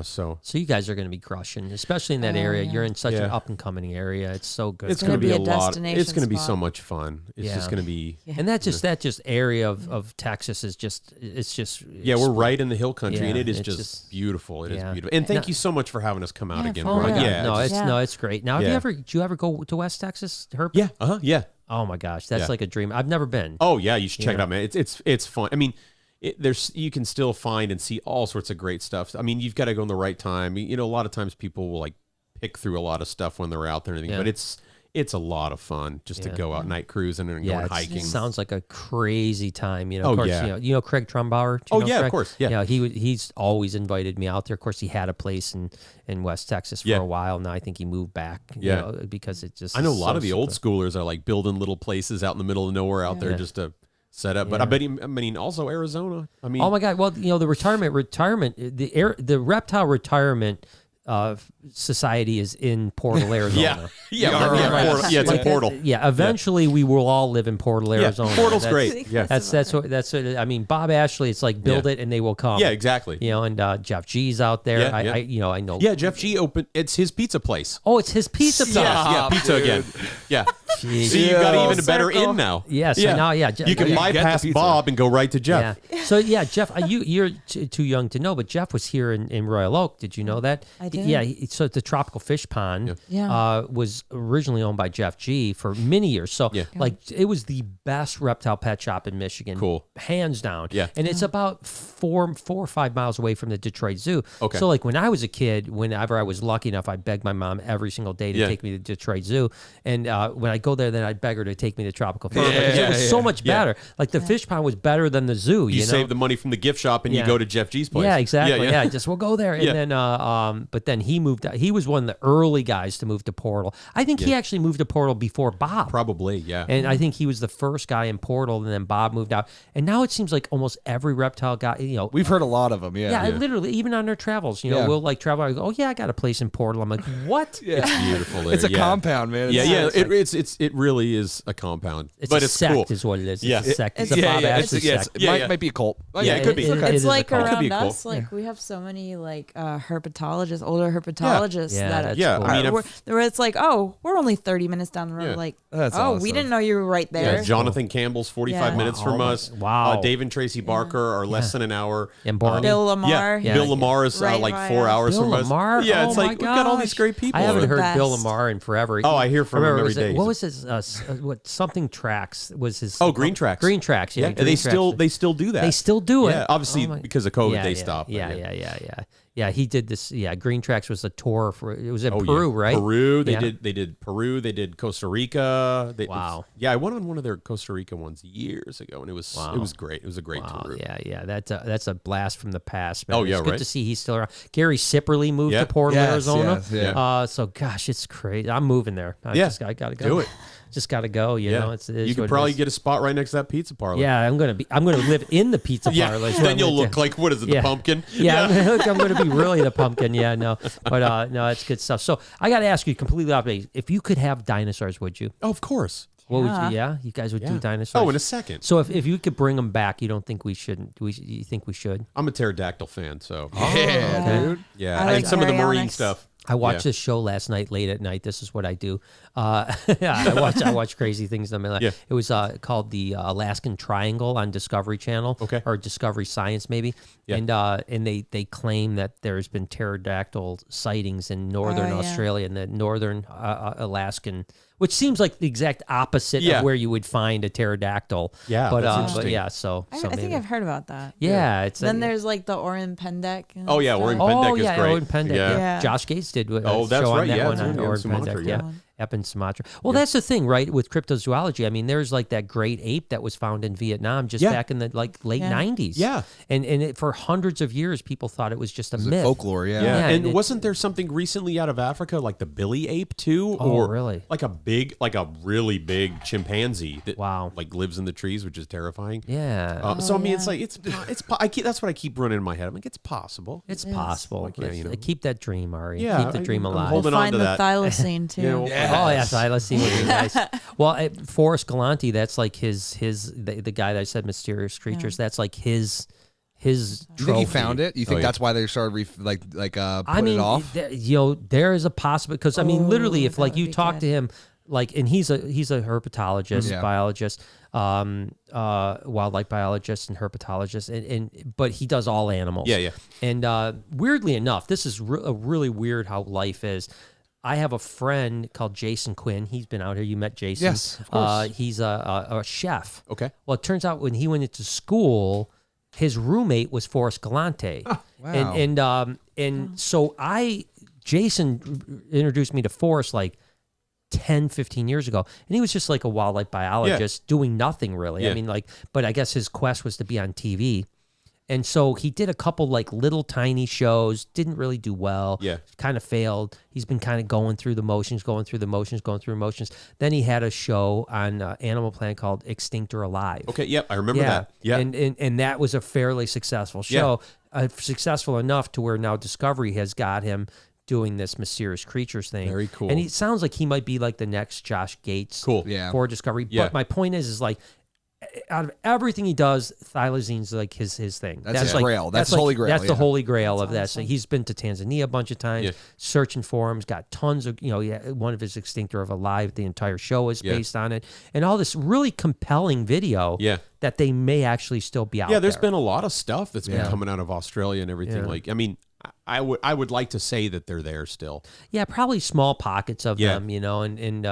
So you guys are going to be crushing, especially in that area. You're in such an up and coming area. It's so good. It's going to be a lot. destination It's going to be spot. so much fun. It's just going to be. And that just area of Texas is just we're right in the hill country, and it is just beautiful. It is beautiful. And thank you so much for having us come out again. It's great. Now, did you ever go to West Texas, Herb? Yeah. Yeah. Oh my gosh, that's like a dream. I've never been. Oh yeah, you should check it out, man. It's fun. I mean, you can still find and see all sorts of great stuff. I mean, you've got to go in the right time. A lot of times people will like pick through a lot of stuff when they're out there and everything, but it's a lot a just to go out night cruising and going hiking. It sounds like a crazy time. Of Oh, course, yeah. you know Craig Trumbauer. Of course. Yeah. He's always invited me out there. Of course, he had a place in West Texas for a while. Now I think he moved back. Because it just. I know a lot of the old schoolers are like building little places out in the middle of nowhere out there just to set up. But I mean, also Arizona. I mean, oh my God. Well, the the reptile retirement society is in Portal, Arizona. It's a portal. Eventually we will all live in Portal, Arizona. Portal's great. Yeah, that's what I mean. Bob Ashley, it's like build it and they will come. Yeah, exactly. And Jeff G's out there. I know. Yeah, Jeff G opened. It's his pizza place. Oh, it's his pizza place. Yeah, pizza again. Yeah. So you got even a better in now. Yeah. So now, you can bypass Bob and go right to Jeff. Yeah. So Jeff, you're too young to know, but Jeff was here in Royal Oak. Did you know that? I did. Yeah, so the tropical fish pond was originally owned by Jeff G for many years. So like it was the best reptile pet shop in Michigan. Cool. Hands down. Yeah. And it's about 4 or 5 miles away from the Detroit Zoo. Okay. So like when I was a kid, whenever I was lucky enough, I begged my mom every single day to take me to the Detroit Zoo. And when I go there, then I'd beg her to take me to tropical fish. It was so much better. Like the fish pond was better than the zoo. You know? save the money from the gift shop and you go to Jeff G's place. Yeah, exactly. Yeah, just we'll go there. And then, but then he moved. He was one of the early guys to move to Portal. I think he actually moved to Portal before Bob. Probably, yeah. And I think he was the first guy in Portal, and then Bob moved out. And now it seems like almost every reptile guy, we've heard a lot of them. Yeah, literally, even on their travels, we'll like travel. I go, oh yeah, I got a place in Portal. I'm like, what? It's beautiful there. It's a compound, man. It really is a compound. But it's sect cool. is what it is. Yeah. It's a sect. It's a Bob Ashley sect. Might be a cult. It could be. It's like a cult. around cool. us, like we have so many like herpetologists, older herpetologists that's that cool. I mean, where it's like, oh, we're only 30 minutes down the road. Yeah. Like, That's we awesome. didn't know you were right there. Jonathan Campbell's 45 minutes from us. Wow. Dave and Tracy Barker are less than an hour. And Barney. Bill Lamar. Bill Lamar is Right like by 4 us. hours Bill from us. Lamar? Yeah, Oh it's my like we've got all these gosh. great people. I haven't heard best. Bill Lamar in forever. Oh, I hear from him every was day. What was his? What something tracks was his? Green Tracks. Green Tracks. Yeah, And Green they Tracks. still do that. They still do it. Yeah, obviously because of COVID they yeah, stopped. but Yeah, he did this. Yeah, Green Tracks was a tour for. It was in Oh, Peru, yeah. right? Peru. They Yeah. did Peru. They did Costa Rica. Wow. I went on one of their Costa Rica ones years ago, and it was great. It was a great tour. Yeah. That's a blast from the past, man. Oh, yeah, it's good right. to see he's still around. Gary Sipperly moved Yeah. to Portland, Yes, Arizona. yes, yeah. So gosh, it's crazy. I'm moving there. I gotta go. Do it. Just gotta go. You know, it is You could what it probably is. get a spot right next to that pizza parlor. Yeah, I'm gonna live in the pizza parlor. is what Then I'm you'll gonna look do. like, what is it, Yeah. the pumpkin? Yeah, I'm going to be really the pumpkin. Yeah, no, but no, it's good stuff. So I got to ask you completely off base. If you could have dinosaurs, would you? Oh, of course. What would you? Yeah, you guys would do dinosaurs. Oh, in a second. So if you could bring them back, you don't think we shouldn't? You think we should? I'm a pterodactyl fan, so. Yeah, dude. Yeah, I and like some of the marine baryonyx. stuff. I watched this show last night, late at night. This is what I do. I watch crazy things. It was called the Alaskan Triangle on Discovery Channel, or Discovery Science, maybe. Yeah. And they claim that there's been pterodactyl sightings in northern Australia and the northern Alaskan, which seems like the exact opposite of where you would find a pterodactyl. Yeah, but that's interesting. so I think I've heard about that. it's Then there's like the Orin Pendek. Oh, yeah, Orin Pendek is great. Orin Pendek. Yeah. Josh Gates did a Oh, that's show on right, that yeah, one it's on on Orin Sumatra, Pendek. yeah. Up in Sumatra. Well, that's the thing, right? With cryptozoology, I mean, there's like that great ape that was found in Vietnam just back in the late 90s. Yeah. And for hundreds of years, people thought it was just a myth. Folklore, Yeah, Yeah, and and wasn't there something recently out of Africa, like the billy ape too? Oh, or really? Like a really big chimpanzee that like lives in the trees, which is terrifying. Yeah. So I mean, it's like that's what I keep running in my head. I'm like, it's possible. It's possible. Like, yeah, Keep that dream, Ari. Yeah, Keep the dream I'm alive. holding on Find to the that. thylacine too. Yeah, Oh yeah, so let's see what he nice. Well, Forrest Galante, that's like the guy that I said mysterious creatures. That's like his You think he trophy. found it? You think that's why they started putting it off? There is a possibility because I mean, literally, if that like would you be talk good. to him, like, and he's a herpetologist, Yeah. biologist, wildlife biologist, and herpetologist, but he does all animals. Yeah. And weirdly enough, this is really weird how life is. I have a friend called Jason Quinn. He's been out here. You met Jason. Yes, of course. He's a chef. Okay. Well, it turns out when he went into school, his roommate was Forrest Galante. Wow. And so Jason introduced me to Forrest like 10, 15 years ago. And he was just like a wildlife biologist doing nothing really. Yeah. I mean, but I guess his quest was to be on TV. And so he did a couple like little tiny shows, didn't really do well. Yeah. Kind of failed. He's been kind of going through the motions. Then he had a show on Animal Planet called Extinct or Alive. Okay. Yep. I remember that. Yeah. And that was a fairly successful show. Successful enough to where now Discovery has got him doing this mysterious creatures thing. Very cool. And he sounds like he might be like the next Josh Gates Cool. Yeah. for Discovery. Yeah. But my point is like, out of everything he does, thylazine's like his thing. That's his like, grail. That's his holy grail, That's the yeah. holy grail of that. So he's been to Tanzania a bunch of times, searching for him. He's got tons of, one of his Extinct or Alive, the entire show is based on it. And all this really compelling video that they may actually still be out there. Yeah, there's been a lot of stuff that's been coming out of Australia and everything. Yeah. Like, I mean, I would like to say that they're there still. Yeah, probably small pockets of them, you know, and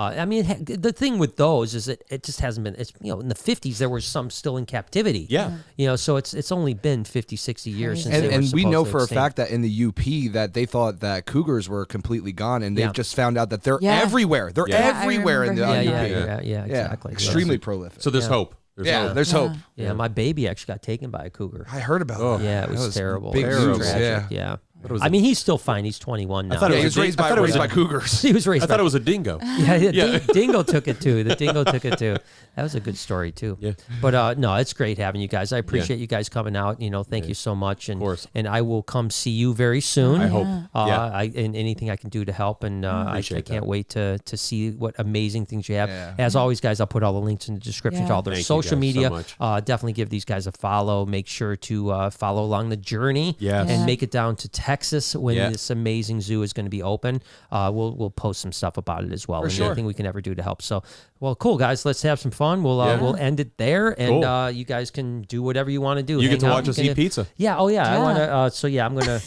I mean, the thing with those is that it just hasn't been, it's, you know, in the 50s, there were some still in captivity. Yeah. You know, so it's only been 50, 60 years since they were and we know supposedly for extinct. a fact that in the UP that they thought that cougars were completely gone, and they've just found out that they're everywhere. They're everywhere in the UP. Yeah, exactly. Extremely prolific. So there's hope. There's hope. Yeah, my baby actually got taken by a cougar. I heard about that. Yeah, it was terrible. Big It was news. tragic. Yeah. I mean, he's still fine. He's 21 now. thought it He was raised by cougars. He was raised I thought it was a dingo. Yeah, Dingo took it too. The Dingo took it too. That was a good story too. Yeah. But no, it's great having you guys. I appreciate you guys coming out. You know, thank you so much. And, Of course. And I will come see you very soon. I hope. And anything I can do to help. And I can't wait to see what amazing things you have. Yeah. As always, guys, I'll put all the links in the description to all their Thank you social guys so media. much. Definitely give these guys a follow. Make sure to follow along the journey. Yes. And make it down to Texas when Yeah. this amazing zoo is going to be open. We'll post some stuff about it as well. And anything we can ever do to help. So, well, cool, guys. Let's have some fun. We'll end it there, and Cool. you guys can do whatever you want to do. You get Hang to out. watch us You can- eat pizza. Yeah. Oh, yeah. I want to. So yeah, I'm gonna.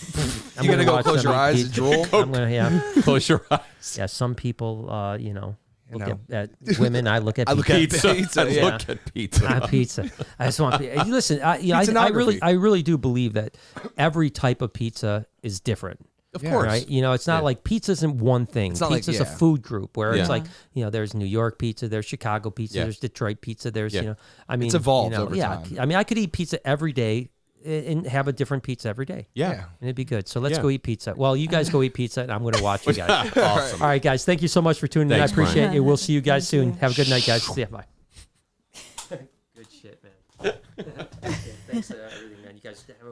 I'm You're gonna go watch close them your eat eyes pizza. and drool? I'm gonna. Yeah. Close your eyes. Yeah. Some people, you know, look know. at women. I look at I look pizza. at Pizza. pizza, yeah. Look at pizza. Pizza. I just want. Listen, Pizzanography. I really do believe that every type of pizza is different. Of Yeah. course. Right? You know, it's not like pizza isn't one thing. It's not like- Pizza's a yeah. food group where it's Yeah. like, you know, there's New York pizza, there's Chicago pizza, Yeah. there's Detroit pizza, there's, Yeah. you know, I mean, evolved you know, over time. I mean, I could eat pizza every day and have a different pizza every day. Yeah. And it'd be good. So let's Yeah. go eat pizza. Well, you guys go eat pizza and I'm going to watch you guys. Awesome. All right, guys. Thank you so much for tuning in. Thanks, I appreciate Brian. you. We'll see you guys soon. Have a good night, guys. See ya. Bye. Good shit, man. Thanks for everything, man. You guys have a